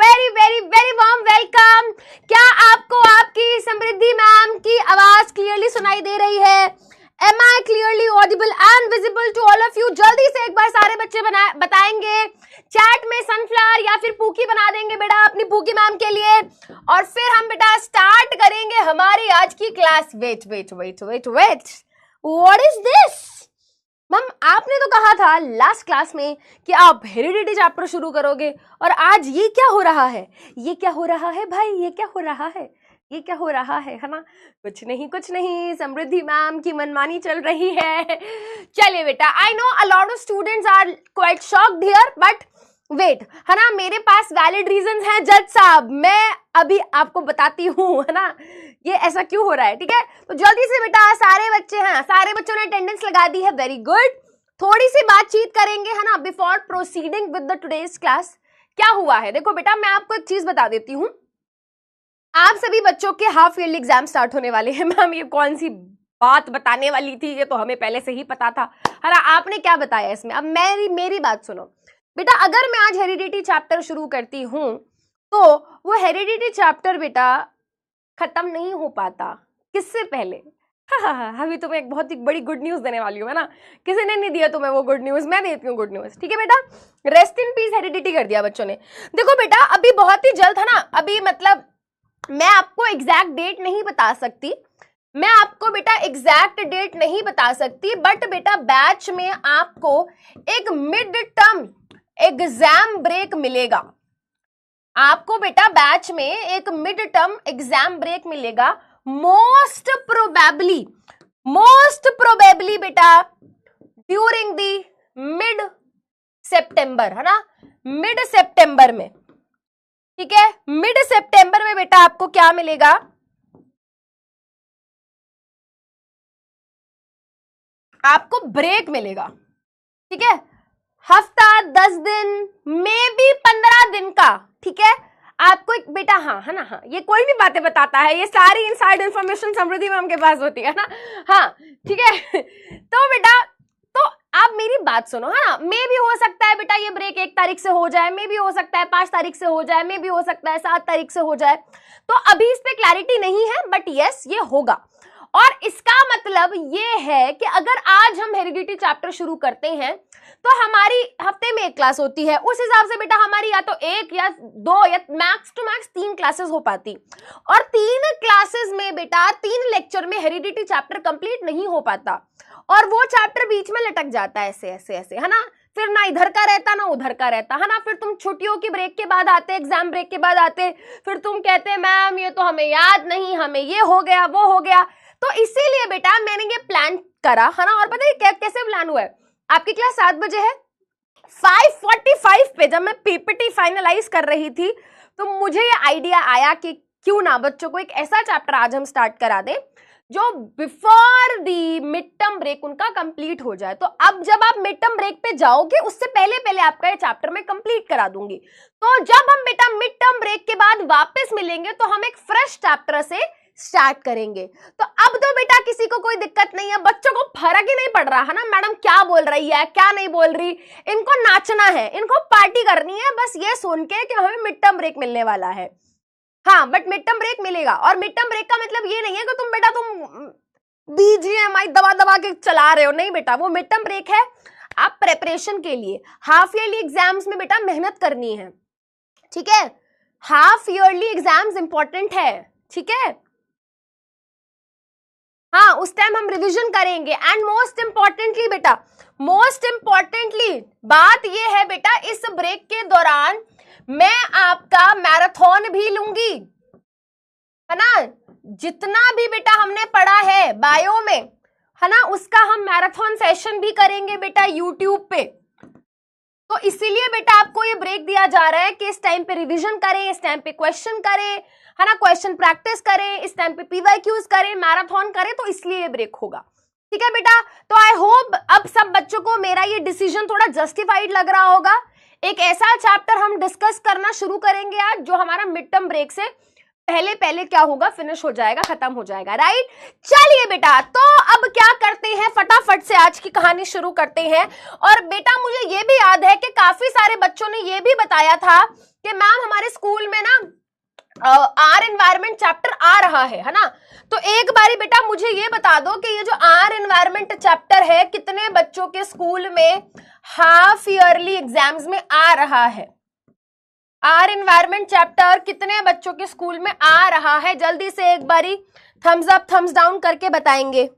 Very very very warm welcome. क्या आपको आपकी समृद्धि मैम की आवाज क्लियरली सुनाई दे रही है? Am I clearly audible and visible to all of you? जल्दी से एक बार सारे बच्चे बताएंगे चैट में सनफ्लावर या फिर पूकी बना देंगे बेटा अपनी पूकी मैम के लिए, और फिर हम बेटा स्टार्ट करेंगे हमारी आज की class. Wait wait wait wait wait, what is this? Ma'am आपने तो कहा था लास्ट क्लास में कि आप हेरिडिटी चैप्टर शुरू करोगे, और आज ये क्या हो रहा है? ये क्या हो रहा है भाई? ये क्या हो रहा है? ये क्या हो रहा है ना? कुछ नहीं, समृद्धि मैम की मनमानी चल रही है। चलिए बेटा, I know a lot of students are quite shocked here, but wait, है ना, मेरे पास वैलिड रीजंस हैं जज साहब, मैं अभी आपको बताती हूँ, है ना, ये ऐसा क्यों हो रहा है। ठीक है, तो जल्दी से बेटा सारे बच्चे हैं, सारे बच्चों ने अटेंडेंस लगा दी है, वेरी गुड। थोड़ी सी बातचीत करेंगे, है ना, before proceeding with the today's class. क्या हुआ है देखो बेटा, मैं आपको एक चीज बता देती हूँ। आप सभी बच्चों के हाफ ईयरली एग्जाम स्टार्ट होने वाले हैं। मैम ये कौन सी बात बताने वाली थी, ये तो हमें पहले से ही पता था, है ना। आपने क्या बताया इसमें? अब मेरी बात सुनो बेटा, अगर मैं आज हेरिडिटी चैप्टर शुरू करती हूँ तो वो हेरिडिटी चैप्टर बेटा खत्म नहीं हो पाता। किससे पहले? हाँ, अभी तुम्हें एक बहुत ही बड़ी गुड न्यूज देने वाली हूँ, है ना। किसी ने नहीं दिया तुम्हें वो गुड न्यूज, मैं देती हूँ गुड न्यूज। ठीक है बेटा, रेस्ट इन पीस हेरिडिटी कर दिया बच्चों ने। देखो बेटा, अभी बहुत ही जल्द, है ना, अभी मतलब मैं आपको एग्जैक्ट डेट नहीं बता सकती, बट बेटा बैच में आपको एक मिड टर्म एग्जाम ब्रेक मिलेगा। आपको बेटा बैच में एक मिड टर्म एग्जाम ब्रेक मिलेगा, मोस्ट प्रोबेबली बेटा ड्यूरिंग द मिड सितंबर, है ना, मिड सितंबर में। ठीक है, मिड सितंबर में बेटा आपको क्या मिलेगा? आपको ब्रेक मिलेगा। ठीक है, हफ्ता, 10 दिन, मे बी 15 दिन का। ठीक है, आपको एक बेटा, हाँ है ना, हाँ, ये कोई भी बातें बताता है, ये सारी इनसाइड इंफॉर्मेशन समृद्धि मैम के पास होती है ना। हाँ ठीक है, तो बेटा तो आप मेरी बात सुनो, हाँ, मे भी हो सकता है बेटा ये ब्रेक 1 तारीख से हो जाए, मे भी हो सकता है 5 तारीख से हो जाए, मे भी हो सकता है 7 तारीख से हो जाए, तो अभी इस पे क्लैरिटी नहीं है, बट यस ये होगा। और इसका मतलब ये है कि अगर आज हम हेरिडिटी चैप्टर शुरू करते हैं तो हमारी हफ्ते में 1 क्लास होती है, उस हिसाब से बेटा हमारी या तो 1 या 2 या मैक्स टू मैक्स 3 क्लासेस हो पाती, और 3 क्लासेस में बेटा 3 लेक्चर में हेरिडिटी चैप्टर कंप्लीट नहीं हो पाता, और वो चैप्टर बीच में लटक जाता है ऐसे, है ना। फिर ना इधर का रहता ना उधर का रहता, है ना। फिर तुम छुट्टियों की ब्रेक के बाद आते, एग्जाम ब्रेक के बाद आते, फिर तुम कहते मैम ये तो हमें याद नहीं, हमें ये हो गया वो हो गया। तो इसीलिए बेटा मैंने ये प्लान करा, है ना। और पता है कैसे प्लान हुआ है? आपकी क्लास 7 बजे है, 5:45 पे जब मैं पीपीटी फाइनलाइज कर रही थी तो मुझे ये आइडिया आया कि क्यों ना बच्चों को एक ऐसा चैप्टर आज हम स्टार्ट करा दें जो before the mid term break उनका कंप्लीट हो जाए। तो अब जब आप मिड टर्म ब्रेक पे जाओगे उससे पहले आपका ये चैप्टर मैं कंप्लीट करा दूंगी। तो जब हम बेटा मिड टर्म ब्रेक के बाद वापस मिलेंगे तो हम एक फ्रेश चैप्टर से स्टार्ट करेंगे। तो अब तो बेटा किसी को कोई दिक्कत नहीं है, बच्चों को फर्क ही नहीं पड़ रहा है ना, मैडम क्या बोल रही है क्या नहीं बोल रही, इनको नाचना है, इनको पार्टी करनी है, बस ये सुन के कि हमें मिड टर्म ब्रेक मिलने वाला है। हाँ, बट मिड टर्म ब्रेक मिलेगा, और मिड टर्म ब्रेक का मतलब ये नहीं है कि तुम बीजीएमआई दबा के चला रहे हो, नहीं बेटा, वो मिड टर्म ब्रेक है आप प्रेपरेशन के लिए। हाफ ईयरली एग्जाम्स में बेटा मेहनत करनी है, ठीक है, हाफ ईयरली एग्जाम्स इंपॉर्टेंट है, ठीक है। हाँ, उस टाइम हम रिवीजन करेंगे, एंड मोस्ट इंपॉर्टेंटली बेटा, मोस्ट इंपॉर्टेंटली बात ये है बेटा, इस ब्रेक के दौरान मैं आपका मैराथन भी लूंगी, है ना। जितना भी बेटा हमने पढ़ा है बायो में, है ना, उसका हम मैराथन सेशन भी करेंगे बेटा यूट्यूब पे। तो इसीलिए बेटा आपको ये ब्रेक दिया जा रहा है कि इस टाइम पे रिवीजन करें, इस टाइम पे क्वेश्चन करें, है ना, क्वेश्चन प्रैक्टिस करें, इस टाइम पे पीवाईक्यूज करें, मैराथन करें, तो इसलिए ये ब्रेक होगा। ठीक है बेटा, तो आई होप अब सब बच्चों को मेरा ये डिसीजन थोड़ा जस्टिफाइड लग रहा होगा। एक ऐसा चैप्टर हम डिस्कस करना शुरू करेंगे आज जो हमारा मिड टर्म ब्रेक से पहले पहले क्या होगा, फिनिश हो जाएगा, खत्म हो जाएगा, राइट। चलिए बेटा, तो अब क्या करते हैं, फटाफट से आज की कहानी शुरू करते हैं। और बेटा मुझे ये भी याद है कि काफी सारे बच्चों ने ये भी बताया था कि मैम हमारे स्कूल में ना आर एनवायरमेंट चैप्टर आ रहा है ना। तो एक बारी बेटा मुझे ये बता दो कि ये जो आर एनवायरमेंट चैप्टर है कितने बच्चों के स्कूल में हाफ ईयरली एग्जाम्स में आ रहा है। आर एनवायरमेंट चैप्टर कितने बच्चों के स्कूल में आ रहा है, जल्दी से एक बारी थम्स अप थम्स डाउन करके बताएंगे।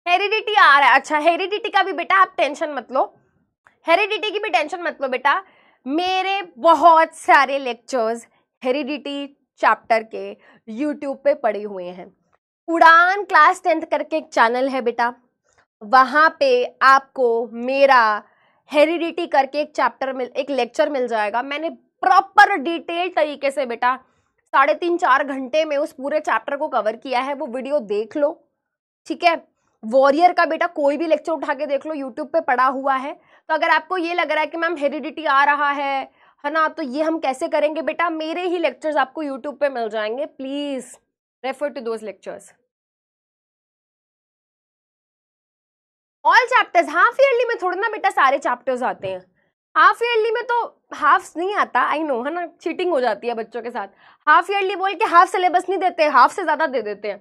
हेरिडिटी आ रहा है, अच्छा हेरिडिटी का भी बेटा आप टेंशन मत लो, हेरिडिटी की भी टेंशन मत लो बेटा। मेरे बहुत सारे लेक्चर्स हेरिडिटी चैप्टर के यूट्यूब पे पड़े हुए हैं। उड़ान क्लास 10th करके एक चैनल है बेटा, वहां पे आपको मेरा हेरिडिटी करके एक लेक्चर मिल जाएगा। मैंने प्रॉपर डिटेल तरीके से बेटा 3.5-4 घंटे में उस पूरे चैप्टर को कवर किया है, वो वीडियो देख लो, ठीक है। वॉरियर का बेटा कोई भी लेक्चर उठा के देख लो, यूट्यूब पे पड़ा हुआ है। तो अगर आपको ये लग रहा है कि मैम हेरिडिटी आ रहा है ना, तो ये हम कैसे करेंगे बेटा, मेरे ही लेक्चर्स आपको यूट्यूब पे मिल जाएंगे, please refer to those lectures. All chapters, half yearly में थोड़ा ना बेटा सारे चैप्टर्स आते हैं, हाफ ईयरली में तो हाफ नहीं आता, आई नो है ना, चीटिंग हो जाती है बच्चों के साथ। हाफ ईयरली बोल के हाफ सिलेबस नहीं देते, हाफ से ज्यादा दे देते हैं,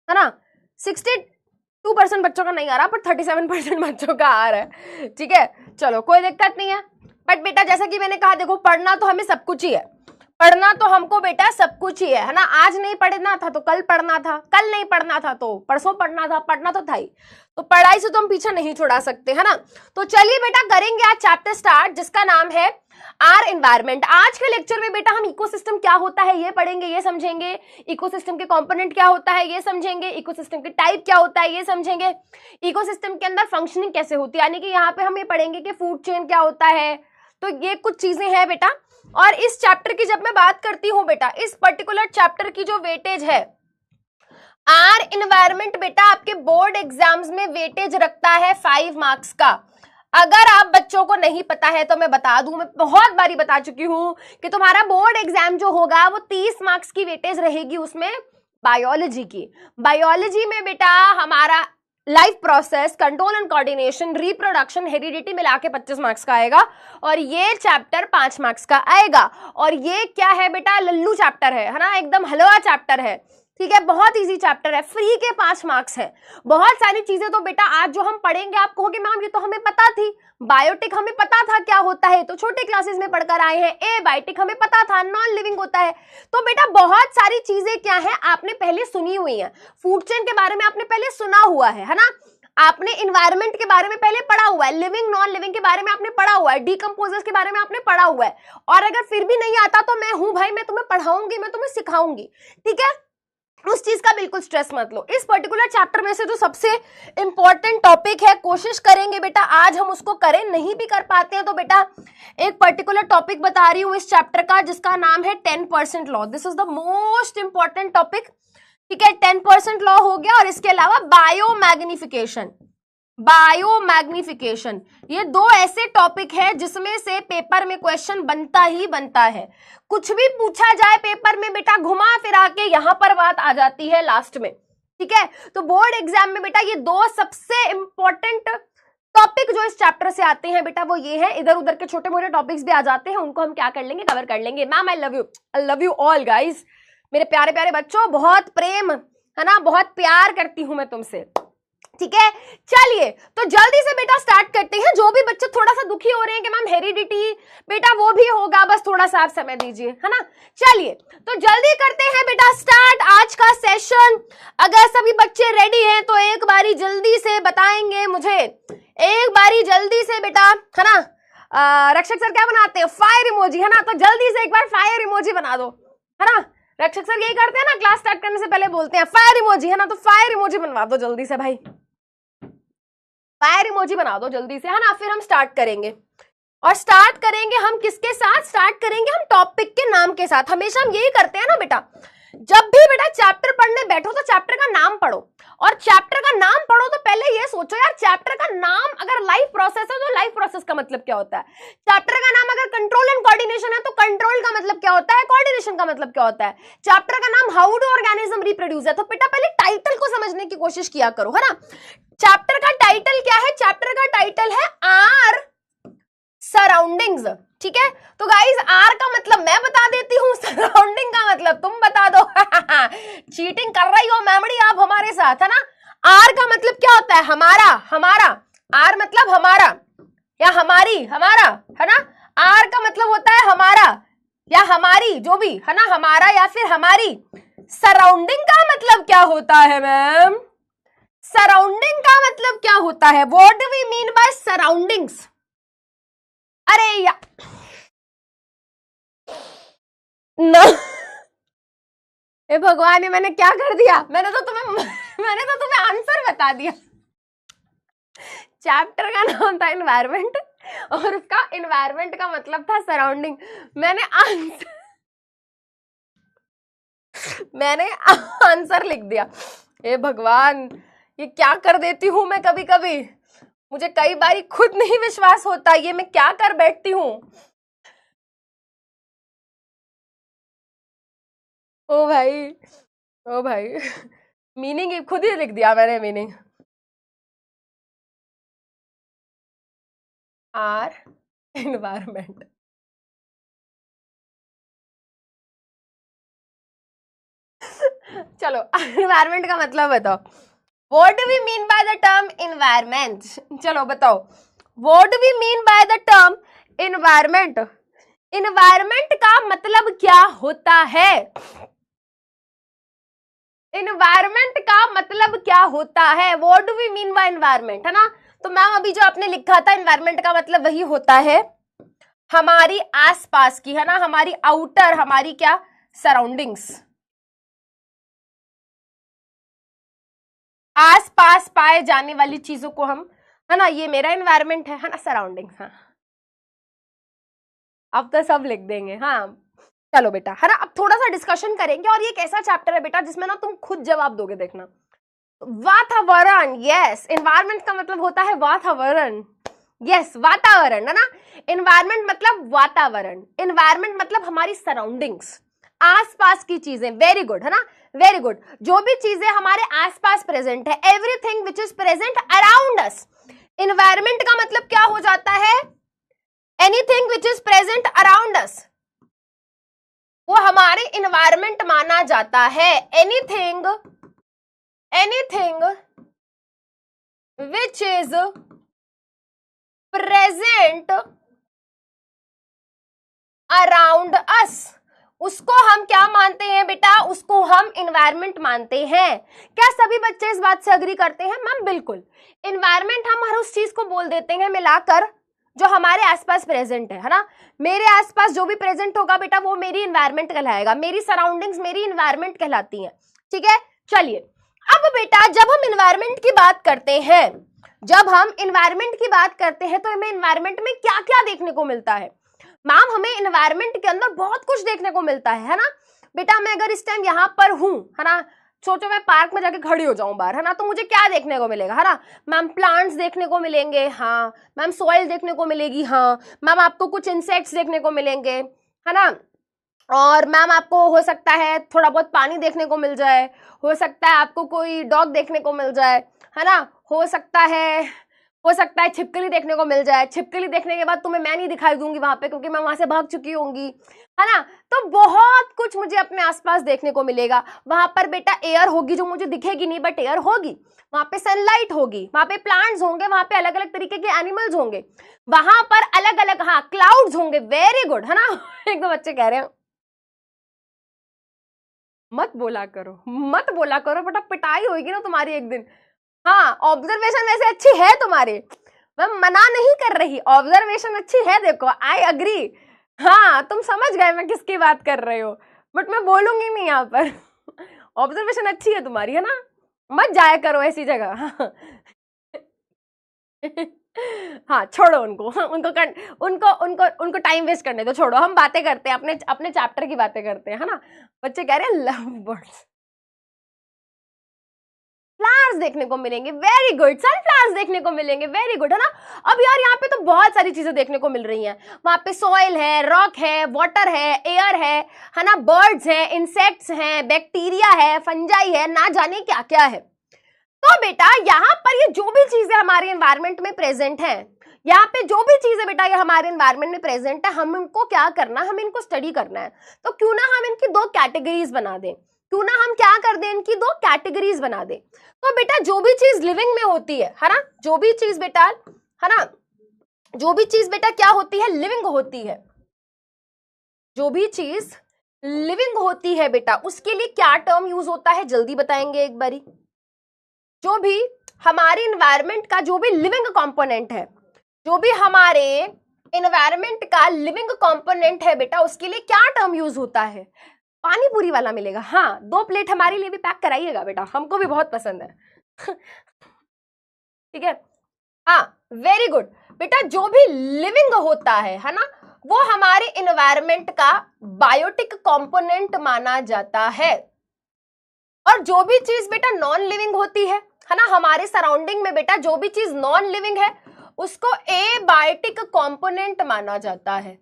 है ना। 62% बच्चों का नहीं आ रहा, पर 37% बच्चों का आ रहा है, ठीक है। चलो कोई दिक्कत नहीं है। बट बेटा जैसा कि मैंने कहा, देखो पढ़ना तो हमें सब कुछ ही है, पढ़ना तो हमको बेटा सब कुछ ही है ना। आज नहीं पढ़ना था तो कल पढ़ना था, कल नहीं पढ़ना था तो परसों पढ़ना था, पढ़ना तो था ही। तो पढ़ाई से तो हम पीछे नहीं छुड़ा सकते, है ना। तो चलिए बेटा करेंगे आज चैप्टर स्टार्ट, जिसका नाम है आर एनवायरमेंट। आज के लेक्चर में बेटा हम इकोसिस्टम क्या होता है ये पढ़ेंगे, ये समझेंगे। इकोसिस्टम के कंपोनेंट क्या होता है ये समझेंगे। इकोसिस्टम के टाइप क्या होता है ये समझेंगे। इकोसिस्टम के अंदर फंक्शनिंग कैसे होती है, यानी कि यहाँ पे हम ये पढ़ेंगे कि फूड चेन क्या होता है। तो ये कुछ चीजें हैं बेटा। और इस चैप्टर की जब मैं बात करती हूं बेटा, इस पर्टिकुलर चैप्टर की जो वेटेज है, आर एनवायरमेंट बेटा आपके बोर्ड एग्जाम्स में वेटेज रखता है 5 मार्क्स का। अगर आप बच्चों को नहीं पता है तो मैं बता दूं, मैं बहुत बारी बता चुकी हूं कि तुम्हारा बोर्ड एग्जाम जो होगा वो 30 मार्क्स की वेटेज रहेगी उसमें बायोलॉजी की। बायोलॉजी में बेटा हमारा life process, control and coordination, reproduction, heredity मिला के 25 मार्क्स का आएगा, और ये चैप्टर 5 मार्क्स का आएगा। और ये क्या है बेटा, लल्लू चैप्टर है ना, एकदम हलवा चैप्टर है, ठीक है, बहुत इजी चैप्टर है, फ्री के 5 मार्क्स है। बहुत सारी चीजें तो बेटा आज जो हम पढ़ेंगे आप कहोगे मैम ये तो हमें पता थी, बायोटिक हमें पता था क्या होता है, तो छोटे क्लासेस में पढ़कर आए हैं। ए बायोटिक हमें पता था, नॉन लिविंग होता है। तो बेटा बहुत सारी चीजें क्या है आपने पहले सुनी हुई है, फूड चेन के बारे में आपने पहले सुना हुआ है ना, आपने इन्वायरमेंट के बारे में पहले पढ़ा हुआ है, लिविंग नॉन लिविंग के बारे में आपने पढ़ा हुआ है, डीकंपोजर्स के बारे में आपने पढ़ा हुआ है। और अगर फिर भी नहीं आता तो मैं हूं भाई, मैं तुम्हें पढ़ाऊंगी, मैं तुम्हें सिखाऊंगी, ठीक है। उस चीज का बिल्कुल स्ट्रेस मत लो। इस पर्टिकुलर चैप्टर में से जो सबसे इंपॉर्टेंट टॉपिक है, कोशिश करेंगे बेटा आज हम उसको करें, नहीं भी कर पाते हैं तो बेटा एक पर्टिकुलर टॉपिक बता रही हूं इस चैप्टर का, जिसका नाम है 10% law. This is the most important topic, ठीक है। 10% लॉ हो गया, और इसके अलावा बायोमैग्निफिकेशन, बायोमैग्निफिकेशन, ये 2 ऐसे टॉपिक है जिसमें से पेपर में क्वेश्चन बनता ही बनता है। कुछ भी पूछा जाए पेपर में बेटा घुमा फिरा के यहां पर बात आ जाती है लास्ट में, ठीक है। तो बोर्ड एग्जाम में बेटा ये 2 सबसे इंपॉर्टेंट टॉपिक जो इस चैप्टर से आते हैं बेटा वो ये है। इधर उधर के छोटे मोटे टॉपिक्स भी आ जाते हैं, उनको हम क्या कर लेंगे, कवर कर लेंगे। Ma'am I love you all guys, मेरे प्यारे प्यारे बच्चों, बहुत प्रेम है ना, बहुत प्यार करती हूं मैं तुमसे, ठीक है। चलिए तो जल्दी से बेटा स्टार्ट करते हैं। जो भी बच्चे थोड़ा सा दुखी हो रहे हैं कि मैम हेरिडिटी, बेटा वो भी होगा, बस थोड़ा सा आप समय दीजिए, है ना। चलिए तो जल्दी करते हैं बेटा स्टार्ट आज का सेशन। अगर सभी बच्चे रेडी हैं तो एक बारी जल्दी से बताएंगे मुझे, एक बारी जल्दी से बेटा, है ना। रक्षक सर क्या बनाते हैं, फायर इमोजी, है ना। तो जल्दी से एक बार फायर इमोजी बना दो, है ना। रक्षक सर यही करते हैं ना, क्लास स्टार्ट करने से पहले बोलते हैं फायर इमोजी, है ना। तो फायर इमोजी बनवा दो जल्दी से भाई, फायर इमोजी बना दो जल्दी से, है ना। फिर हम स्टार्ट करेंगे, और स्टार्ट करेंगे हम किसके साथ, स्टार्ट करेंगे हम टॉपिक के नाम के साथ। हमेशा हम यही करते हैं ना बेटा, जब भी बेटा चैप्टर पढ़ने बैठो तो चैप्टर का नाम पढ़ो, और चैप्टर का नाम पढ़ो तो पहले ये सोचो यार चैप्टर का नाम अगर लाइफ प्रोसेस है तो लाइफ प्रोसेस का मतलब क्या होता है, चैप्टर का नाम अगर कंट्रोल एंड कोऑर्डिनेशन है तो कंट्रोल का मतलब क्या होता है, कोऑर्डिनेशन का मतलब क्या होता है, चैप्टर का नाम हाउ डू ऑर्गेनिज्म रिप्रोड्यूस है तो बेटा पहले टाइटल को समझने की कोशिश किया करो, है ना। चैप्टर का टाइटल क्या है, चैप्टर का टाइटल है आर सराउंडिंग्स, ठीक है। तो गाइस आर का मतलब मैं बता देती हूँ, सराउंडिंग का मतलब तुम बता दो। चीटिंग कर रही हो मेमोरी आप हमारे साथ, है ना। आर का मतलब क्या होता है, हमारा, हमारा, आर मतलब हमारा या हमारी, हमारा, है ना। आर का मतलब होता है हमारा या हमारी, जो भी, है ना, हमारा या फिर हमारी। सराउंडिंग का मतलब क्या होता है मैम, सराउंडिंग का मतलब क्या होता है, what do we mean by surroundings. अरे यार न ए भगवान, ये मैंने क्या कर दिया, मैंने तो तुम्हें आंसर बता दिया। चैप्टर का नाम था एनवायरनमेंट और उसका एनवायरनमेंट का मतलब था सराउंडिंग। मैंने आंसर लिख दिया। ए भगवान, ये क्या कर देती हूं मैं, कभी कभी मुझे कई बार खुद नहीं विश्वास होता ये मैं क्या कर बैठती हूँ। ओ भाई, ओ भाई, मीनिंग खुद ही लिख दिया मैंने, मीनिंग आर एनवायरमेंट। चलो एनवायरमेंट का मतलब बताओ, what do we mean by the term environment. चलो बताओ, what do we mean by the term environment. Environment का मतलब क्या होता है, एनवायरमेंट का मतलब क्या होता है, what do we mean by environment, है ना। तो मैम अभी जो आपने लिखा था एनवायरमेंट का मतलब वही होता है हमारी आसपास की, है ना, हमारी आउटर, हमारी क्या, सराउंडिंग्स, आसपास पाए जाने वाली चीजों को हम, है ना, ये मेरा एनवायरमेंट है ना, सराउंडिंग्स। हाँ अब तो सब लिख देंगे, हाँ चलो बेटा, है ना। अब थोड़ा सा डिस्कशन करेंगे, और ये एक ऐसा चैप्टर है बेटा जिसमें ना तुम खुद जवाब दोगे, देखना। वातावरण, यस, एनवायरमेंट का मतलब होता है वातावरण, यस, वातावरण, है ना। एनवायरमेंट मतलब वातावरण, एनवायरमेंट मतलब हमारी सराउंडिंग्स, आसपास की चीजें, वेरी गुड, है ना, वेरी गुड। जो भी चीजें हमारे आसपास प्रेजेंट है, everything which is present around us. Environment का मतलब क्या हो जाता है, anything which is present around us, वो हमारे एनवायरमेंट माना जाता है। Anything, anything which is present around us, उसको हम क्या मानते हैं बेटा, उसको हम एनवायरमेंट मानते हैं। क्या सभी बच्चे इस बात से अग्री करते हैं मैम, बिल्कुल। एनवायरमेंट हम हर उस चीज को बोल देते हैं मिलाकर जो हमारे आसपास प्रेजेंट है ना। मेरे आसपास जो भी प्रेजेंट होगा बेटा वो मेरी एनवायरमेंट कहलाएगा, मेरी सराउंडिंग्स मेरी एनवायरमेंट कहलाती हैं, ठीक है। चलिए अब बेटा जब हम एनवायरमेंट की बात करते हैं, जब हम एनवायरमेंट की बात करते हैं तो हमें एनवायरमेंट में क्या क्या देखने को मिलता है मैम, हमें एनवायरमेंट के अंदर बहुत कुछ देखने को मिलता है ना बेटा। मैं अगर इस टाइम यहाँ पर हूँ, है ना, सोचो मैं पार्क में जाके खड़ी हो जाऊं बाहर, है ना, तो मुझे क्या देखने को मिलेगा, है ना मैम, प्लांट्स देखने को मिलेंगे, हाँ मैम, सॉइल देखने को मिलेगी, हाँ मैम, आपको कुछ इंसेक्ट्स देखने को मिलेंगे, है ना, और मैम आपको हो सकता है थोड़ा बहुत पानी देखने को मिल जाए, हो सकता है आपको कोई डॉग देखने को मिल जाए, है ना, हो सकता है छिपकली देखने को मिल जाए। छिपकली देखने के बाद तुम्हें मैं नहीं दिखाई दूंगी वहां पे, क्योंकि मैं वहां से भाग चुकी होंगी, है ना। तो बहुत कुछ मुझे अपने आसपास देखने को मिलेगा। वहां पर बेटा एयर होगी जो मुझे दिखेगी नहीं, बट एयर होगी, वहां पे सनलाइट होगी, वहां पे प्लांट्स होंगे, वहां पे अलग अलग तरीके के एनिमल्स होंगे, वहां पर अलग अलग, हाँ, क्लाउड्स होंगे, वेरी गुड, है ना। एक दो बच्चे कह रहे हैं मत बोला करो बेटा, पिटाई होगी ना तुम्हारी एक दिन। हाँ ऑब्जर्वेशन वैसे अच्छी है तुम्हारी, मैं मना नहीं कर रही, ऑब्जर्वेशन अच्छी है, देखो आई अग्री, हाँ तुम समझ गए मैं किसकी बात कर रही हो, बट मैं बोलूंगी नहीं यहाँ पर। ऑब्जर्वेशन अच्छी है तुम्हारी, है ना, मत जाया करो ऐसी जगह। हाँ छोड़ो उनको, उनको उनको उनको टाइम वेस्ट करने दो, छोड़ो, हम बातें करते हैं अपने अपने चैप्टर की बातें करते हैं, है ना। बच्चे कह रहे हैं लव बर्ड्स, फ्लावर्स देखने को मिलेंगे, वेरी गुड, सनफ्लावर्स देखने को मिलेंगे, वेरी गुड, है ना। अब यार यहाँ पे तो बहुत सारी चीजें देखने को मिल रही हैं, वहां पे सॉइल है, रॉक है, वाटर है, एयर है ना, बर्ड्स हैं, इंसेक्ट्स हैं, बैक्टीरिया है, फंजाई है, ना जाने क्या क्या है। तो बेटा यहाँ पर ये जो भी चीजें हमारे एनवायरमेंट में प्रेजेंट हैं, यहाँ पे जो भी चीजें बेटा ये हमारे एनवायरमेंट में प्रेजेंट है, हम इनको क्या करना है, हम इनको स्टडी करना है। तो क्यों ना हम इनकी दो कैटेगरीज बना दें, क्यों ना हम क्या कर दें, इनकी दो कैटेगरीज बना दें। तो बेटा जो भी चीज लिविंग में होती है ना, जो भी चीज बेटा, है ना, जो भी चीज बेटा क्या होती है, लिविंग होती है, जो भी चीज लिविंग होती है बेटा, उसके लिए क्या टर्म यूज होता है, जल्दी बताएंगे एक बारी। जो भी हमारे इन्वायरमेंट का जो भी लिविंग कंपोनेंट है, जो भी हमारे इन्वायरमेंट का लिविंग कंपोनेंट है बेटा, उसके लिए क्या टर्म यूज होता है, पानी पूरी वाला मिलेगा। हाँ 2 प्लेट हमारे लिए भी पैक कराइएगा बेटा, हमको भी बहुत पसंद है। ठीक है, हाँ वेरी गुड बेटा, जो भी लिविंग होता है ना, वो हमारे इन्वायरमेंट का बायोटिक कंपोनेंट माना जाता है। और जो भी चीज बेटा नॉन लिविंग होती है ना, हमारे सराउंडिंग में बेटा जो भी चीज नॉन लिविंग है, उसको एबायोटिक कंपोनेंट माना जाता है।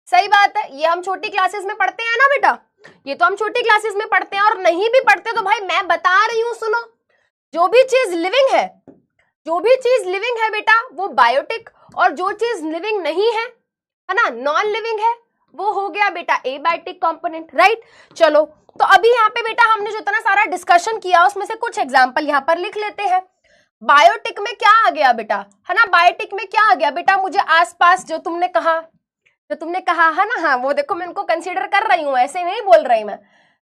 सही बात है, ये हम छोटी क्लासेस में पढ़ते हैं ना बेटा, ये तो हम छोटी क्लासेस में पढ़ते हैं, और नहीं भी पढ़ते तो भाई मैं बता रही हूं सुनो, जो भी चीज लिविंग है, जो भी चीज लिविंग है बेटा वो बायोटिक, और जो चीज लिविंग नहीं है ना, नॉन लिविंग है, वो हो गया बेटा एबायोटिक कंपोनेंट, राइट। चलो तो अभी यहाँ पे बेटा हमने जो इतना सारा डिस्कशन किया उसमें से कुछ एग्जाम्पल यहाँ पर लिख लेते हैं। बायोटिक में क्या आ गया बेटा, है ना, बायोटिक में क्या आ गया बेटा, मुझे आसपास जो तुमने कहा है ना, हाँ वो देखो मैं इनको कंसीडर कर रही हूँ, ऐसे नहीं बोल रही मैं।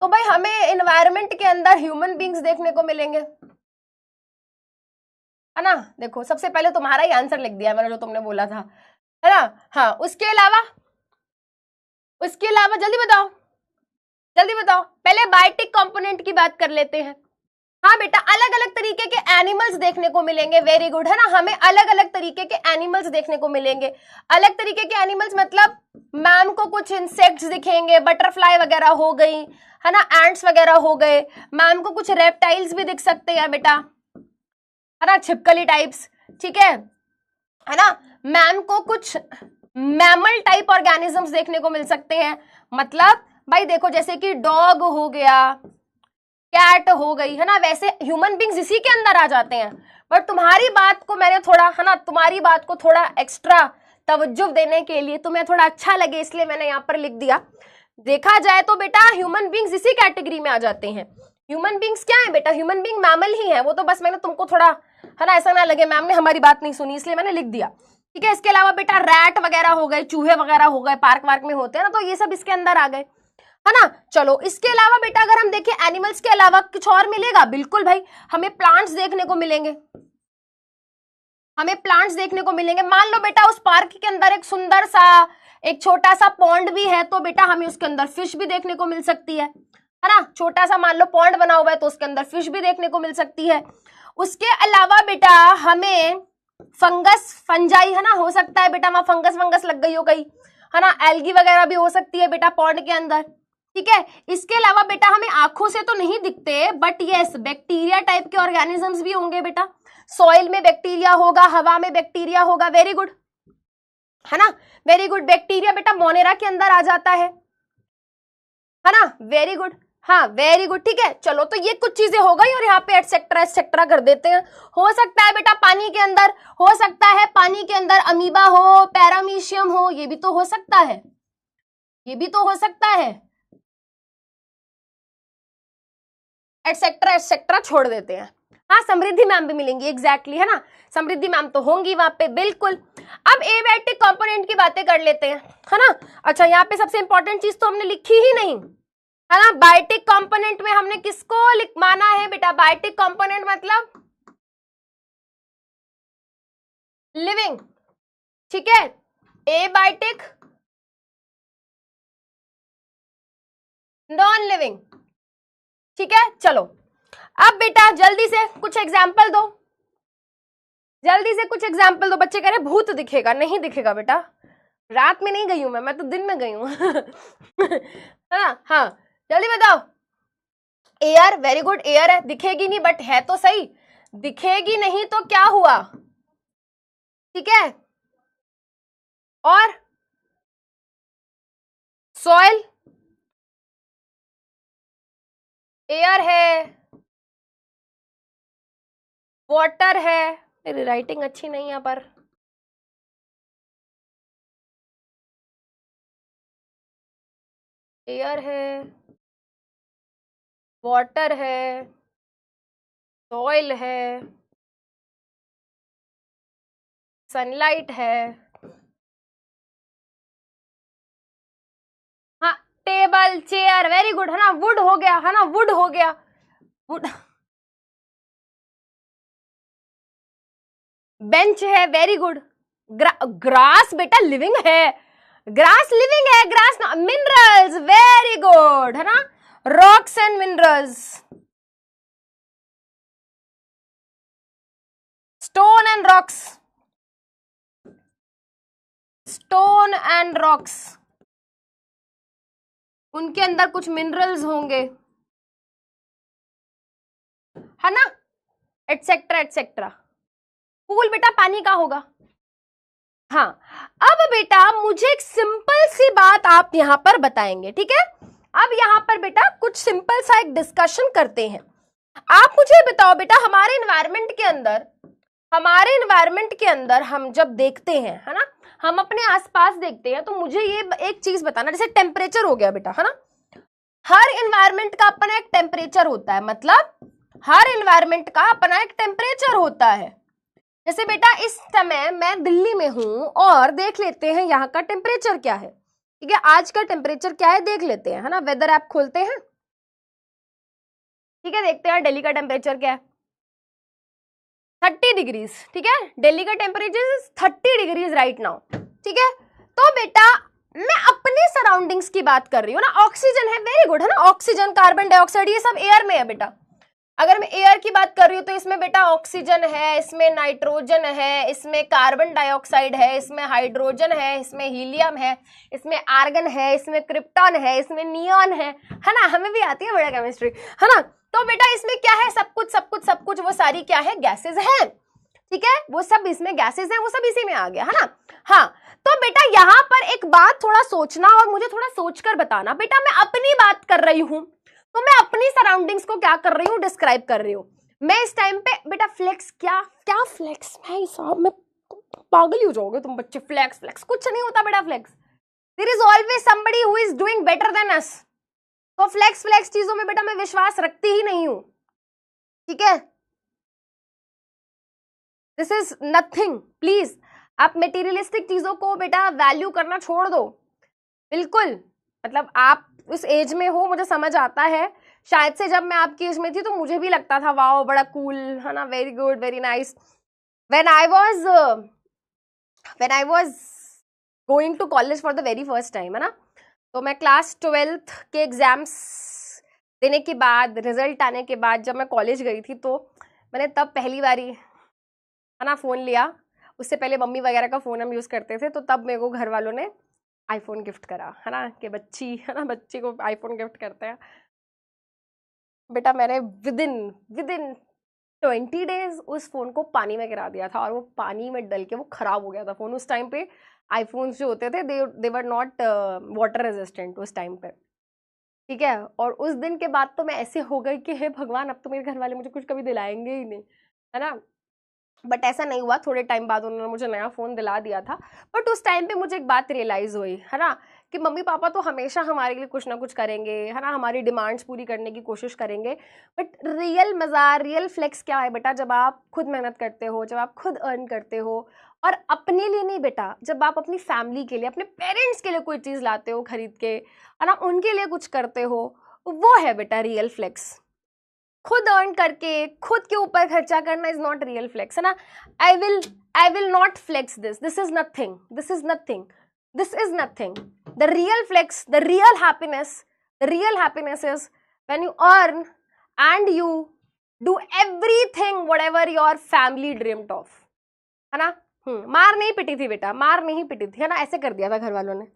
तो भाई हमें एनवायरमेंट के अंदर ह्यूमन बींग्स देखने को मिलेंगे, है ना। देखो सबसे पहले तुम्हारा ही आंसर लिख दिया मैंने जो तुमने बोला था, है ना। हाँ उसके अलावा जल्दी बताओ, जल्दी बताओ, पहले बायोटिक कंपोनेंट की बात कर लेते हैं। हाँ बेटा अलग अलग तरीके के एनिमल्स देखने को मिलेंगे, वेरी गुड, है ना, हमें अलग अलग तरीके के एनिमल्स देखने को मिलेंगे। अलग तरीके के एनिमल्स मतलब मैम को कुछ इंसेक्ट्स दिखेंगे, बटरफ्लाई वगैरह हो गई, है ना, एंट्स वगैरह हो गए, मैम को कुछ रेप्टाइल्स भी दिख सकते हैं बेटा, है ना, छिपकली टाइप्स, ठीक है ना, मैम को कुछ मैमल टाइप ऑर्गेनिजम्स देखने को मिल सकते हैं। मतलब भाई देखो जैसे कि डॉग हो गया, कैट हो गई, है ना, वैसे ह्यूमन बींग्स इसी के अंदर आ जाते हैं। बट तुम्हारी बात को मैंने थोड़ा, है ना, तुम्हारी बात को थोड़ा एक्स्ट्रा तवज्जो देने के लिए, तुम्हें थोड़ा अच्छा लगे इसलिए मैंने यहाँ पर लिख दिया। देखा जाए तो बेटा ह्यूमन बींग्स इसी कैटेगरी में आ जाते हैं। ह्यूमन बींग्स क्या है बेटा, ह्यूमन बींग मैमल ही है, वो तो बस मैंने तुमको थोड़ा, है ना, ऐसा ना लगे मैम ने हमारी बात नहीं सुनी इसलिए मैंने लिख दिया, ठीक है। इसके अलावा बेटा रैट वगैरह हो गए, चूहे वगैरह हो गए, पार्क वार्क में होते हैं ना, तो ये सब इसके अंदर आ गए, है ना। चलो इसके अलावा बेटा अगर हम देखें एनिमल्स के अलावा कुछ और मिलेगा, बिल्कुल भाई, हमें प्लांट्स देखने को मिलेंगे, हमें प्लांट्स देखने को मिलेंगे। मान लो बेटा उस पार्क के अंदर एक सुंदर सा एक छोटा सा पॉन्ड भी है, तो बेटा हमें उसके अंदर फिश भी देखने को मिल सकती है ना, छोटा सा मान लो पॉन्ड बना हुआ है तो उसके अंदर फिश भी देखने को मिल सकती है। उसके अलावा बेटा हमें फंगस फंजाई, है ना, हो सकता है बेटा वहां फंगस लग गई हो कहीं, है ना, एल्गी वगैरह भी हो सकती है बेटा पॉन्ड के अंदर, ठीक है। इसके अलावा बेटा हमें आंखों से तो नहीं दिखते, बट यस बैक्टीरिया टाइप के ऑर्गेनिजम्स भी होंगे बेटा, सॉइल में बैक्टीरिया होगा, हवा में बैक्टीरिया होगा, वेरी गुड, है ना, वेरी गुड। बैक्टीरिया बेटा मोनेरा के अंदर आ जाता है ना, वेरी गुड, हाँ वेरी गुड, ठीक है। चलो तो ये कुछ चीजें हो गई और यहाँ पे एटसेट्रा एटसेट्रा कर देते हैं। हो सकता है बेटा पानी के अंदर, हो सकता है पानी के अंदर अमीबा हो, पैरामीशियम हो, ये भी तो हो सकता है, ये भी तो हो सकता है, एटसेट्रा एटसेट्रा छोड़ देते हैं। हाँ समृद्धि मैम भी मिलेंगी, एग्जैक्टली, है ना, समृद्धि मैम तो होंगी वहां पे, बिल्कुल। अब एबायोटिक कंपोनेंट की बातें कर लेते हैं, है ना। अच्छा यहाँ पे सबसे इंपॉर्टेंट चीज तो हमने लिखी ही नहीं, है ना, बायोटिक कंपोनेंट में हमने किसको माना है बेटा, बायोटिक कंपोनेंट मतलब लिविंग, ठीक है, एबायोटिक नॉन लिविंग, ठीक है। चलो अब बेटा जल्दी से कुछ एग्जाम्पल दो, जल्दी से कुछ एग्जाम्पल दो। बच्चे कह रहे भूत दिखेगा, नहीं दिखेगा बेटा, रात में नहीं गई हूं मैं तो दिन में गई हूँ। हाँ हाँ, जल्दी बताओ। एयर, वेरी गुड, एयर है, दिखेगी नहीं बट है तो सही, दिखेगी नहीं तो क्या हुआ, ठीक है। और सॉइल, एयर है, वाटर है, मेरी राइटिंग अच्छी नहीं है पर एयर है, वाटर है, सॉइल है, सनलाइट है, हाँ टेबल, चेयर, वेरी गुड, है ना, वुड हो गया, है ना, वुड हो गया, वुड, बेंच है, वेरी गुड, ग्रास बेटा लिविंग है, ग्रास लिविंग है, ग्रास, मिनरल्स, वेरी गुड, है ना, rocks and minerals, stone and rocks, stone and rocks, उनके अंदर कुछ मिनरल्स होंगे, है ना, एटसेट्रा एटसेट्रा। पूल बेटा पानी का होगा। हाँ, अब बेटा मुझे एक सिंपल सी बात आप यहां पर बताएंगे, ठीक है। अब यहां पर बेटा कुछ सिंपल सा एक डिस्कशन करते हैं। आप मुझे बताओ बेटा, हमारे एनवायरनमेंट के अंदर हम जब देखते हैं, है ना, हम अपने आसपास देखते हैं, तो मुझे ये एक चीज बताना, जैसे टेम्परेचर हो गया बेटा, है ना, हर एनवायरनमेंट का अपना एक टेम्परेचर होता है, मतलब हर एनवायरनमेंट का अपना एक टेम्परेचर होता है। जैसे बेटा इस समय मैं दिल्ली में हूं और देख लेते हैं यहाँ का टेम्परेचर क्या है, ठीक है, आज का टेम्परेचर क्या है देख लेते हैं, है ना, वेदर ऐप खोलते हैं, ठीक है, देखते हैं दिल्ली का टेम्परेचर क्या है, 30 डिग्रीज, ठीक है, दिल्ली का टेम्परेचर 30 डिग्रीज राइट नाउ, ठीक है। तो बेटा मैं अपने सराउंडिंग्स की बात कर रही हूँ ना, ऑक्सीजन है, वेरी गुड, है ना, ऑक्सीजन, कार्बन डाइऑक्साइड, ये सब एयर में है बेटा। अगर मैं एयर की बात कर रही हूँ तो इसमें बेटा ऑक्सीजन है, इसमें नाइट्रोजन है, इसमें कार्बन डाइऑक्साइड है, इसमें हाइड्रोजन है, इसमें हीलियम है, इसमें आर्गन है, इसमें क्रिप्टॉन है, इसमें नियॉन है ना, हमें भी आती है बेटा केमिस्ट्री, है ना। तो बेटा इसमें क्या है, सब कुछ सब कुछ सब कुछ, वो सारी क्या है, गैसेज है, ठीक है, वो सब इसमें गैसेज है, वो सब इसी में आ गया, है ना। हाँ, तो बेटा यहाँ पर एक बात थोड़ा सोचना और मुझे थोड़ा सोचकर बताना। बेटा मैं अपनी बात कर रही हूँ तो मैं अपनी सराउंडिंग्स को क्या कर रही हूँ, डिस्क्राइब कर रही हूँ। मैं इस टाइम पे बेटा फ्लेक्स, क्या क्या फ्लेक्स, भाई साहब मैं पागल ही हो जाओगे तुम बच्चे, फ्लेक्स फ्लेक्स कुछ नहीं होता बेटा, flex, there is always somebody who is doing better than us. तो फ्लेक्स फ्लेक्स चीजों में बेटा मैं विश्वास रखती ही नहीं हूं, ठीक है, दिस इज नथिंग। प्लीज आप मेटीरियलिस्टिक चीजों को बेटा वैल्यू करना छोड़ दो, बिल्कुल, मतलब आप उस एज में हो, मुझे समझ आता है, शायद से जब मैं आपकी एज में थी तो मुझे भी लगता था वाओ बड़ा कूल, है ना, very good, very nice. When I was going to college for the very first time, है ना, तो मैं क्लास 12th के एग्जाम्स देने के बाद, रिजल्ट आने के बाद जब मैं कॉलेज गई थी, तो मैंने तब पहली बारी, है ना, फोन लिया। उससे पहले मम्मी वगैरह का फोन हम यूज करते थे, तो तब मेरे को घर वालों ने आईफोन गिफ्ट करा, है ना, कि बच्ची, है ना, बच्ची को आईफोन गिफ्ट करते हैं। बेटा मैंने विदिन 20 डेज उस फोन को पानी में गिरा दिया था और वो पानी में डल के वो खराब हो गया था फोन। उस टाइम पे आईफोन्स जो होते थे दे वर नॉट वाटर रेजिस्टेंट उस टाइम पे, ठीक है। और उस दिन के बाद तो मैं ऐसे हो गई कि हे भगवान, अब तो मेरे घर वाले मुझे कुछ कभी दिलाएंगे ही नहीं, है ना। बट ऐसा नहीं हुआ, थोड़े टाइम बाद उन्होंने मुझे नया फ़ोन दिला दिया था। बट उस टाइम पे मुझे एक बात रियलाइज़ हुई, है ना, कि मम्मी पापा तो हमेशा हमारे लिए कुछ ना कुछ करेंगे, है ना, हमारी डिमांड्स पूरी करने की कोशिश करेंगे। बट रियल मज़ा, रियल फ्लेक्स क्या है बेटा, जब आप खुद मेहनत करते हो, जब आप खुद अर्न करते हो, और अपने लिए नहीं बेटा, जब आप अपनी फैमिली के लिए, अपने पेरेंट्स के लिए कोई चीज़ लाते हो खरीद के, है ना, उनके लिए कुछ करते हो, वो है बेटा रियल फ्लेक्स। खुद अर्न करके खुद के ऊपर खर्चा करना इज नॉट रियल फ्लेक्स, है ना। I will not flex this is nothing, this is nothing, this is nothing. The real flex, the real happiness is when you earn and you do everything whatever your family dreamt of, है ना। मार नहीं पिटी थी बेटा, मार नहीं पिटी थी, है ना, ऐसे कर दिया था घर वालों ने,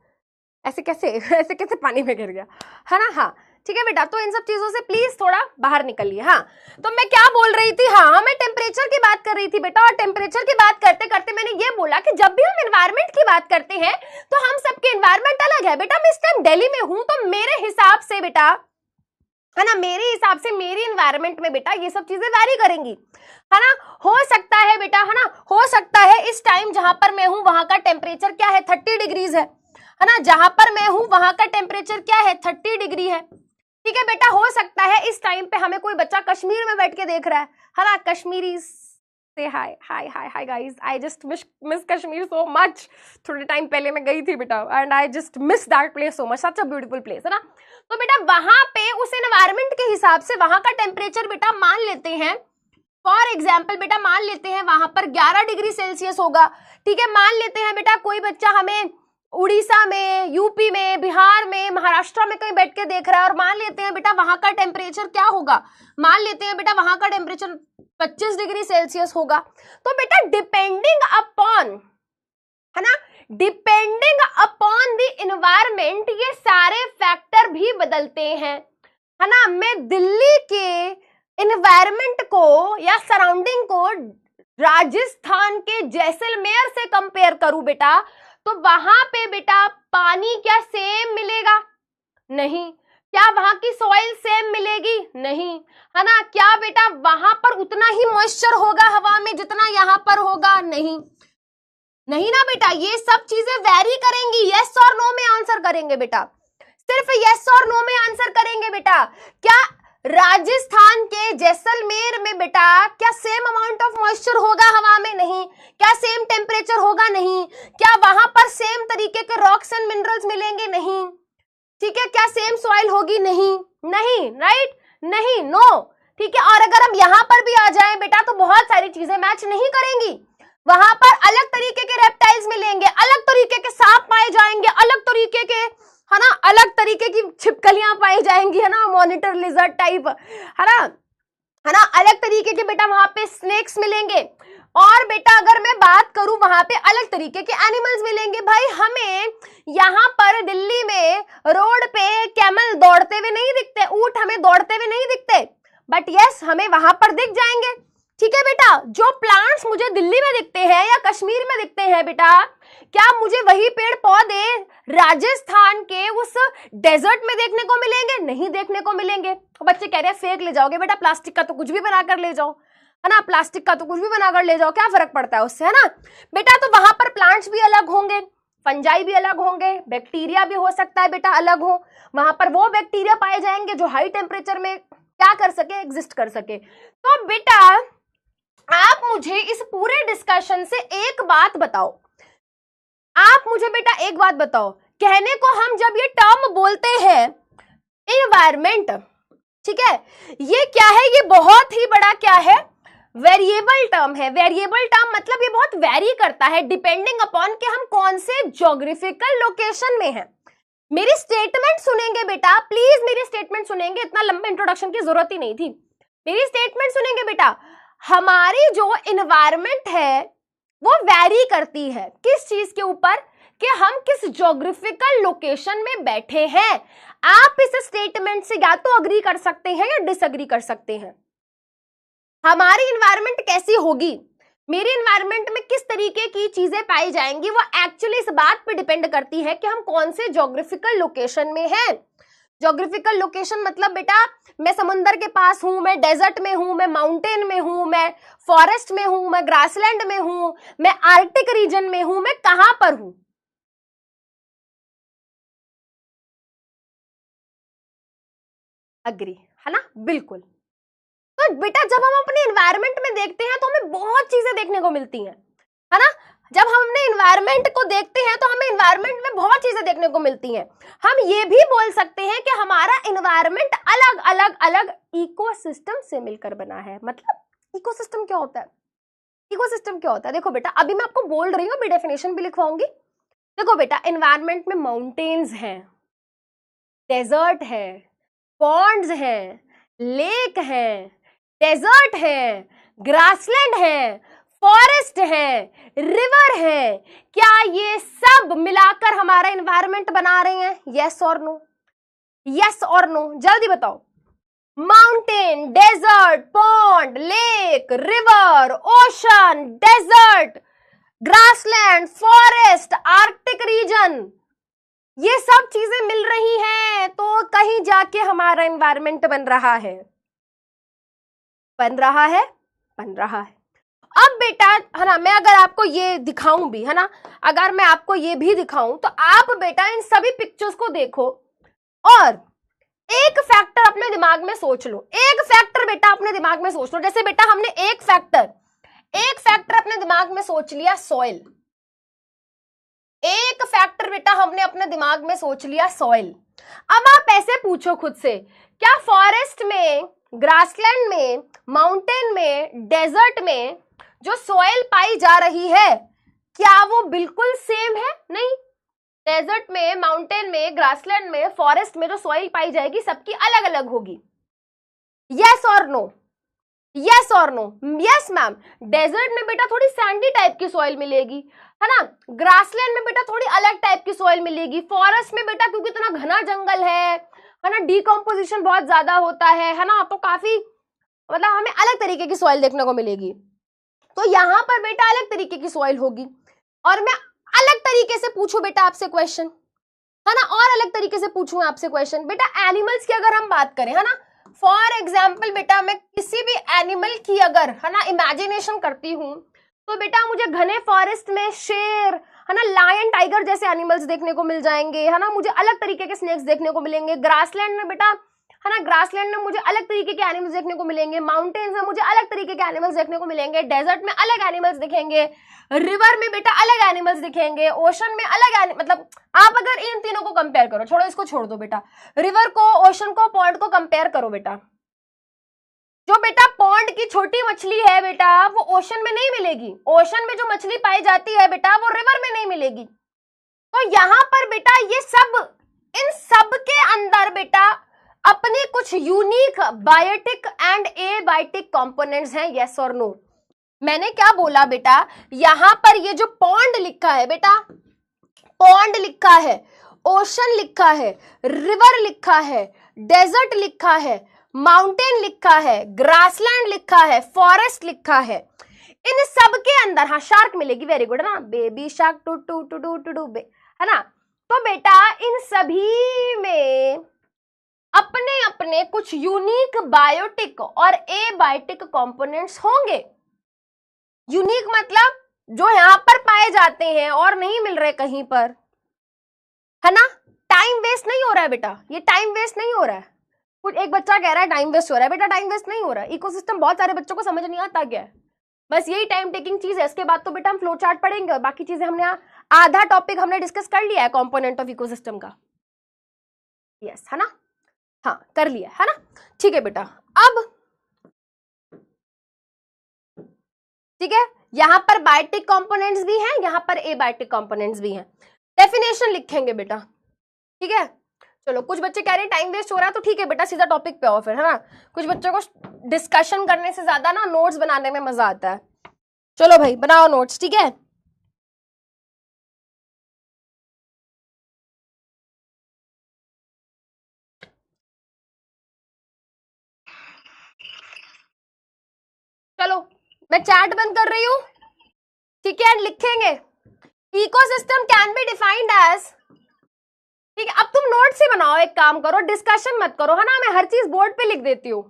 ऐसे कैसे ऐसे कैसे पानी में गिर गया, है ना। हाँ ठीक है बेटा, तो इन सब चीजों से प्लीज थोड़ा बाहर निकलिए। हाँ तो मैं क्या बोल रही थी, हाँ मैं टेम्परेचर की बात कर रही थी बेटा, और टेम्परेचर की बात करते करते मैंने ये बोला कि जब भी हम एनवायरमेंट की बात करते हैं तो हम सबके एनवायरमेंट अलग है बेटा। मैं इस टाइम दिल्ली में हूं तो मेरे हिसाब से बेटा, है ना, मेरे हिसाब से मेरी एनवायरमेंट में बेटा ये सब चीजें वैरी करेंगी, है ना। हो सकता है बेटा, है ना, हो सकता है इस टाइम जहां पर मैं हूं वहां का टेम्परेचर क्या है, 30 डिग्रीज है ना। जहां पर मैं हूं वहां का टेम्परेचर क्या है, 30 डिग्री है, ठीक है बेटा। हो सकता है इस टाइम पे हमें कोई बच्चा कश्मीर में बैठ के देख रहा है ना। कश्मीरी से hi hi hi hi guys, I just miss Kashmir so much. थोड़े टाइम पहले मैं गई थी बेटा, and I just miss that place so much, such a beautiful place, है ना। तो बेटा वहां पे उस एनवायरमेंट के हिसाब से वहां का टेम्परेचर बेटा मान लेते हैं, फॉर एग्जाम्पल बेटा मान लेते हैं वहां पर 11 डिग्री सेल्सियस होगा, ठीक है। मान लेते हैं बेटा कोई बच्चा हमें उड़ीसा में, यूपी में, बिहार में, महाराष्ट्र में कहीं बैठ के देख रहा है, और मान लेते हैं बेटा वहां का टेम्परेचर क्या होगा, मान लेते हैं बेटा वहां का टेम्परेचर 25 डिग्री सेल्सियस होगा। तो बेटा डिपेंडिंग अपॉन, है ना, डिपेंडिंग अपॉन द एनवायरमेंट ये सारे फैक्टर भी बदलते हैं, है ना। मैं दिल्ली के एनवायरमेंट को या सराउंडिंग को राजस्थान के जैसलमेर से कंपेयर करूं बेटा, तो वहां पे बेटा पानी क्या सेम मिलेगा, नहीं। क्या वहां की सॉइल सेम मिलेगी, नहीं, है ना। क्या बेटा वहां पर उतना ही मॉइस्चर होगा हवा में जितना यहाँ पर होगा, नहीं, नहीं ना बेटा। ये सब चीजें वैरी करेंगी, यस और नो में आंसर करेंगे बेटा, सिर्फ यस और नो में आंसर करेंगे बेटा। क्या राजस्थान के जैसलमेर में बेटा क्या सेम अमाउंट ऑफ मॉइस्चर होगा हवा में, नहीं। क्या सेम टेम्परेचर होगा, नहीं। क्या वहां पर सेम तरीके के रॉक्स एंड मिनरल्स मिलेंगे, नहीं, ठीक है। क्या सेम सॉइल होगी, नहीं, नहीं, राइट, नहीं, नो, ठीक है। और अगर हम यहां पर भी आ जाएं बेटा तो बहुत सारी चीजें मैच नहीं करेंगी। वहां पर अलग तरीके के रेप्टाइल्स मिलेंगे, अलग तरीके के सांप पाए जाएंगे, अलग तरीके के, है ना, अलग तरीके की छिपकलियां पाई जाएंगी, है ना, मॉनिटर लिजर्ड टाइप, है ना, अलग तरीके के बेटा वहां पे स्नेक्स मिलेंगे। और बेटा अगर मैं बात करूं वहां पे अलग तरीके के एनिमल्स मिलेंगे। भाई हमें यहाँ पर दिल्ली में रोड पे कैमल दौड़ते हुए नहीं दिखते, ऊंट हमें दौड़ते हुए नहीं दिखते, बट यस हमें वहां पर दिख जाएंगे, ठीक है बेटा। जो प्लांट्स मुझे दिल्ली में दिखते हैं या कश्मीर में दिखते हैं बेटा, क्या मुझे वही पेड़ पौधे राजस्थान के उस डेजर्ट में देखने को मिलेंगे, नहीं देखने को मिलेंगे। तो बच्चे कह रहे हैं फेंक ले जाओगे बेटा, प्लास्टिक का तो कुछ भी बनाकर ले जाओ, है ना, प्लास्टिक का तो कुछ भी बनाकर ले जाओ, क्या फर्क पड़ता है उससे, है ना बेटा। तो वहां पर प्लांट्स भी अलग होंगे, फंजाई भी अलग होंगे, बैक्टीरिया भी हो सकता है बेटा अलग हो। वहां पर वो बैक्टीरिया पाए जाएंगे जो हाई टेम्परेचर में क्या कर सके, एग्जिस्ट कर सके। तो बेटा आप मुझे इस पूरे डिस्कशन से एक बात बताओ, आप मुझे बेटा एक बात बताओ, कहने को हम जब ये टर्म बोलते हैं एनवायरमेंट, ठीक है, ये क्या है, ये बहुत ही बड़ा क्या है, वेरिएबल टर्म है। वेरिएबल टर्म मतलब ये बहुत वेरी करता है डिपेंडिंग अपॉन कि हम कौन से ज्योग्राफिकल लोकेशन में हैं। मेरी स्टेटमेंट सुनेंगे बेटा, प्लीज मेरी स्टेटमेंट सुनेंगे, इतना लंबा इंट्रोडक्शन की जरूरत ही नहीं थी। मेरी स्टेटमेंट सुनेंगे बेटा, हमारी जो एनवायरमेंट है वो वैरी करती है किस चीज के ऊपर, कि हम किस ज्योग्राफिकल लोकेशन में बैठे हैं। आप इस स्टेटमेंट से या तो अग्री कर सकते हैं या डिसअग्री कर सकते हैं। हमारी एनवायरमेंट कैसी होगी, मेरी एनवायरमेंट में किस तरीके की चीजें पाई जाएंगी, वो एक्चुअली इस बात पे डिपेंड करती है कि हम कौन से ज्योग्राफिकल लोकेशन में हैं। ज्योग्राफिकल लोकेशन मतलब बेटा मैं समुंदर के पास हूं, मैं डेजर्ट में हूं, मैं माउंटेन में हूं, मैं फॉरेस्ट में हूं, मैं ग्रासलैंड में हूं, मैं आर्कटिक रीजन में हूं, मैं कहां पर हूं। अग्री, है ना, बिल्कुल। तो बेटा जब हम अपने एनवायरमेंट में देखते हैं तो हमें बहुत चीजें देखने को मिलती हैं, है ना। जब हम अपने एनवायरमेंट को देखते हैं तो हमें एनवायरमेंट में बहुत चीजें देखने को मिलती हैं। हम ये भी बोल सकते हैं कि हमारा एनवायरमेंट अलग अलग अलग इकोसिस्टम से मिलकर बना है। मतलब इकोसिस्टम क्या होता है, इकोसिस्टम क्या होता है, देखो बेटा अभी मैं आपको बोल रही हूँ, मैं डेफिनेशन भी लिखवाऊंगी। देखो बेटा एनवायरमेंट में माउंटेन्स हैं, डेजर्ट है, पॉन्ड्स हैं, लेक हैं, डेजर्ट है, ग्रासलैंड है, फॉरेस्ट है, रिवर है, क्या ये सब मिलाकर हमारा एनवायरमेंट बना रहे हैं? यस और नो, यस और नो, जल्दी बताओ। Mountain, desert, pond, lake, river, ocean, desert, grassland, forest, arctic region, ये सब चीजें मिल रही हैं तो कहीं जाके हमारा एनवायरमेंट बन रहा है, बन रहा है, बन रहा है। अब बेटा है ना, मैं अगर आपको ये दिखाऊं भी, है ना, अगर मैं आपको ये भी दिखाऊं तो आप बेटा इन सभी पिक्चर्स को देखो और एक फैक्टर अपने दिमाग में सोच लो। एक फैक्टर बेटा अपने दिमाग में सोच लो। जैसे बेटा हमने एक फैक्टर अपने दिमाग में सोच लिया, सॉइल। एक फैक्टर बेटा हमने अपने दिमाग में सोच लिया, सॉइल। अब आप ऐसे पूछो खुद से, क्या फॉरेस्ट में, ग्रासलैंड में, माउंटेन में, डेजर्ट में जो सॉइल पाई जा रही है क्या वो बिल्कुल सेम है? नहीं। डेजर्ट में, माउंटेन में, ग्रासलैंड में, फॉरेस्ट में जो सॉइल पाई जाएगी सबकी अलग अलग होगी। यस और नो, यस और नो? यस मैम, डेजर्ट में बेटा थोड़ी सैंडी टाइप की सॉइल मिलेगी, है ना, ग्रासलैंड में बेटा थोड़ी अलग टाइप की सॉइल मिलेगी, फॉरेस्ट में बेटा क्योंकि इतना घना जंगल है ना, डिकम्पोजिशन बहुत ज्यादा होता है ना, तो काफी मतलब हमें अलग तरीके की सॉइल देखने को मिलेगी। तो यहां पर बेटा अलग तरीके की सॉइल होगी। और मैं अलग तरीके से पूछूं बेटा आपसे क्वेश्चन, है ना, और अलग तरीके से पूछूं आपसे क्वेश्चन बेटा, एनिमल्स की अगर हम बात करें, है ना, फॉर एग्जाम्पल बेटा मैं किसी भी एनिमल की अगर, है ना, इमेजिनेशन करती हूं तो बेटा मुझे घने फॉरेस्ट में शेर, है ना, लायन, टाइगर जैसे एनिमल्स देखने को मिल जाएंगे, है ना, मुझे अलग तरीके के स्नेक्स देखने को मिलेंगे। ग्रासलैंड में बेटा, है ना, ग्रासलैंड में मुझे अलग तरीके के एनिमल्स देखने को मिलेंगे। माउंटेन्स में मुझे अलग तरीके के एनिमल्स देखने को मिलेंगे। डेजर्ट में अलग एनिमल्स दिखेंगे। रिवर में बेटा अलग एनिमल्स दिखेंगे। ओशन में अलग मतलब आप अगर इन तीनों को कंपेयर करो, छोड़ो इसको, छोड़ दो बेटा, रिवर को, ओशन को, पॉन्ड को कंपेयर करो बेटा, जो बेटा पॉन्ड की छोटी मछली है बेटा वो ओशन में नहीं मिलेगी। ओशन में जो मछली पाई जाती है बेटा वो रिवर में नहीं मिलेगी। तो यहां पर बेटा ये सब, इन सब के अंदर बेटा अपने कुछ unique biotic and abiotic components हैं। यस और नो? मैंने क्या बोला बेटा, यहां पर ये जो पॉन्ड लिखा है बेटा, पॉन्ड लिखा है, ओशन लिखा है, रिवर लिखा है, डेजर्ट लिखा है, माउंटेन लिखा है, ग्रासलैंड लिखा है, फॉरेस्ट लिखा है, इन सब के अंदर, हाँ शार्क मिलेगी, वेरी गुड, है ना, baby shark doo doo doo doo doo doo, है ना। तो बेटा इन सभी में अपने अपने कुछ यूनिक बायोटिक और एबायोटिक कंपोनेंट्स होंगे। यूनिक मतलब जो यहां पर पाए जाते हैं और नहीं मिल रहे कहीं पर, है ना। टाइम वेस्ट नहीं हो रहा है बेटा, ये टाइम वेस्ट नहीं हो रहा है। कुछ एक बच्चा कह रहा है टाइम वेस्ट हो रहा है, बेटा टाइम वेस्ट नहीं हो रहा है। इकोसिस्टम बहुत सारे बच्चों को समझ नहीं आता क्या है, बस यही टाइम टेकिंग चीज है। इसके बाद तो बेटा हम फ्लो चार्ट पढ़ेंगे और बाकी चीजें हमने आधा टॉपिक हमने डिस्कस कर लिया है कंपोनेंट ऑफ इकोसिस्टम का। यस, है ना, हाँ कर लिया है ना, ठीक है बेटा। अब ठीक है, यहां पर बायोटिक कंपोनेंट्स भी हैं, यहां पर एबायोटिक कंपोनेंट्स भी हैं। डेफिनेशन लिखेंगे बेटा, ठीक है। चलो कुछ बच्चे कह रहे हैं टाइम वेस्ट हो रहा है, तो ठीक है बेटा सीधा टॉपिक पे आओ फिर, है ना। कुछ बच्चों को डिस्कशन करने से ज्यादा ना नोट्स बनाने में मजा आता है। चलो भाई बनाओ नोट्स, ठीक है। चलो मैं चैट बंद कर रही हूं, ठीक है, लिखेंगे ecosystem can be defined as, ठीक है। अब तुम नोट्स ही बनाओ, एक काम करो, डिस्कशन मत करो, है ना, मैं हर चीज बोर्ड पे लिख देती हूँ,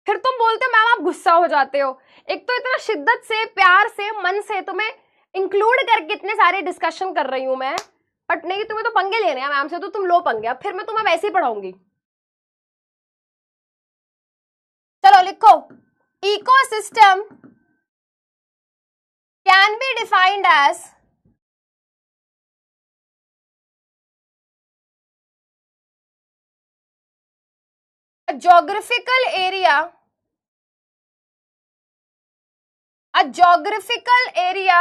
फिर तुम बोलते हो मैम आप गुस्सा हो जाते हो। एक तो इतना शिद्दत से, प्यार से, मन से तुम्हें इंक्लूड करके इतने सारे डिस्कशन कर रही हूं मैं, बट नहीं, तुम्हें तो पंगे लेने हैं मैम से, तो तुम लो पंगे, अब फिर मैं तुम्हें वैसे ही पढ़ाऊंगी। चलो लिखो, ecosystem can be defined as a geographical area, a geographical area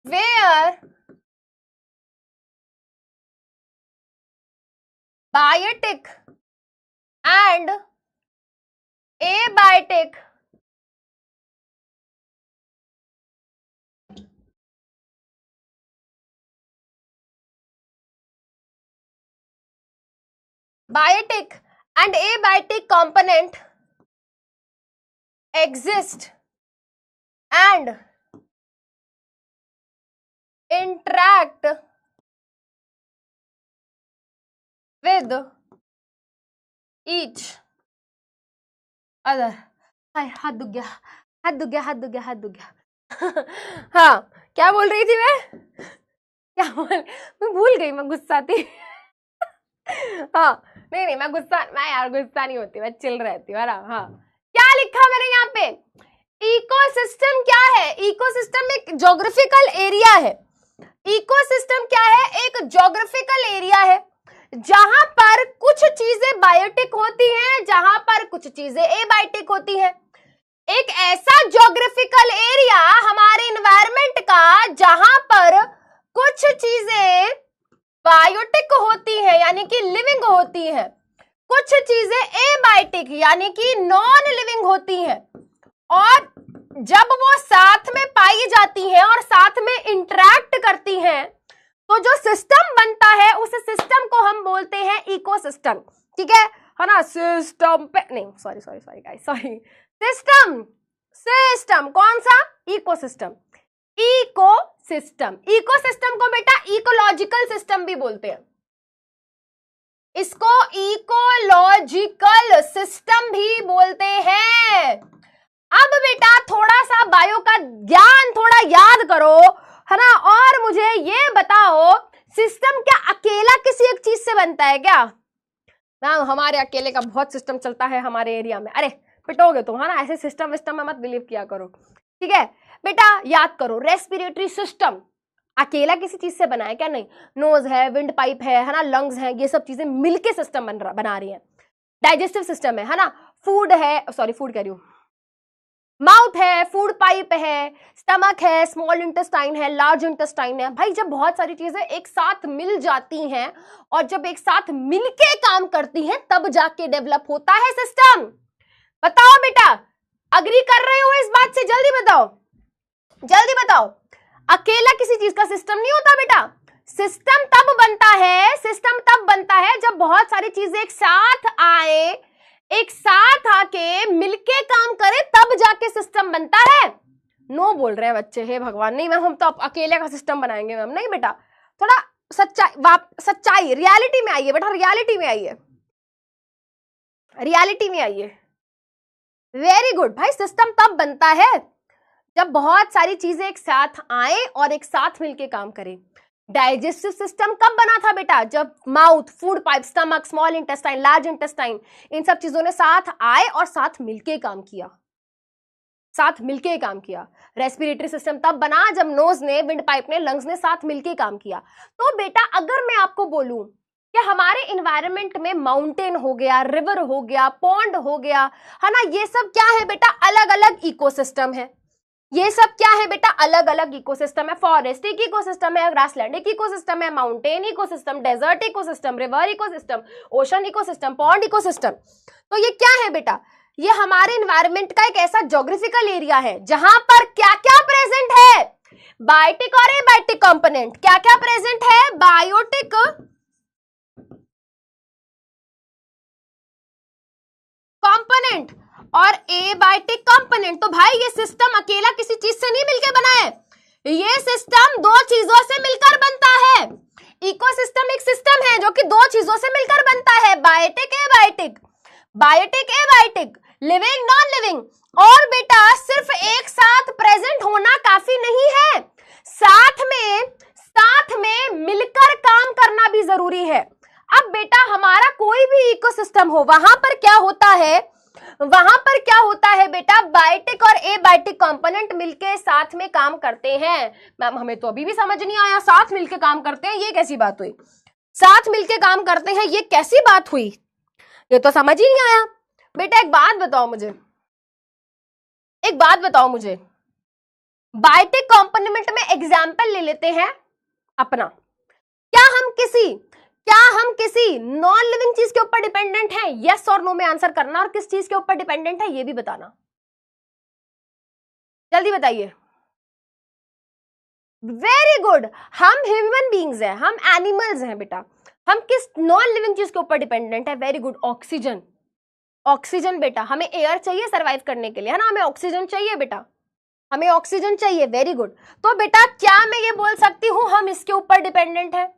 where biotic and abiotic biotic and abiotic component exist and interact with each other. हाय हाथ दुख गया, हाथ दुख गया, हाथ दुख गया, हाथ दुख गया। हाँ, क्या बोल रही थी मैं भूल गई, मैं गुस्सा थी। हाँ, नहीं मैं यार गुस्सा नहीं होती, मैं चिल रहती हूँ। हाँ, क्या लिखा मैंने यहाँ पे? इकोसिस्टम क्या है? इकोसिस्टम एक ज्योग्राफिकल एरिया है। इकोसिस्टम क्या है? एक ज्योग्राफिकल एरिया है जहां पर कुछ चीजें बायोटिक होती हैं, जहां पर कुछ चीजें एबायोटिक होती हैं। एक ऐसा ज्योग्राफिकल एरिया हमारे एनवायरनमेंट का जहां पर कुछ चीजें बायोटिक होती है यानी कि लिविंग होती है, कुछ चीजें एबायोटिक यानी कि नॉन लिविंग होती हैं, और जब वो साथ में पाई जाती हैं और साथ में इंटरैक्ट करती हैं तो जो सिस्टम बनता है उस सिस्टम को हम बोलते हैं इकोसिस्टम। ठीक है ना? सिस्टम पे नहीं, सॉरी गाइस, सॉरी, सिस्टम कौन सा? इकोसिस्टम। इकोसिस्टम को बेटा इकोलॉजिकल सिस्टम भी बोलते हैं, इसको इकोलॉजिकल सिस्टम भी बोलते हैं। अब बेटा थोड़ा सा बायो का ज्ञान थोड़ा याद करो, है ना, और मुझे ये बताओ सिस्टम क्या अकेला किसी एक चीज से बनता है क्या? मैम हमारे अकेले का बहुत सिस्टम चलता है हमारे एरिया में। अरे पिटोगे तुम, है ना, ऐसे सिस्टम में मत बिलीव किया करो। ठीक है बेटा, याद करो, रेस्पिरेटरी सिस्टम अकेला किसी चीज से बना है क्या? नहीं, नोज है, विंड पाइप है ना, लंग्स है, ये सब चीजें मिलके सिस्टम बना रही है। डाइजेस्टिव सिस्टम है ना, फूड है, सॉरी फूड कह रही हूं, माउथ है, फूड पाइप है, स्टमक है, स्मॉल इंटेस्टाइन है, लार्ज इंटेस्टाइन है। भाई जब बहुत सारी चीजें एक साथ मिल जाती हैं और जब एक साथ मिलके काम करती हैं तब जाके डेवलप होता है सिस्टम। बताओ बेटा, अग्री कर रहे हो इस बात से? जल्दी बताओ, जल्दी बताओ। अकेला किसी चीज का सिस्टम नहीं होता बेटा। सिस्टम तब बनता है जब बहुत सारी चीजें एक साथ आए, एक साथ आके मिलके काम करे, तब जाके सिस्टम बनता है। नो बोल रहे हैं बच्चे, हे भगवान, नहीं मैम हम तो अकेले का सिस्टम बनाएंगे मैम। नहीं बेटा, थोड़ा सच्चाई रियलिटी में आइए बेटा, रियलिटी में आइए, रियलिटी में आइए। वेरी गुड भाई, सिस्टम तब बनता है जब बहुत सारी चीजें एक साथ आए और एक साथ मिलके काम करें। डाइजेस्टिव सिस्टम कब बना था बेटा? जब mouth, food pipe, stomach, small intestine, large intestine, इन सब चीजों ने साथ आए और साथ मिलके काम किया, साथ मिलके काम किया। रेस्पिरेटरी सिस्टम तब बना जब नोज ने, विंड पाइप ने, लंग्स ने साथ मिलके काम किया। तो बेटा अगर मैं आपको बोलूं कि हमारे इन्वायरमेंट में माउंटेन हो गया, रिवर हो गया, पॉन्ड हो गया, है ना, ये सब क्या है बेटा? अलग अलग इकोसिस्टम है। ये सब क्या है बेटा? अलग अलग इकोसिस्टम है। फॉरेस्ट एक इकोसिस्टम है, ग्रासलैंड एक इकोसिस्टम है, mountain ecosystem, desert ecosystem, river ecosystem, ocean ecosystem, pond ecosystem. तो ये क्या है बेटा? ये हमारे एनवायरनमेंट का एक ऐसा ज्योग्राफिकल एरिया है जहां पर क्या क्या प्रेजेंट है? बायोटिक और एबायोटिक कंपोनेंट। क्या क्या प्रेजेंट है? बायोटिक कंपोनेंट और एबायोटिक कंपोनेंट। तो भाई ये सिस्टम अकेला किसी चीज से नहीं मिलकर बना है, ये सिस्टम दो चीजों से मिलकर बनता है। इकोसिस्टम एक सिस्टम है जो कि दो चीजों से मिलकर बनता है, biotic abiotic, biotic abiotic, living non living. और बेटा सिर्फ एक साथ प्रेजेंट होना काफी नहीं है, साथ में मिलकर काम करना भी जरूरी है। अब बेटा हमारा कोई भी इकोसिस्टम हो, वहां पर क्या होता है बेटा? बायोटिक और एबायोटिक कंपोनेंट मिलके साथ में काम करते हैं। मैम हमें तो अभी भी समझ नहीं आया, साथ मिलके काम करते हैं, ये कैसी बात हुई? साथ मिलके काम करते हैं, ये कैसी बात हुई? ये तो समझ ही नहीं आया बेटा। एक बात बताओ मुझे, बायोटिक कंपोनेंट में एग्जाम्पल ले लेते हैं अपना। क्या हम किसी क्या हम किसी नॉन लिविंग चीज के ऊपर डिपेंडेंट हैं? यस और नो में आंसर करना, और किस चीज के ऊपर डिपेंडेंट है ये भी बताना, जल्दी बताइए। वेरी गुड, हम ह्यूमन बींग्स हैं, हम एनिमल्स हैं बेटा। हम किस नॉन लिविंग चीज के ऊपर डिपेंडेंट है? Very good, oxygen. ऑक्सीजन बेटा, हमें एयर चाहिए सरवाइव करने के लिए, है ना, हमें ऑक्सीजन चाहिए बेटा, हमें ऑक्सीजन चाहिए। Very good. तो बेटा क्या मैं ये बोल सकती हूं हम इसके ऊपर डिपेंडेंट है?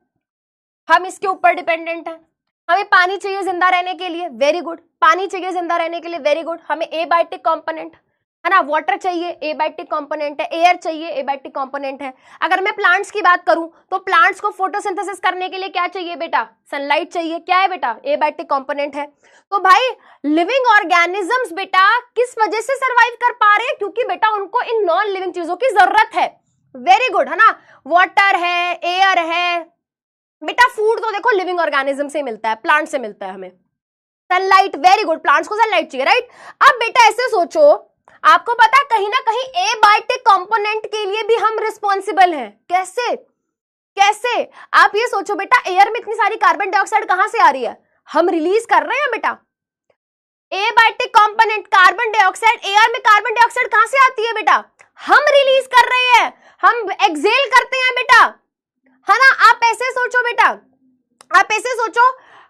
हम इसके ऊपर डिपेंडेंट है। हमें पानी चाहिए जिंदा रहने के लिए, वेरी गुड, पानी चाहिए जिंदा रहने के लिए, वेरी गुड। हमें एबायोटिक कंपोनेंट, है ना, वाटर चाहिए, एबायोटिक कंपोनेंट है। एयर चाहिए, एबायोटिक कंपोनेंट है। अगर मैं प्लांट्स की बात करूं तो प्लांट्स को फोटोसिंथेसिस करने के लिए क्या चाहिए बेटा? सनलाइट चाहिए, क्या है बेटा? एबायोटिक कंपोनेंट है। तो भाई लिविंग ऑर्गेनिजम्स बेटा किस वजह से सरवाइव कर पा रहे हैं? क्योंकि बेटा उनको इन नॉन लिविंग चीजों की जरूरत है। वेरी गुड, है ना, वाटर है, एयर है बेटा। फूड तो देखो लिविंग ऑर्गेनिज्म से मिलता है, प्लांट से मिलता है हमें। सनलाइट, वेरी गुड, प्लांट्स को सनलाइट चाहिए, राइट। अब बेटा ऐसे सोचो, आपको पता है कहीं ना कहीं एबायोटिक कंपोनेंट के लिए भी हम रिस्पॉन्सिबल हैं। कैसे? कैसे? आप ये सोचो बेटा, एयर में इतनी सारी कार्बन डाइऑक्साइड कहां से आ रही है? हम रिलीज कर रहे हैं बेटा। Abiotic component carbon dioxide, air में कार्बन डाइऑक्साइड कहां से आती है बेटा? हम रिलीज कर रहे हैं, हम एक्सहेल करते हैं बेटा, है ना। आप ऐसे सोचो बेटा, आप ऐसे सोचो,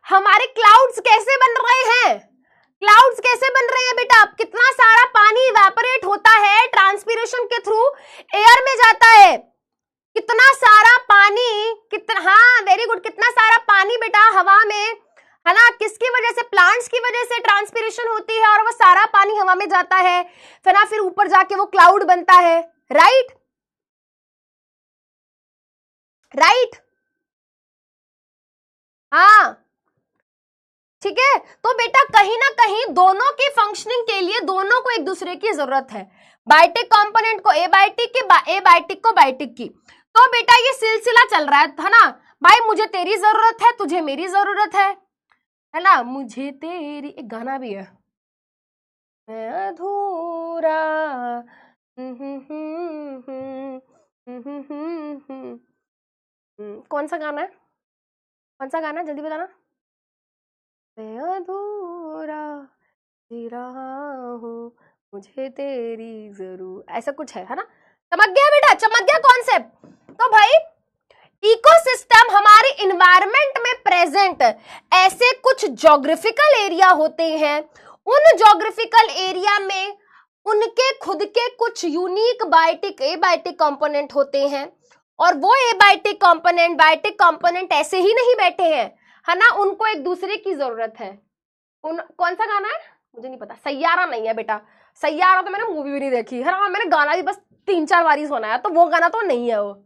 हमारे क्लाउड्स कैसे बन रहे हैं? क्लाउड्स कैसे बन रहे हैं बेटा? कितना सारा पानी इवेपोरेट होता है ट्रांसपिरेशन के थ्रू, एयर में जाता है। कितना सारा पानी, कितना, हाँ वेरी गुड, कितना सारा पानी बेटा हवा में, है ना, किसकी वजह से? प्लांट्स की वजह से ट्रांसपिरेशन होती है और वो सारा पानी हवा में जाता है, फिर ऊपर जाके वो क्लाउड बनता है, राइट? राइट, हाँ ठीक है। तो बेटा कहीं ना कहीं दोनों के फंक्शनिंग के लिए दोनों को एक दूसरे की जरूरत है। बायोटिक कंपोनेंट को एबायोटिक की, एबायोटिक को बायोटिक की। तो बेटा ये सिलसिला चल रहा है ना भाई, मुझे तेरी जरूरत है, तुझे मेरी जरूरत है ना, मुझे तेरी, एक गाना भी है, मैं अधूरा, कौन सा गाना है? कौन सा गाना है, जल्दी बताना। मैं अधूरा जी रहा हूँ, मुझे तेरी जरूर, ऐसा कुछ है ना। चमक गया बेटा, चमक गया कॉन्सेप्ट। तो भाई इकोसिस्टम हमारे इन्वायरमेंट में प्रेजेंट ऐसे कुछ ज्योग्राफिकल एरिया होते हैं, उन ज्योग्राफिकल एरिया में उनके खुद के कुछ यूनिक बायोटिक, एबायोटिक कंपोनेंट होते हैं, और वो एबायोटिक कंपोनेंट, बायोटिक कंपोनेंट ऐसे ही नहीं बैठे हैं, है ना, उनको एक दूसरे की जरूरत है। कौन सा गाना है मुझे नहीं पता, सैयारा नहीं है बेटा, सैयारा तो मैंने मूवी भी नहीं देखी, है ना, मैंने गाना भी बस 3-4 बार ही सुना है, तो वो गाना तो नहीं है। वो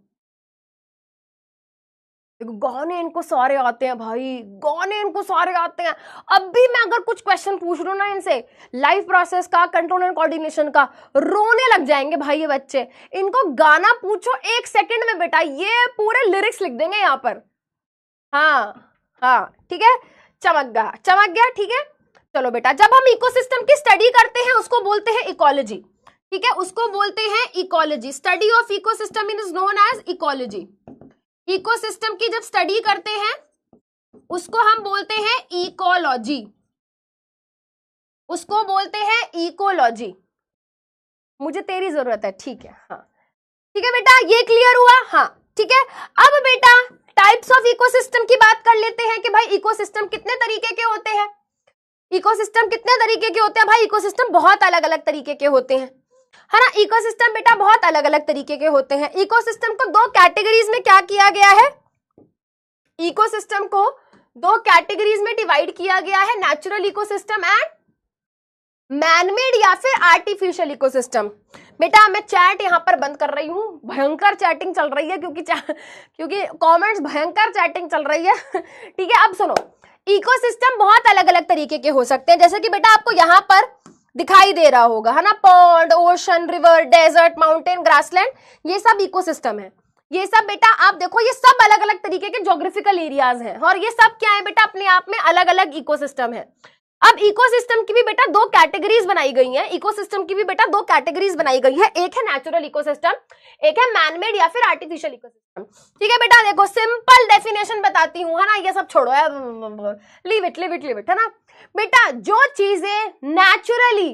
गाने इनको सारे आते हैं भाई, गाने इनको सारे आते हैं। अब भी मैं अगर कुछ क्वेश्चन पूछ रहा हूं ना इनसे, लाइफ प्रोसेस का, कंट्रोल एंड कोऑर्डिनेशन का, रोने लग जाएंगे भाई ये बच्चे। इनको गाना पूछो 1 सेकंड में बेटा, ये पूरे लिरिक्स लिख देंगे यहाँ पर। हाँ हाँ ठीक है, चमक गया, चमक गया, ठीक है। चलो बेटा, जब हम इकोसिस्टम की स्टडी करते हैं उसको बोलते हैं इकोलॉजी, ठीक है, उसको बोलते हैं ecology. Study of ecosystem is known as ecology. Ecosystem की जब स्टडी करते हैं उसको हम बोलते हैं इकोलॉजी, उसको बोलते हैं इकोलॉजी। मुझे तेरी जरूरत है, ठीक है, हाँ ठीक है बेटा, ये क्लियर हुआ, हाँ ठीक है। अब बेटा टाइप्स ऑफ इकोसिस्टम की बात कर लेते हैं कि भाई इकोसिस्टम कितने तरीके के होते हैं। इकोसिस्टम कितने तरीके के होते हैं भाई? इकोसिस्टम बहुत अलग अलग तरीके के होते हैं, है ना। इकोसिस्टम बेटा बहुत अलग अलग तरीके के होते हैं। इकोसिस्टम को 2 कैटेगरीज में क्या किया गया है? इकोसिस्टम को 2 कैटेगरीज में डिवाइड किया गया है, नेचुरल इकोसिस्टम एंड मैनमेड या फिर आर्टिफिशियल इकोसिस्टम। बेटा मैं चैट यहां पर बंद कर रही हूं, भयंकर चैटिंग चल रही है, क्योंकि कमेंट्स भयंकर चैटिंग चल रही है ठीक है। अब सुनो, इकोसिस्टम बहुत अलग अलग तरीके के हो सकते हैं, जैसे कि बेटा आपको यहां पर दिखाई दे रहा होगा, है ना, pond, ocean, river, desert, mountain, grassland, ये सब इकोसिस्टम है। ये सब बेटा आप देखो, ये सब अलग अलग तरीके के ज्योग्राफिकल एरियाज हैं, और ये सब क्या है बेटा? अपने आप में अलग अलग इकोसिस्टम है। अब इकोसिस्टम की भी बेटा दो कैटेगरीज बनाई गई हैं, इकोसिस्टम की भी बेटा दो कैटेगरीज बनाई गई है, एक है नेचुरल इकोसिस्टम, एक है मैनमेड या फिर आर्टिफिशियल इकोसिस्टम। ठीक है बेटा, देखो सिंपल डेफिनेशन बताती हूँ, है ना, ये सब छोड़ो, लीव इट है ना बेटा। जो चीजें नेचुरली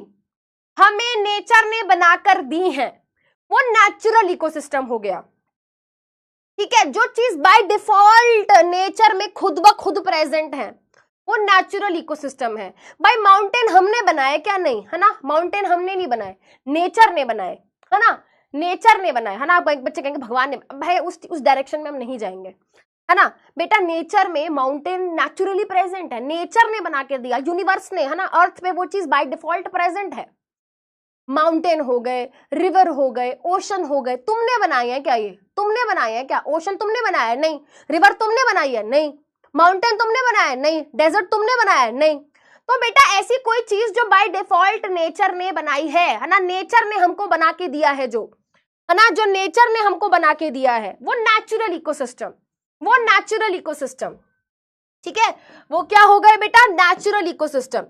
हमें नेचर ने बनाकर दी हैं वो नेचुरल इकोसिस्टम हो गया। ठीक है, जो चीज बाय डिफॉल्ट नेचर में खुद ब खुद प्रेजेंट है वो नेचुरल इकोसिस्टम है। भाई माउंटेन हमने बनाए क्या? नहीं, है ना, माउंटेन हमने नहीं बनाए, नेचर ने बनाए, है ना, नेचर ने बनाए, है ना। बच्चे कहेंगे भगवान ने, भाई उस डायरेक्शन में हम नहीं जाएंगे, है ना बेटा। नेचर में माउंटेन नेचुरली प्रेजेंट है, नेचर ने बना के दिया, यूनिवर्स ने, है ना, अर्थ पे वो चीज बाय डिफॉल्ट प्रेजेंट है। माउंटेन हो गए, रिवर हो गए, ओशन हो गए, तुमने बनाए हैं क्या? ये तुमने बनाए हैं क्या? ओशन तुमने बनाया है? नहीं। रिवर तुमने बनाई है? नहीं। माउंटेन तुमने बनाया है? नहीं। डेजर्ट तुमने बनाया है? नहीं। तो बेटा ऐसी कोई चीज जो बाय डिफॉल्ट नेचर ने बनाई है ना, नेचर ने हमको बना के दिया है, जो है ना, जो नेचर ने हमको बना के दिया है वो नेचुरल इकोसिस्टम, वो नेचुरल इकोसिस्टम। ठीक है, वो क्या हो गए बेटा? Natural ecosystem.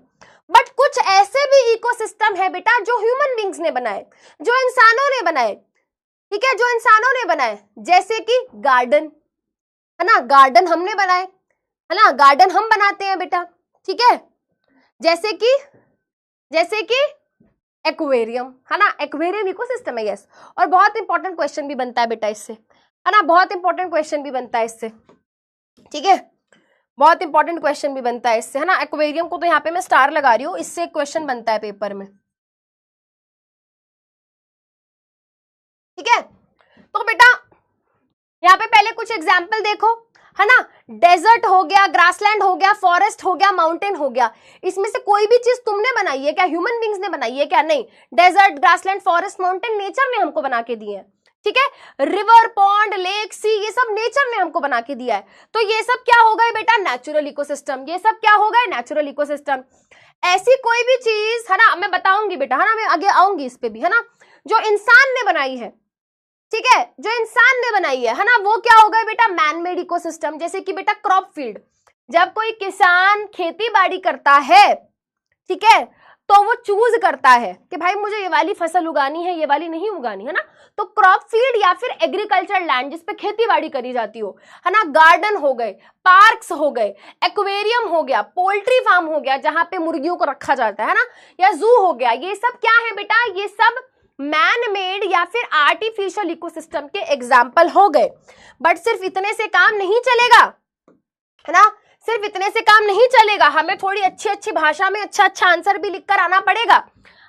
बट कुछ ऐसे भी इकोसिस्टम है बेटा जो ह्यूमन बींग्स ने बनाए, जो इंसानों ने बनाए। ठीक है, जो इंसानों ने बनाए, जैसे कि गार्डन, है ना, गार्डन हमने बनाए, है ना, गार्डन हम बनाते हैं बेटा। ठीक है, जैसे कि एक्वेरियम, है ना, एक्वेरियम इकोसिस्टम है, यस। और बहुत इंपॉर्टेंट क्वेश्चन भी बनता है बेटा इससे, है ना, बहुत इंपॉर्टेंट क्वेश्चन भी बनता है इससे। ठीक है, बहुत इंपॉर्टेंट क्वेश्चन भी बनता है इससे, है ना। एक्वेरियम को तो यहाँ पे मैं स्टार लगा रही हूँ, इससे क्वेश्चन बनता है पेपर में। ठीक है, तो बेटा यहाँ पे पहले कुछ एग्जाम्पल देखो, है ना। डेजर्ट हो गया, ग्रासलैंड हो गया, फॉरेस्ट हो गया, माउंटेन हो गया, इसमें से कोई भी चीज तुमने बनाई है क्या? ह्यूमन बींग्स ने बनाई है क्या? नहीं। Desert, grassland, forest, mountain nature ने हमको बना के दिए हैं। ठीक है, रिवर, पॉन्ड, लेक, सी, ये सब नेचर ने हमको बना के दिया है। तो ये सब क्या हो गए बेटा? Natural ecosystem. ये सब क्या हो गए? Natural ecosystem. ऐसी कोई भी चीज, है ना, मैं बताऊंगी बेटा, है ना, मैं आगे आऊंगी इस पे भी, है ना, जो इंसान ने बनाई है, ठीक है, जो इंसान ने बनाई है ना, वो क्या हो गए बेटा? Manmade ecosystem. जैसे कि बेटा क्रॉप फील्ड, जब कोई किसान खेती बाड़ी करता है, ठीक है, तो वो चूज करता है कि भाई मुझे ये वाली फसल उगानी है, ये वाली नहीं उगानी, है ना। तो क्रॉप फील्ड या फिर एग्रीकल्चर लैंड जिसपे खेती बाड़ी करी जाती हो, है ना, गार्डन हो गए, पार्क्स हो गए, एक्वेरियम हो गया, पोल्ट्री फार्म हो गया जहां पे मुर्गियों को रखा जाता है ना, या जू हो गया, ये सब क्या है बेटा? ये सब मैन मेड या फिर आर्टिफिशियल इकोसिस्टम के एग्जाम्पल हो गए। बट सिर्फ इतने से काम नहीं चलेगा, है ना, सिर्फ इतने से काम नहीं चलेगा, हमें थोड़ी अच्छी अच्छी भाषा में अच्छा अच्छा आंसर भी लिखकर आना पड़ेगा,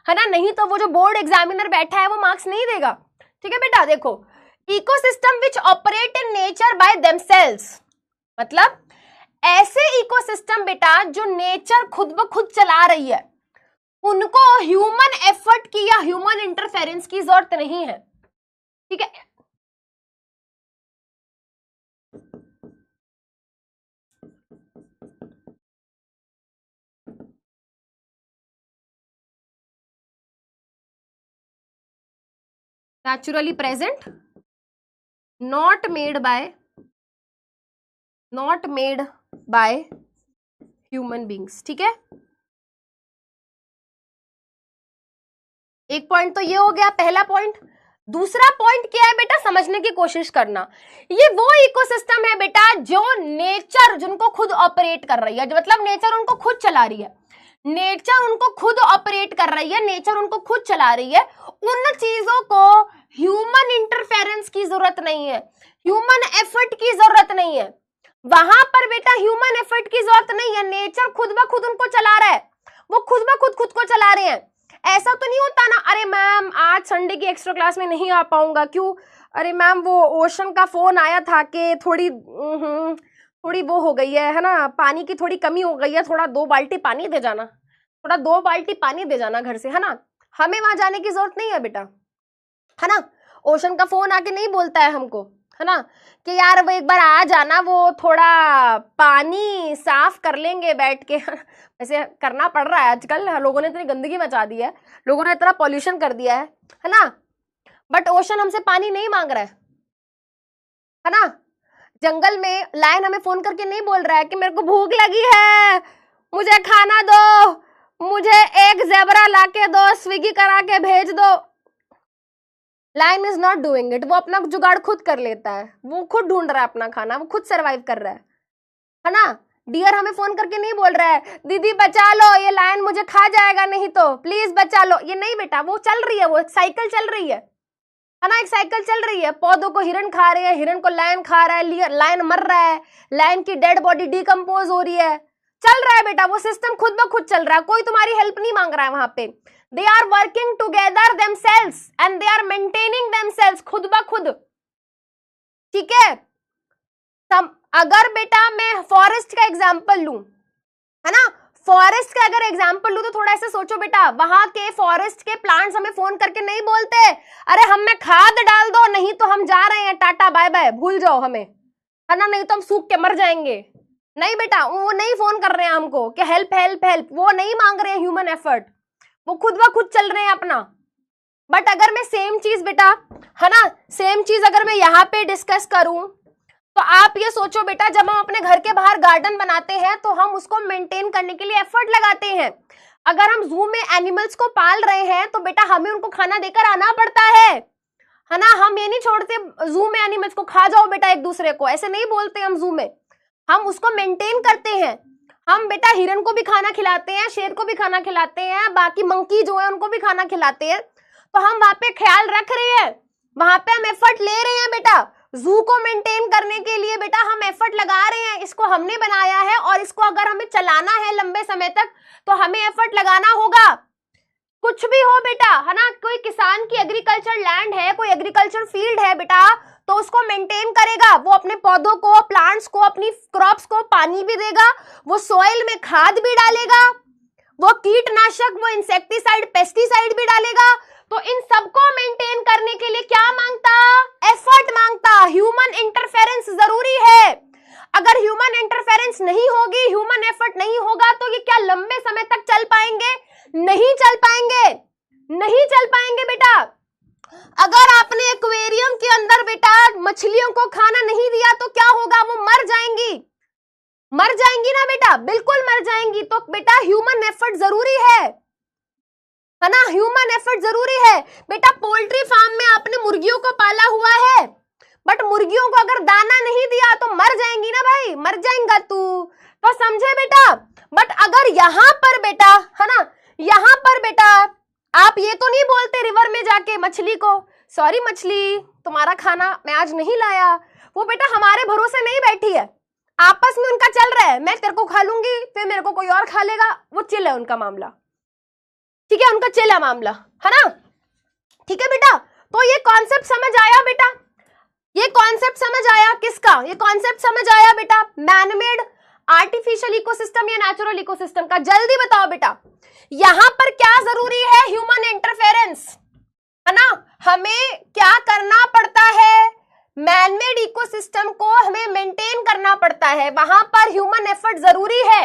है ना, नहीं तो वो जो बोर्ड एग्जामिनर बैठा है वो मार्क्स नहीं देगा। ठीक है बेटा, देखो ecosystem which operate in nature by themselves, मतलब ऐसे इकोसिस्टम बेटा जो नेचर खुद ब खुद चला रही है, उनको ह्यूमन एफर्ट की या ह्यूमन इंटरफेरेंस की जरूरत नहीं है। ठीक है, naturally present, not made by human beings. ठीक है, एक पॉइंट तो ये हो गया, पहला पॉइंट। दूसरा पॉइंट क्या है बेटा? समझने की कोशिश करना, ये वो इकोसिस्टम है बेटा जो नेचर जिनको खुद ऑपरेट कर रही है, मतलब नेचर उनको खुद चला रही है, नेचर उनको खुद ऑपरेट कर रही है, नेचर उनको खुद चला रही है। उन चीजों को ह्यूमन इंटरफेरेंस की जरूरत नहीं है, ह्यूमन एफर्ट की जरूरत नहीं है, वहां पर बेटा ह्यूमन एफर्ट की जरूरत नहीं है, नेचर खुद ब खुद उनको चला रहा है, वो खुद ब खुद को चला रहे हैं। ऐसा तो नहीं होता ना, अरे मैम आज संडे की एक्स्ट्रा क्लास में नहीं आ पाऊंगा, क्यों? अरे मैम वो ओशन का फोन आया था कि थोड़ी वो हो गई है ना, पानी की थोड़ी कमी हो गई है, थोड़ा 2 बाल्टी पानी दे जाना, थोड़ा 2 बाल्टी पानी दे जाना घर से, है ना। हमें वहां जाने की जरूरत नहीं है बेटा, है ना। ओशन का फोन आके नहीं बोलता है हमको, है ना, कि यार वो एक बार आ जाना, वो थोड़ा पानी साफ कर लेंगे बैठ के। वैसे करना पड़ रहा है आजकल, लोगों ने इतनी गंदगी मचा दी है, लोगों ने इतना पॉल्यूशन कर दिया है ना। बट ओशन हमसे पानी नहीं मांग रहा है ना। जंगल में लायन हमें फोन करके नहीं बोल रहा है कि मेरे को भूख लगी है, मुझे खाना दो, मुझे एक ज़ेबरा लाके दो, स्विगी करा के भेज दो। Lion is not doing it, वो अपना जुगाड़ खुद कर लेता है, वो खुद ढूंढ रहा है अपना खाना, वो खुद सर्वाइव कर रहा है ना। डियर हमें फोन करके नहीं बोल रहा है दीदी बचा लो, ये लायन मुझे खा जाएगा नहीं तो प्लीज बचा लो, ये नहीं बेटा, वो चल रही है, वो एक साइकिल चल रही है ना, एक साइकिल चल रही है। पौधों को हिरन खा रहे हैं, हिरन को लायन खा रहा है, लायन मर रहा है, लायन की डेड बॉडी डिकम्पोज हो रही है, चल रहा है बेटा, वो सिस्टम खुद ब खुद चल रहा है, कोई तुम्हारी हेल्प नहीं मांग रहा है वहां पे। They are working together themselves and they are maintaining themselves, खुद ब खुद, ठीक है। अगर बेटा मैं फॉरेस्ट का एग्जाम्पल लूं, है ना, फॉरेस्ट का अगर एग्जाम्पल लूं तो थोड़ा ऐसे सोचो बेटा, वहां के फॉरेस्ट के प्लांट्स हमें फोन करके नहीं बोलते अरे हमें खाद डाल दो, नहीं तो हम जा रहे हैं, टाटा बाय बाय, भूल जाओ हमें, है ना, नहीं तो हम सूख के मर जाएंगे। नहीं बेटा, वो नहीं फोन कर रहे हैं हमको कि हेल्प हेल्प हेल्प, वो नहीं मांग रहे हैं ह्यूमन एफर्ट, वो खुद ब खुद चल रहे हैं अपना। बट अगर मैं सेम चीज बेटा, है ना, सेम चीज अगर मैं यहाँ पे डिस्कस करूं तो आप ये सोचो बेटा, जब हम अपने घर के बाहर गार्डन बनाते हैं तो हम उसको मेंटेन करने के लिए एफर्ट लगाते हैं। अगर हम जू में एनिमल्स को पाल रहे हैं तो बेटा हमें उनको खाना देकर आना पड़ता है ना, हम ये नहीं छोड़ते जू में एनिमल्स को खा जाओ बेटा एक दूसरे को, ऐसे नहीं बोलते हम जू में, हम उसको मेंटेन करते हैं। हम बेटा हिरन को भी खाना खिलाते हैं, शेर को भी खाना खिलाते हैं, बाकी मंकी जो है उनको भी खाना खिलाते हैं, तो हम वहां पे ख्याल रख रहे हैं, वहां पे हम एफर्ट ले रहे हैं बेटा, जू को मेंटेन करने के लिए बेटा हम एफर्ट लगा रहे हैं, इसको हमने बनाया है और इसको अगर हमें चलाना है लंबे समय तक तो हमें एफर्ट लगाना होगा। कुछ भी हो बेटा, है ना, कोई किसान की एग्रीकल्चर लैंड है, कोई एग्रीकल्चर फील्ड है बेटा, तो उसको मेंटेन करेगा, वो अपने पौधों को, प्लांट्स को, अपनी क्रॉप्स को पानी भी देगा, वो सॉइल में खाद भी डालेगा, वो कीटनाशक, वो इंसेक्टिसाइड, पेस्टिसाइड भी डालेगा। तो इन सबको मेंटेन करने के लिए क्या मांगता, एफर्ट मांगता, ह्यूमन इंटरफेरेंस जरूरी है। अगर ह्यूमन इंटरफेरेंस नहीं होगी, ह्यूमन एफर्ट नहीं होगा तो ये क्या लंबे समय तक चल पाएंगे? नहीं चल पाएंगे, नहीं चल पाएंगे बेटा। अगर आपने एक्वेरियम के अंदर बेटा मछलियों को खाना नहीं दिया तो क्या होगा, वो मर जाएंगी, मर जाएंगी ना बेटा, बिल्कुल मर जाएंगी। तो बेटा ह्यूमन एफर्ट जरूरी है ना, ह्यूमन एफर्ट जरूरी है बेटा। पोल्ट्री फार्म में आपने मुर्गियों को पाला हुआ है, बट मुर्गियों को अगर दाना नहीं दिया तो मर जाएंगी ना भाई, मर जाएगा तू, तो समझे बेटा। बट अगर यहाँ पर बेटा, है ना, यहाँ पर बेटा आप ये तो नहीं बोलते रिवर में जाके मछली को, सॉरी मछली तुम्हारा खाना मैं आज नहीं लाया, वो बेटा हमारे भरोसे नहीं बैठी है, आपस में उनका चल रहा है, मैं तेरे को खा लूंगी फिर मेरे को कोई और खा लेगा, वो चिल है उनका मामला, ठीक है, उनका चिल है मामला, है ना, ठीक है बेटा। तो ये कॉन्सेप्ट समझ आया बेटा, ये कॉन्सेप्ट समझ आया किसका, ये कॉन्सेप्ट समझ आया बेटा मैनमेड आर्टिफिशियल इकोसिस्टम या नेचुरल इकोसिस्टम का। जल्दी बताओ बेटा, यहां पर क्या जरूरी है, ह्यूमन इंटरफेरेंस, है ना, हमें क्या करना पड़ता है, मैनमेड इकोसिस्टम को हमें मेंटेन करना पड़ता है, वहां पर ह्यूमन एफर्ट जरूरी है,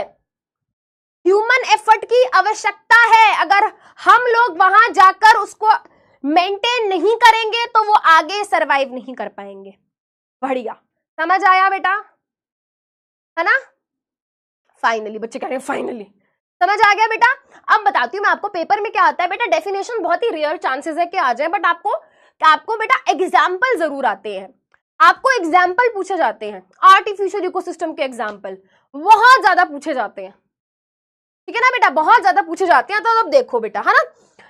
ह्यूमन एफर्ट की आवश्यकता है। अगर हम लोग वहां जाकर उसको मेंटेन नहीं करेंगे तो वो आगे सरवाइव नहीं कर पाएंगे। बढ़िया, समझ आया बेटा, है ना, फाइनली बच्चे कह रहे हैं फाइनली समझ आ गया बेटा। अब बताती हूँ मैं आपको पेपर में क्या आता है बेटा, डेफिनेशन बहुत ही रेयर चांसेस है कि आ जाए, बट आपको बेटा एग्जाम्पल जरूर आते हैं, आपको एग्जाम्पल पूछे जाते हैं, आर्टिफिशियल इकोसिस्टम के एग्जाम्पल बहुत ज्यादा पूछे जाते हैं, ठीक है ना बेटा, बहुत ज्यादा पूछे जाते हैं। तो अब देखो बेटा, है ना,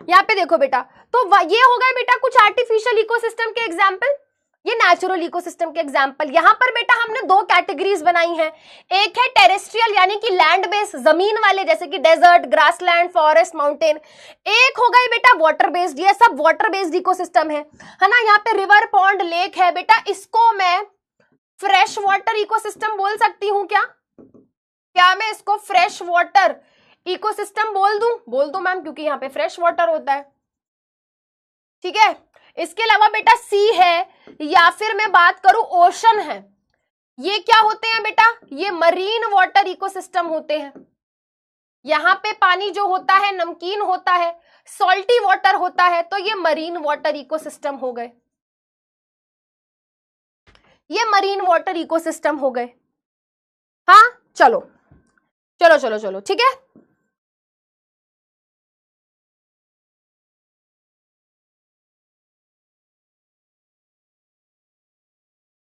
यहाँ पे देखो बेटा, तो ये हो गए बेटा कुछ आर्टिफिशियल इकोसिस्टम के एग्जाम्पल, ये नेचुरल इकोसिस्टम के एग्जाम्पल। यहाँ पर बेटा हमने दो कैटेगरीज बनाई हैं, एक है टेरेस्ट्रियल यानी कि लैंड बेस्ड, जमीन वाले जैसे कि डेजर्ट, ग्रासलैंड, फॉरेस्ट, माउंटेन, एक हो गई बेटा वाटर बेस्ड, ये सब वाटर बेस्ड इकोसिस्टम है ना। यहाँ पे रिवर, पॉन्ड, लेक है बेटा, इसको मैं फ्रेश वाटर इकोसिस्टम बोल सकती हूँ क्या मैं इसको फ्रेश वाटर इकोसिस्टम बोल दूं मैम, क्योंकि यहाँ पे फ्रेश वाटर होता है, ठीक है। इसके अलावा बेटा सी है या फिर मैं बात करूं ओशन है, ये क्या होते हैं बेटा, ये मरीन वाटर इकोसिस्टम होते हैं। यहाँ पे पानी जो होता है नमकीन होता है, सॉल्टी वाटर होता है, तो ये मरीन वाटर इकोसिस्टम हो गए, ये मरीन वाटर इकोसिस्टम हो गए। हाँ चलो चलो चलो चलो, ठीक है।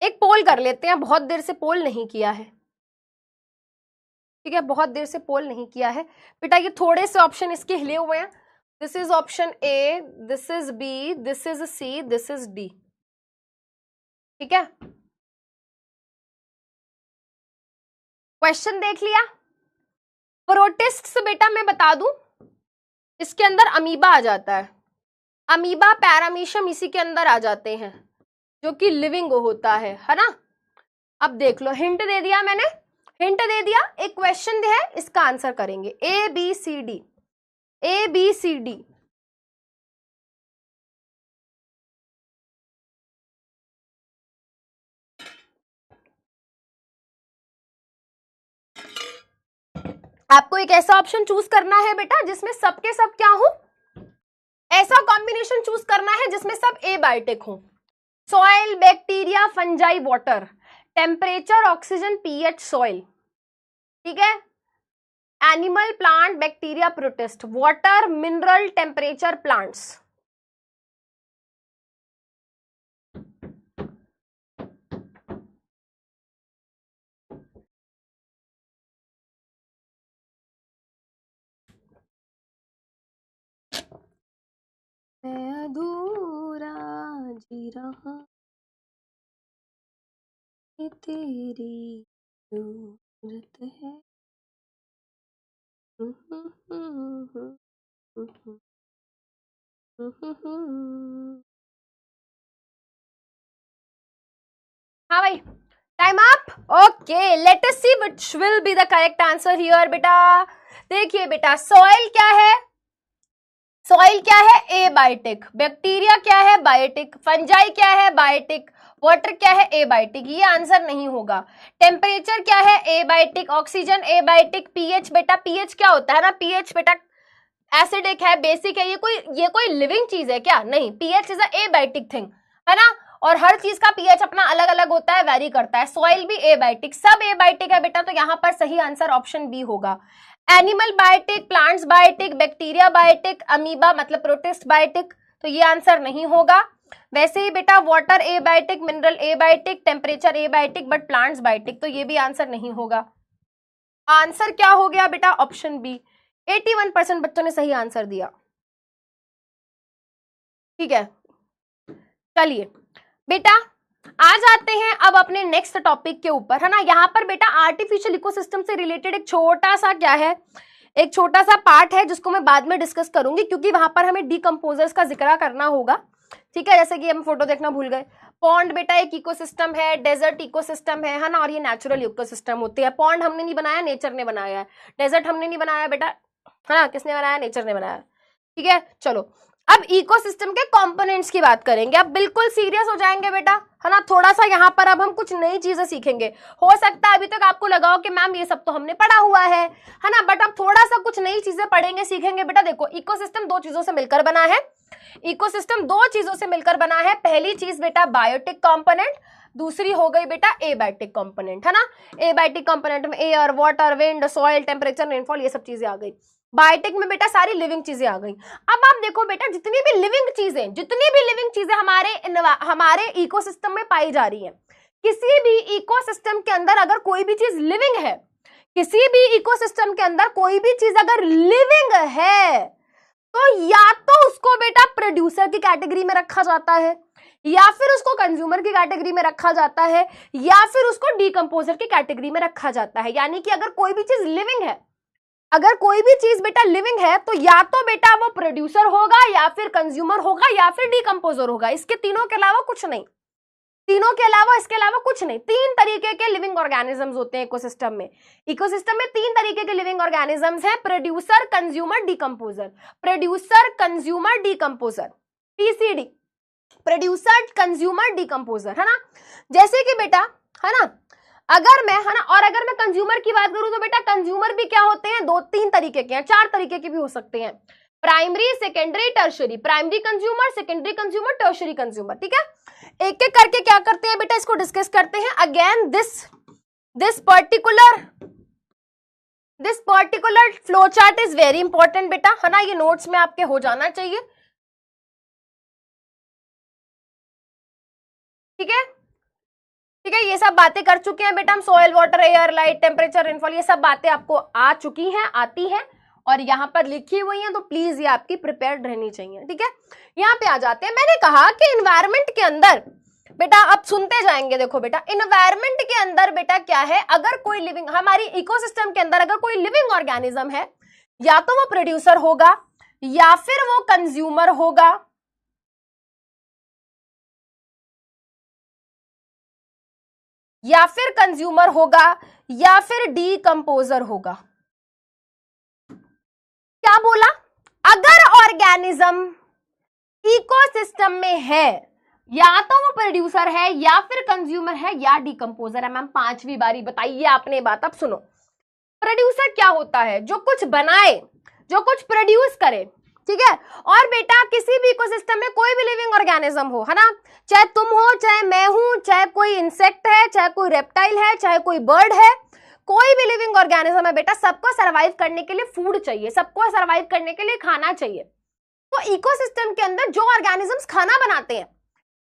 एक पोल कर लेते हैं, बहुत देर से पोल नहीं किया है, ठीक है, बहुत देर से पोल नहीं किया है बेटा। ये थोड़े से ऑप्शन इसके हिले हुए हैं। This is option A, this is B, this is C, this is D, ठीक है। क्वेश्चन देख लिया। प्रोटिस्ट्स बेटा मैं बता दूं, इसके अंदर अमीबा आ जाता है, अमीबा पैरामीशियम इसी के अंदर आ जाते हैं, जो कि लिविंग होता है ना। अब देख लो, हिंट दे दिया मैंने, हिंट दे दिया। एक क्वेश्चन है, इसका आंसर करेंगे A B C D, A B C D. आपको एक ऐसा ऑप्शन चूज करना है बेटा जिसमें सबके सब क्या हो, ऐसा कॉम्बिनेशन चूज करना है जिसमें सब एबायोटिक हो। Soil, bacteria, fungi, water, temperature, oxygen, pH, soil, ठीक है। Animal, plant, bacteria, protist, water, mineral, temperature, plants. मैं अधूरा जी रहा तेरी जरूरत है। हाँ भाई, time up. Okay, let us see which will be the correct answer here बेटा। देखिए बेटा, सॉइल क्या है, सॉइल क्या है, एबायोटिक। बैक्टीरिया क्या है, बायोटिक। फंजाई क्या है, बायोटिक। वाटर क्या है, एबायोटिक। ये आंसर नहीं होगा। टेम्परेचर क्या है, एबायोटिक। Oxygen abiotic. पीएच बेटा, पीएच क्या होता है ना, पीएच बेटा एसिडिक है, बेसिक है। ये कोई लिविंग चीज है क्या, नहीं। PH is a abiotic thing, है ना। और हर चीज का पीएच अपना अलग अलग होता है, वेरी करता है। सॉइल भी एबायोटिक, सब एबायोटिक है बेटा, तो यहाँ पर सही आंसर ऑप्शन बी होगा। Animal biotic, plants biotic, bacteria biotic, amoeba मतलब प्रोटिस्ट बायोटिक, तो ये आंसर नहीं होगा। वैसे ही बेटा water abiotic, mineral abiotic, temperature abiotic, but plants biotic, तो ये भी आंसर नहीं होगा। आंसर क्या हो गया बेटा, ऑप्शन बी। 81% बच्चों ने सही आंसर दिया, ठीक है। चलिए बेटा, आ जाते हैं अब अपने नेक्स्ट टॉपिक के ऊपर, है ना। यहाँ पर बेटा आर्टिफिशियल इकोसिस्टम से रिलेटेड एक छोटा सा क्या है, एक छोटा सा पार्ट है जिसको मैं बाद में डिस्कस करूंगी, क्योंकि वहां पर हमें डीकंपोजर्स का जिक्र करना होगा, ठीक है। जैसे कि हम फोटो देखना भूल गए। पॉन्ड बेटा एक इकोसिस्टम है, डेजर्ट इकोसिस्टम है ना, और ये नेचुरल इकोसिस्टम होते हैं। पॉन्ड हमने नहीं बनाया, नेचर ने बनाया है। डेजर्ट हमने नहीं बनाया बेटा, है ना, किसने बनाया, नेचर ने बनाया, ठीक है। चलो अब इकोसिस्टम के कंपोनेंट्स की बात करेंगे। अब बिल्कुल सीरियस हो जाएंगे बेटा, है ना। थोड़ा सा यहाँ पर अब हम कुछ नई चीजें सीखेंगे। हो सकता है अभी तक आपको लगा हो कि मैम ये सब तो हमने पढ़ा हुआ है ना, बट अब थोड़ा सा कुछ नई चीजें पढ़ेंगे, सीखेंगे बेटा। देखो, इकोसिस्टम दो चीजों से मिलकर बना है, इकोसिस्टम दो चीजों से मिलकर बना है। पहली चीज बेटा बायोटिक कंपोनेंट, दूसरी हो गई बेटा एबायोटिक कंपोनेंट, है ना। एबायोटिक कंपोनेंट में air, water, wind, soil, temperature, rainfall, ये सब चीजें आ गई। बायोटिक में बेटा सारी लिविंग चीजें आ गई। अब आप देखो बेटा, जितनी भी लिविंग चीजें हमारे इकोसिस्टम में पाई जा रही हैं, किसी भी इकोसिस्टम के अंदर अगर कोई भी चीज लिविंग है, किसी भी इकोसिस्टम के अंदर कोई भी चीज अगर लिविंग है, तो या तो उसको बेटा प्रोड्यूसर की कैटेगरी में रखा जाता है, या फिर उसको कंज्यूमर की कैटेगरी में रखा जाता है, या फिर उसको डीकंपोजर की कैटेगरी में रखा जाता है। यानी कि अगर कोई भी चीज लिविंग है, अगर कोई भी चीज बेटा लिविंग है, तो या तो बेटा वो प्रोड्यूसर होगा, या फिर कंज्यूमर होगा, या फिर डीकंपोजर होगा। इसके तीनों के अलावा कुछ नहीं, तीनों के अलावा इसके अलावा कुछ नहीं। तीन तरीके के लिविंग ऑर्गेनिजम्स होते हैं इकोसिस्टम में। इकोसिस्टम में तीन तरीके के लिविंग ऑर्गेनिजम्स हैं, producer, consumer, decomposer. Producer, consumer, decomposer, PCD, producer, consumer, decomposer, है ना। जैसे कि बेटा, है ना, अगर मैं, है ना, और अगर मैं कंज्यूमर की बात करूं तो बेटा कंज्यूमर भी क्या होते हैं, दो तीन तरीके के हैं, चार तरीके के भी हो सकते हैं। Primary, secondary, tertiary. Primary consumer, secondary consumer, tertiary consumer, ठीक है। एक एक करके क्या करते हैं बेटा, इसको डिस्कस करते हैं। Again this this particular flow chart is very important बेटा, है ना, ये नोट्स में आपके हो जाना चाहिए, ठीक है, ठीक है। ये सब बातें कर चुके हैं बेटा हम, soil, water, air, light, temperature, rainfall, ये सब बातें आपको आ चुकी हैं, आती हैं और यहाँ पर लिखी हुई हैं, तो प्लीज ये आपकी प्रिपेयर्ड रहनी चाहिए, ठीक है। यहाँ पे आ जाते हैं, मैंने कहा कि इन्वायरमेंट के अंदर बेटा, अब सुनते जाएंगे, देखो बेटा, इन्वायरमेंट के अंदर बेटा क्या है, अगर कोई लिविंग, हमारी इकोसिस्टम के अंदर अगर कोई लिविंग ऑर्गेनिज्म है, या तो वो प्रोड्यूसर होगा या फिर वो कंज्यूमर होगा, या फिर कंज्यूमर होगा, या फिर डीकंपोजर होगा। क्या बोला? अगर ऑर्गेनिज्म इकोसिस्टम में है, या तो वो प्रोड्यूसर है या फिर कंज्यूमर है या डीकंपोजर है। मैम 5वीं बारी बताइए आपने बात, अब सुनो। प्रोड्यूसर क्या होता है? जो कुछ बनाए, जो कुछ प्रोड्यूस करे, ठीक है। और बेटा किसी भी इकोसिस्टम में कोई भी लिविंग ऑर्गेनिज्म हो, है ना, चाहे तुम हो, चाहे मैं हूं, चाहे कोई इंसेक्ट है, चाहे कोई रेप्टाइल है, चाहे कोई बर्ड है, कोई भी लिविंग ऑर्गेनिज्म है बेटा, सबको सर्वाइव करने के लिए फूड चाहिए, सबको सर्वाइव करने के लिए खाना चाहिए। तो इकोसिस्टम के अंदर जो ऑर्गेनिजम्स खाना बनाते हैं,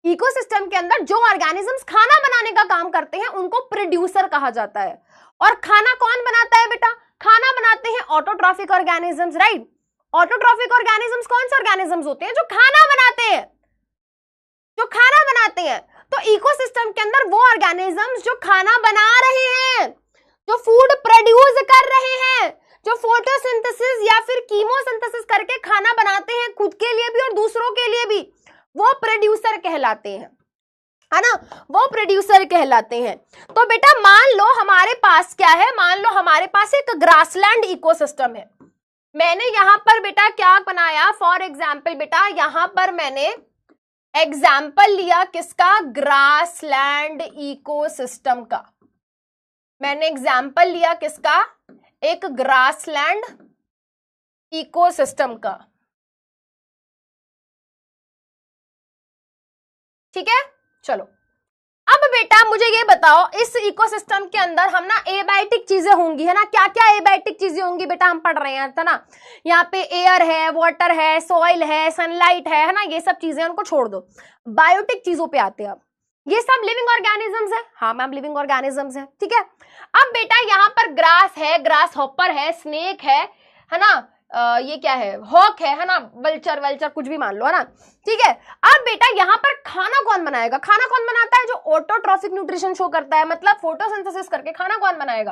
इकोसिस्टम के अंदर जो ऑर्गेनिजम्स खाना बनाने का काम करते हैं, उनको प्रोड्यूसर कहा जाता है। और खाना कौन बनाता है बेटा? खाना बनाते हैं autotrophic organisms, right. Autotrophic organisms कौन से ऑर्गेनिजम्स होते हैं? जो खाना बनाते हैं, जो खाना बनाते हैं। तो इकोसिस्टम के अंदर वो ऑर्गेनिजम्स जो खाना बना रहे हैं, जो फूड प्रोड्यूस कर रहे हैं, जो फोटोसिंथेसिस या फिर कीमोसिंथेसिस करके खाना बनाते हैं, खुद के लिए भी और दूसरों के लिए भी, वो प्रोड्यूसर कहलाते हैं, है ना, वो प्रोड्यूसर कहलाते हैं। तो बेटा मान लो हमारे पास क्या है, मान लो हमारे पास एक ग्रासलैंड इकोसिस्टम है। मैंने यहां पर बेटा क्या बनाया, फॉर एग्जाम्पल बेटा यहां पर मैंने एग्जाम्पल लिया किसका? ग्रासलैंड इकोसिस्टम का। मैंने एग्जाम्पल लिया किसका? एक ग्रासलैंड इकोसिस्टम का, ठीक है। चलो अब बेटा मुझे ये बताओ, इस इकोसिस्टम के अंदर हम ना एबायोटिक चीजें होंगी, है ना। क्या क्या एबायोटिक चीजें होंगी बेटा? हम पढ़ रहे हैं, था ना। यहाँ पे एयर है, वाटर है, सॉइल है, सनलाइट है ना, ये सब चीजें उनको छोड़ दो, बायोटिक चीजों पे आते हैं। अब ये सब लिविंग ऑर्गेनिजम्स है, हाँ मैम लिविंग ऑर्गेनिजम्स है, ठीक है। अब बेटा यहाँ पर ग्रास है, ग्रास हॉपर है, स्नेक है ना, ये क्या है, हॉक है ना, वल्चर वल्चर कुछ भी मान लो, है ना, ठीक है। अब बेटा यहाँ पर खाना कौन बनाएगा? खाना कौन बनाता है? जो ऑटोट्रॉफिक न्यूट्रिशन शो करता है, मतलब फोटोसिंथेसिस करके खाना कौन बनाएगा?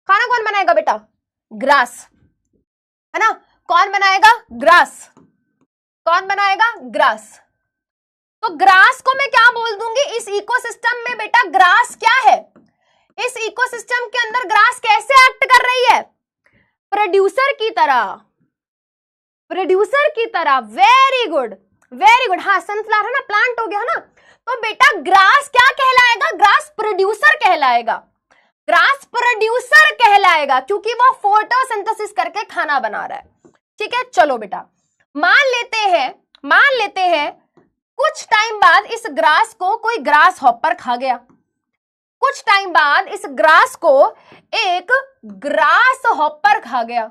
खाना कौन बनाएगा बेटा? ग्रास, है ना। कौन बनाएगा? ग्रास। कौन बनाएगा? ग्रास। तो ग्रास को मैं क्या बोल दूंगी? इस इकोसिस्टम में बेटा ग्रास क्या है? इस इकोसिस्टम के अंदर ग्रास कैसे एक्ट कर रही है? प्रोड्यूसर की तरह, प्रोड्यूसर की तरह। Very good, very good. हाँ सनफ्लावर है ना, प्लांट हो गया, है ना। तो बेटा ग्रास क्या कहलाएगा? ग्रास प्रोड्यूसर कहलाएगा, ग्रास प्रोड्यूसर कहलाएगा, क्योंकि वो फोटोसिंथेसिस करके खाना बना रहा है, ठीक है। चलो बेटा मान लेते हैं कुछ टाइम बाद इस ग्रास को कोई ग्रास हॉपर खा गया, कुछ टाइम बाद इस ग्रास को एक ग्रास हॉपर खा गया।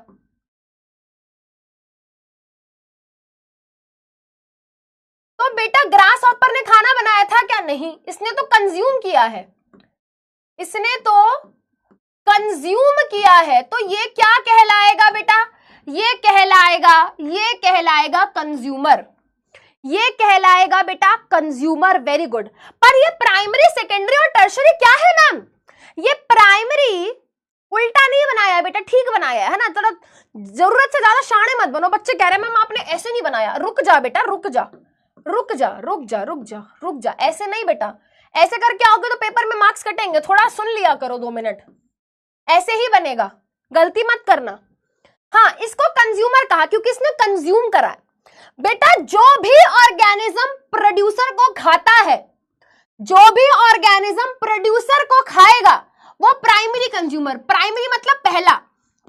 तो बेटा ग्रास हॉपर ने खाना बनाया था क्या? नहीं, इसने तो कंज्यूम किया है, इसने तो कंज्यूम किया है। तो ये क्या कहलाएगा बेटा? ये कहलाएगा कंज्यूमर, ये कहलाएगा बेटा कंज्यूमर। Very good. पर ये प्राइमरी, सेकेंडरी और टर्शरी क्या है मैम? ये प्राइमरी उल्टा नहीं बनाया है बेटा, ठीक बनाया है ना। चलो जरूरत से ज्यादा शाणे मत बनो, बच्चे कह रहे हैं मैम आपने ऐसे नहीं बनाया। रुक जा बेटा, रुक जा रुक जा रुक जा रुक जा रुक जा, ऐसे नहीं बेटा, ऐसे करके आओगे तो पेपर में मार्क्स कटेंगे। थोड़ा सुन लिया करो 2 मिनट, ऐसे ही बनेगा, गलती मत करना। हाँ इसको कंज्यूमर कहा क्योंकि इसने कंज्यूम करा है। बेटा जो भी ऑर्गेनिज्म प्रोड्यूसर को खाता है, जो भी ऑर्गेनिज्म प्रोड्यूसर को खाएगा वो प्राइमरी कंज्यूमर। प्राइमरी मतलब पहला,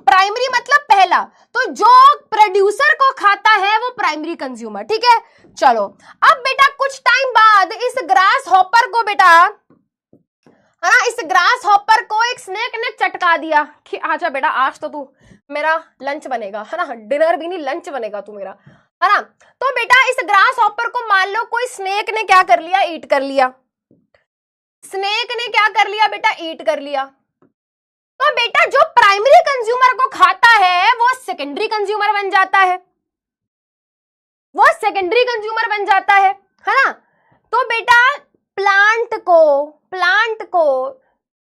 प्राइमरी मतलब पहला। तो जो प्रोड्यूसर को खाता है वो प्राइमरी कंज्यूमर, ठीक है। चलो अब बेटा कुछ टाइम बाद इस ग्रास हॉपर को बेटा, है ना, इस ग्रास हॉपर को एक स्नेक ने चटका दिया कि आजा बेटा आज तो तू मेरा लंच बनेगा, है ना, डिनर भी नहीं लंच बनेगा तू मेरा, है ना। तो बेटा इस ग्रास हॉपर को मान लो कोई स्नेक ने क्या कर लिया, ईट कर लिया। स्नेक ने क्या कर लिया बेटा, ईट कर लिया। तो बेटा जो प्राइमरी कंज्यूमर को खाता है वो सेकेंडरी कंज्यूमर बन जाता है, वो सेकेंडरी कंज्यूमर बन जाता है ना। तो बेटा प्लांट को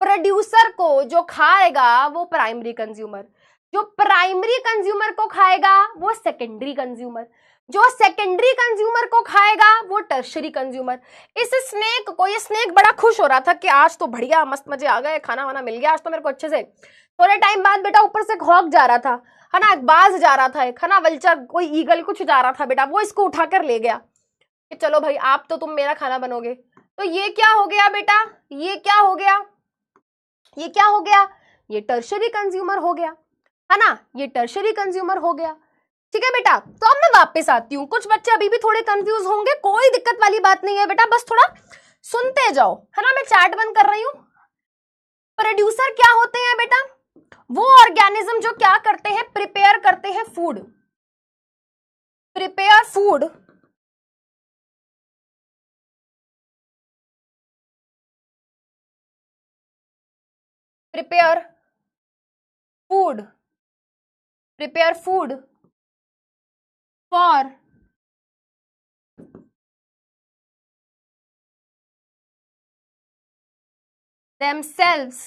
प्रोड्यूसर को जो खाएगा वो प्राइमरी कंज्यूमर, जो प्राइमरी कंज्यूमर को खाएगा वो सेकेंडरी कंज्यूमर, जो सेकेंडरी कंज्यूमर को खाएगा वो टर्शरी कंज्यूमर। इस स्नेक को, ये स्नेक बड़ा खुश हो रहा था कि आज तो बढ़िया मस्त मजे आ गए, खाना वाना मिल गया आज तो मेरे को अच्छे से। थोड़े टाइम बाद बेटा ऊपर से हॉक जा रहा था, है ना, एक बाज जा रहा था, एक है ना वल्चर, कोई ईगल कुछ जा रहा था बेटा, वो इसको उठाकर ले गया कि चलो भाई आप तो तुम मेरा खाना बनोगे। तो ये क्या हो गया बेटा, ये क्या हो गया, ये क्या हो गया, ये टर्शरी कंज्यूमर हो गया, है ना, ये टर्शरी कंज्यूमर हो गया। ठीक है बेटा। तो अब मैं वापस आती हूँ, कुछ बच्चे अभी भी थोड़े कंफ्यूज होंगे, कोई दिक्कत वाली बात नहीं है बेटा, बस थोड़ा सुनते जाओ, है ना। मैं चैट बंद कर रही हूँ। प्रोड्यूसर क्या होते हैं बेटा, वो ऑर्गेनिज्म जो क्या करते हैं, प्रिपेयर करते हैं food, prepare food, prepare food, prepare food for themselves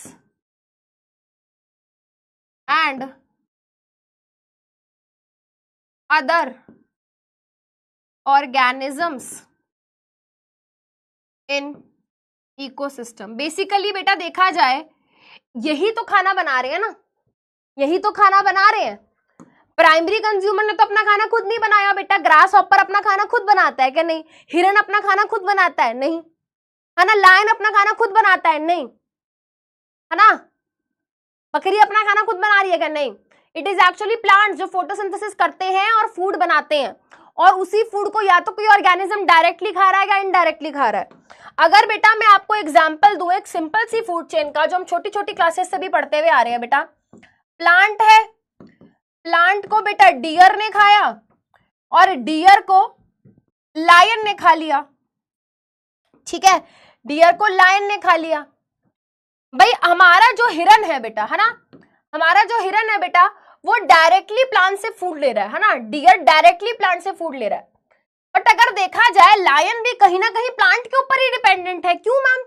and other organisms in ecosystem। Basically बेटा देखा जाए यही तो खाना बना रहे हैं ना, यही तो खाना बना रहे हैं। प्राइमरी कंज्यूमर ने तो अपना खाना खुद नहीं बनाया बेटा, ग्रास हॉपर अपना खाना खुद बनाता है क्या, नहीं। हिरन अपना खाना खुद बनाता है, नहीं, है ना। लायन अपना खाना खुद बनाता है, नहीं, है ना। बकरी अपना खाना खुद बना रही है क्या, नहीं। इट इज एक्चुअली प्लांट्स जो फोटोसिंथेसिस करते हैं और फूड बनाते हैं, और उसी फूड को या तो कोई ऑर्गेनिज्म डायरेक्टली खा रहा है या इनडायरेक्टली खा रहा है। अगर बेटा मैं आपको एग्जांपल दूं एक सिंपल सी फूड चेन का, जो हम छोटी छोटी क्लासेस से भी पढ़ते हुए आ रहे हैं बेटा। प्लांट है, प्लांट को बेटा डियर ने खाया और डियर को लायन ने खा लिया, ठीक है, डियर को लायन ने खा लिया। भाई हमारा जो हिरन है बेटा, है ना, हमारा जो हिरन है बेटा वो डायरेक्टली प्लांट से फूड ले रहा है ना, डियर डायरेक्टली प्लांट से फूड ले रहा है। बट अगर देखा जाए लायन भी कहीं ना कहीं प्लांट के ऊपर ही डिपेंडेंट है। क्यों मैम,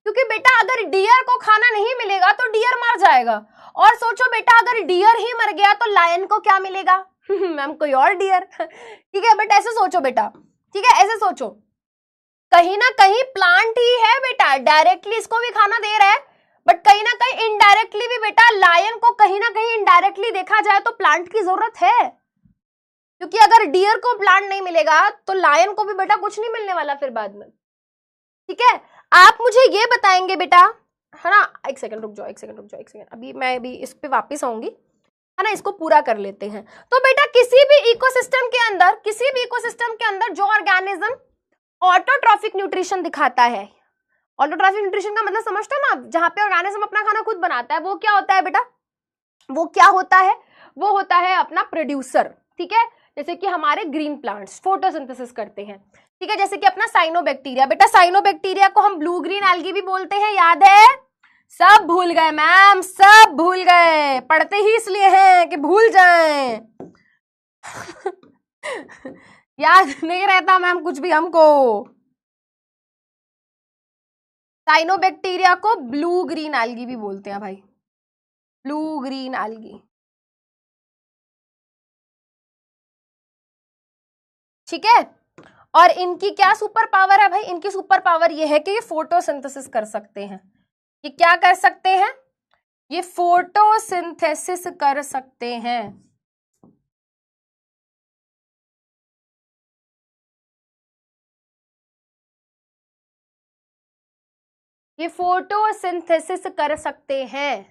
क्योंकि बेटा अगर डियर को खाना नहीं मिलेगा तो डियर मर जाएगा, और सोचो बेटा अगर डियर ही मर गया तो लायन को क्या मिलेगा मैम कोई और डियर ठीक है, बट ऐसे सोचो बेटा, ठीक है, ऐसे सोचो, कहीं ना कहीं प्लांट ही है बेटा, डायरेक्टली इसको भी खाना दे रहा है, बट कहीं ना कहीं इनडायरेक्टली भी बेटा लायन को कहीं ना कहीं इनडायरेक्टली देखा जाए तो प्लांट की जरूरत है। क्योंकि अगर डियर को प्लांट नहीं मिलेगा तो लायन को भी बेटा कुछ नहीं मिलने वाला फिर बाद में। ठीक है, आप मुझे ये बताएंगे बेटा, है ना, एक सेकंड रुक जाओ, एक सेकंड, अभी मैं अभी इस पे वापस आऊंगी, है ना, इसको पूरा कर लेते हैं। तो बेटा किसी भी इकोसिस्टम के अंदर जो ऑर्गेनिज्म ऑटोट्रॉफिक न्यूट्रिशन दिखाता है, ऑटोट्रॉफिक न्यूट्रिशन का मतलब समझते हो ना, जहां पे ऑर्गेनिज्म अपना खाना खुद बनाता है, वो क्या होता है बेटा, वो क्या होता है, वो होता है अपना प्रोड्यूसर। ठीक है, जैसे कि हमारे ग्रीन प्लांट्स फोटोसिंथेसिस करते हैं, ठीक है, जैसे कि अपना साइनोबैक्टीरिया, बेटा साइनोबैक्टीरिया को हम ब्लू ग्रीन एल्गी भी बोलते हैं, याद है, सब भूल गए मैम, सब भूल गए, पढ़ते ही इसलिए हैं कि भूल जाएं याद नहीं रहता मैम कुछ भी हमको। साइनोबैक्टीरिया को ब्लू ग्रीन एल्गी भी बोलते हैं भाई, ब्लू ग्रीन एल्गी, ठीक है। और इनकी क्या सुपर पावर है भाई, इनकी सुपर पावर ये है कि ये फोटोसिंथेसिस कर सकते हैं। ये क्या कर सकते हैं, ये फोटोसिंथेसिस कर सकते हैं। ये फोटोसिंथेसिस कर सकते हैं,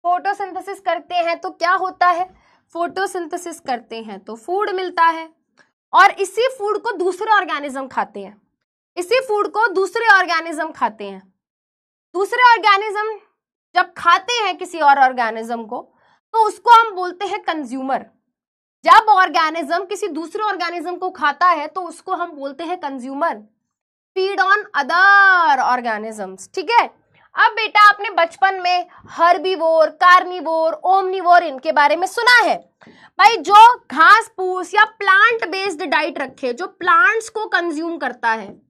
फोटोसिंथेसिस करते हैं तो क्या होता है, फोटोसिंथेसिस करते हैं तो फूड मिलता है, और इसी फूड को दूसरे ऑर्गेनिज्म खाते हैं, इसी फूड को दूसरे ऑर्गेनिज्म खाते हैं। दूसरे ऑर्गेनिज्म जब खाते हैं किसी और ऑर्गेनिज्म को तो उसको हम बोलते हैं कंज्यूमर। जब ऑर्गेनिज्म किसी दूसरे ऑर्गेनिज्म को खाता है तो उसको हम बोलते हैं consumer. Feed on other organisms, ठीक है। अब बेटा आपने बचपन में हर्बीवोर, कार्निवोर, ओमनिवोर इनके बारे में सुना है। भाई जो घास फूस या प्लांट बेस्ड डाइट रखे, जो प्लांट्स को कंज्यूम करता है,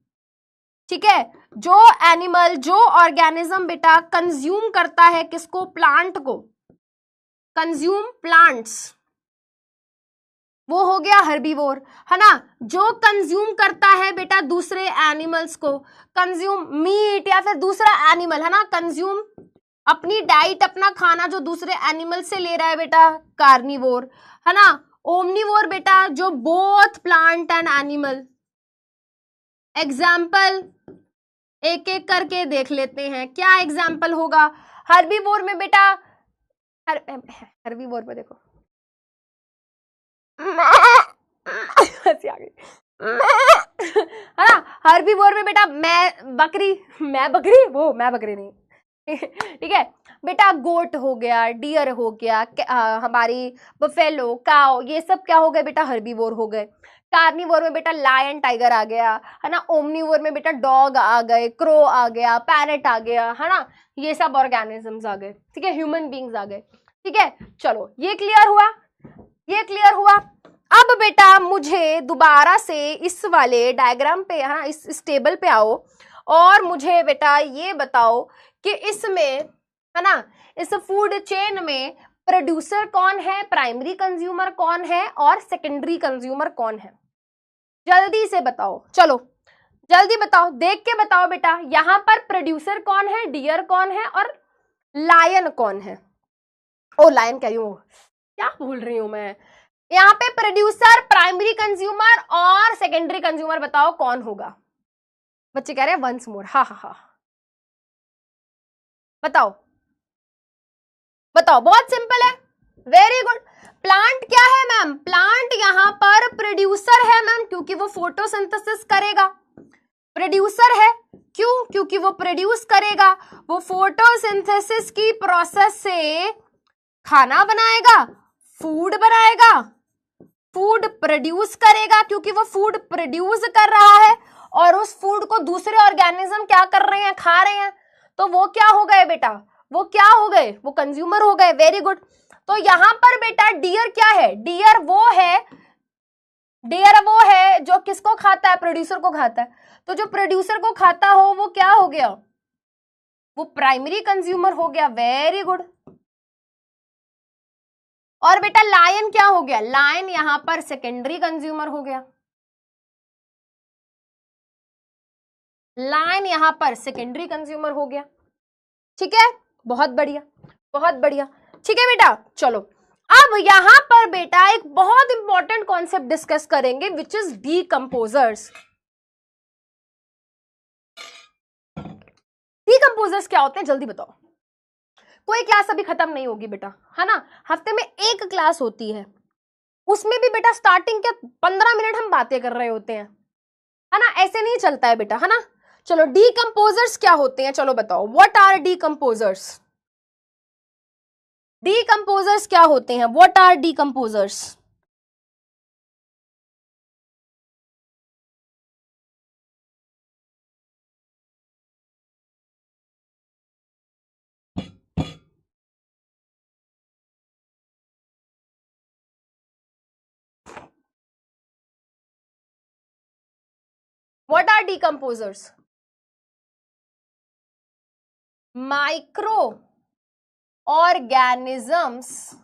ठीक है, जो एनिमल, जो ऑर्गेनिज्म बेटा कंज्यूम करता है किसको, प्लांट को, कंज्यूम प्लांट्स, वो हो गया हर्बीवोर, है ना। जो कंज्यूम करता है बेटा दूसरे एनिमल्स को, कंज्यूम मीट या फिर दूसरा एनिमल, है ना, कंज्यूम अपनी डाइट, अपना खाना जो दूसरे एनिमल से ले रहा है बेटा, कार्निवोर, है ना। ओमनिवोर बेटा जो both plant and animal. Example एक एक करके देख लेते हैं, क्या एग्जाम्पल होगा। हर्बीवोर में बेटा, हर्बीवोर पे देखो हंसी आ गई, है ना। हर्बीवोर में बेटा मैं बकरी नहीं ठीक है बेटा, गोट हो गया, डियर हो गया, हमारी बफेलो, काओ, ये सब क्या हो गए बेटा, हर्बीवोर हो गए। कार्निवोर में बेटा लायन, टाइगर आ गया, है ना। ओमनिवोर में बेटा डॉग आ गए, क्रो आ गया, पैरेट आ गया, है ना, ये सब ऑर्गेनिजम्स आ गए, ठीक है, ह्यूमन बींग्स आ गए, ठीक है। चलो ये क्लियर हुआ, ये क्लियर हुआ। अब बेटा मुझे दोबारा से इस वाले डायग्राम पे, हाँ, इस टेबल पे आओ और मुझे बेटा ये बताओ कि इसमें, है ना, इस फूड चेन में प्रोड्यूसर कौन है, प्राइमरी कंज्यूमर कौन है और सेकेंडरी कंज्यूमर कौन है। जल्दी से बताओ, चलो जल्दी बताओ, देख के बताओ बेटा, यहां पर प्रोड्यूसर कौन है, डियर कौन है और लायन कौन है। ओ लायन कह रही हूं, क्या बोल रही हूं मैं, यहाँ पे प्रोड्यूसर, प्राइमरी कंज्यूमर और सेकेंडरी कंज्यूमर बताओ कौन होगा। बच्चे कह रहे हैं वंस मोर, हा हा हा, बताओ बताओ, बहुत सिंपल है, वेरी गुड। प्लांट क्या है मैम, प्लांट यहाँ पर प्रोड्यूसर है मैम, क्योंकि वो फोटोसिंथेसिस करेगा, प्रोड्यूसर है, क्यों, क्योंकि वो प्रोड्यूस करेगा, वो फोटोसिंथेसिस की प्रोसेस से खाना बनाएगा, फूड बनाएगा, फूड प्रोड्यूस करेगा, क्योंकि वो फूड प्रोड्यूस कर रहा है और उस फूड को दूसरे ऑर्गेनिज्म क्या कर रहे हैं, खा रहे हैं, तो वो क्या हो गए बेटा, वो क्या हो गए, वो कंज्यूमर हो गए, वेरी गुड। तो यहां पर बेटा डियर क्या है, डियर वो है जो किसको खाता है, प्रोड्यूसर को खाता है, तो जो प्रोड्यूसर को खाता हो वो क्या हो गया, वो प्राइमरी कंज्यूमर हो गया, वेरी गुड। और बेटा लायन क्या हो गया, लायन यहां पर सेकेंडरी कंज्यूमर हो गया, लायन यहां पर सेकेंडरी कंज्यूमर हो गया, ठीक है, बहुत बढ़िया, बहुत बढ़िया, ठीक है बेटा। चलो अब यहां पर बेटा एक बहुत इंपॉर्टेंट कॉन्सेप्ट डिस्कस करेंगे विच इज डीकंपोजर्स। डीकंपोजर्स क्या होते हैं जल्दी बताओ, कोई क्लास अभी खत्म नहीं होगी बेटा, है ना, हफ्ते में एक क्लास होती है, उसमें भी बेटा स्टार्टिंग के 15 मिनट हम बातें कर रहे होते हैं, है ना, ऐसे नहीं चलता है बेटा, है ना। चलो डीकंपोजर्स क्या होते हैं, चलो बताओ, व्हाट आर डीकंपोजर्स, डीकंपोजर्स क्या होते हैं, what are decomposers. What are decomposers? Microorganisms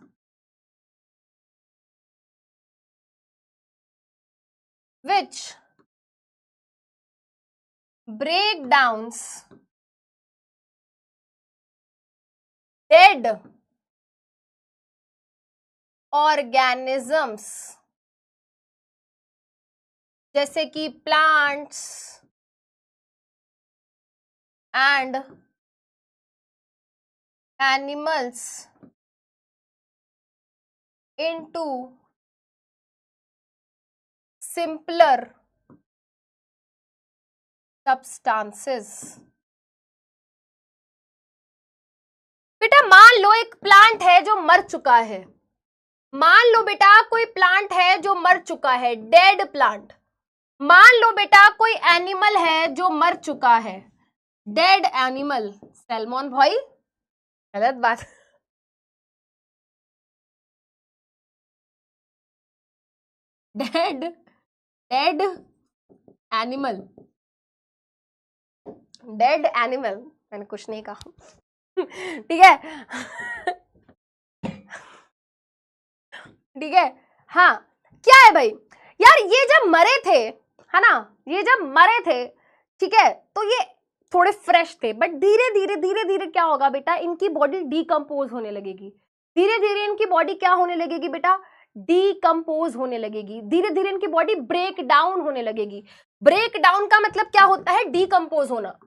which break downs dead organisms जैसे कि plants and animals into simpler substances बेटा मान लो एक प्लांट है जो मर चुका है, मान लो बेटा कोई प्लांट है जो मर चुका है, डेड प्लांट। मान लो बेटा कोई एनिमल है जो मर चुका है, डेड एनिमल, सैल्मन भाई, गलत बात। Dead dead animal, dead animal, मैंने कुछ नहीं कहा। ठीक है ठीक है, हाँ क्या है भाई यार, ये जब मरे थे है ना, ये जब मरे थे ठीक है, तो ये थोड़े फ्रेश थे, बट धीरे धीरे धीरे धीरे क्या होगा बेटा, इनकी बॉडी डीकम्पोज होने लगेगी, धीरे धीरे इनकी बॉडी क्या होने लगेगी बेटा, डीकम्पोज होने लगेगी, धीरे धीरे इनकी बॉडी ब्रेक डाउन होने लगेगी। ब्रेक डाउन का मतलब क्या होता है, डीकम्पोज होना।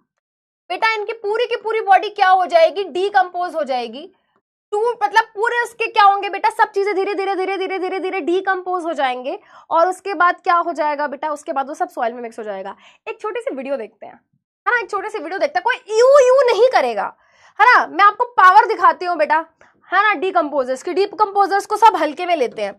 बेटा इनकी पूरी की पूरी बॉडी क्या हो जाएगी, डीकम्पोज हो जाएगी। मतलब पूरे उसके क्या होंगे बेटा, सब चीजें धीरे धीरे धीरे धीरे धीरे धीरे डीकम्पोज हो जाएंगे, और उसके बाद क्या हो जाएगा बेटा, उसके बाद वो सब सॉइल में मिक्स हो जाएगा। एक छोटी सी वीडियो देखते हैं, है ना, एक छोटे से वीडियो देखते हैं, कोई यू नहीं करेगा, है ना, मैं आपको पावर दिखाती हूँ बेटा, है ना। डीकम्पोजर्स की, डीकम्पोजर्स को सब हल्के में लेते हैं,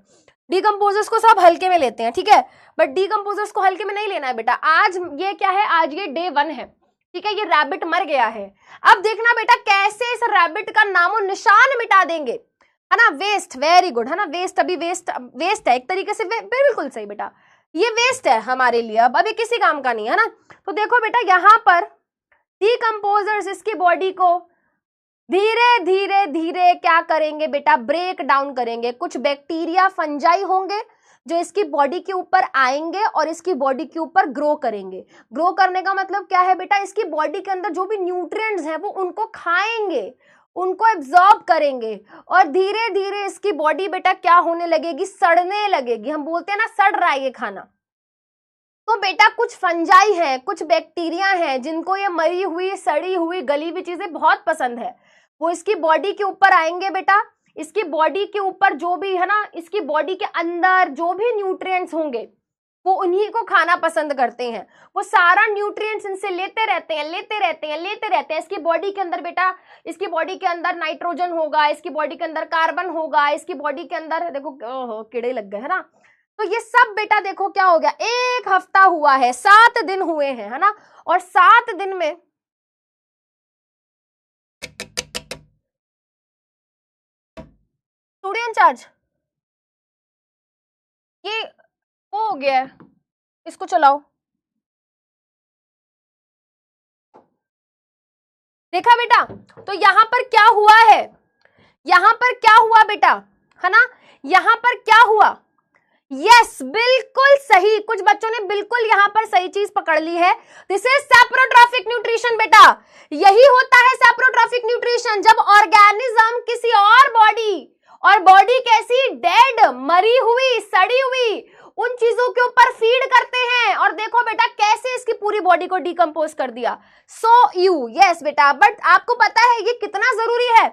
डीकम्पोजर्स को सब हल्के में लेते हैं, ठीक है, बट डीकम्पोजर्स को हल्के में नहीं लेना है बेटा। आज ये क्या है, आज ये डे 1 है, ठीक है, ये रैबिट मर गया है। अब देखना बेटा कैसे इस रैबिट का नामो निशान मिटा देंगे, है ना। वेस्ट, वेरी गुड, है ना, वेस्ट, अभी वेस्ट है एक तरीके से, बिल्कुल सही बेटा, ये वेस्ट है हमारे लिए, अब अभी किसी काम का नहीं है ना। तो देखो बेटा यहाँ पर डीकम्पोजर्स इसकी बॉडी को धीरे धीरे धीरे क्या करेंगे बेटा, ब्रेक डाउन करेंगे। कुछ बैक्टीरिया, फंजाई होंगे जो इसकी बॉडी के ऊपर आएंगे और इसकी बॉडी के ऊपर ग्रो करेंगे। ग्रो करने का मतलब क्या है बेटा, इसकी बॉडी के अंदर जो भी न्यूट्रिएंट्स हैं वो उनको खाएंगे, उनको एब्जॉर्ब करेंगे, और धीरे धीरे इसकी बॉडी बेटा क्या होने लगेगी, सड़ने लगेगी। हम बोलते हैं ना सड़ रहा है ये खाना। तो बेटा कुछ फंजाई है, कुछ बैक्टीरिया हैं जिनको ये मरी हुई, सड़ी हुई, गली हुई चीजें बहुत पसंद है, वो इसकी बॉडी के ऊपर आएंगे बेटा। इसकी बॉडी के ऊपर जो भी है ना, इसकी बॉडी के अंदर जो भी न्यूट्रिएंट्स होंगे वो उन्हीं को खाना पसंद करते हैं। वो सारा न्यूट्रिएंट्स इनसे लेते रहते हैं, लेते रहते हैं, लेते रहते हैं। इसकी बॉडी के अंदर बेटा, इसकी बॉडी के अंदर नाइट्रोजन होगा, इसकी बॉडी के अंदर कार्बन होगा, इसकी बॉडी के अंदर देखो कीड़े लग गए, है ना। तो ये सब बेटा देखो क्या हो गया, 1 हफ्ता हुआ है, 7 दिन हुए हैं, है ना। और 7 दिन में स्टूडियो इंचार्ज, ये वो हो गया है, इसको चलाओ। देखा बेटा, तो यहां पर क्या हुआ है, यहां पर क्या हुआ बेटा, है ना, यहां पर क्या हुआ, यस बिल्कुल सही, कुछ बच्चों ने बिल्कुल यहां पर सही चीज पकड़ ली है। दिस इज सैप्रोट्रॉफिक न्यूट्रिशन बेटा, यही होता है सैप्रोट्रॉफिक न्यूट्रिशन, जब ऑर्गेनिज्म किसी और बॉडी कैसी, डेड, मरी हुई, सड़ी हुई, उन चीजों के ऊपर फीड करते हैं। और देखो बेटा कैसे इसकी पूरी बॉडी को डिकम्पोज कर दिया। सो यू, यस बेटा, बट आपको पता है ये कितना जरूरी है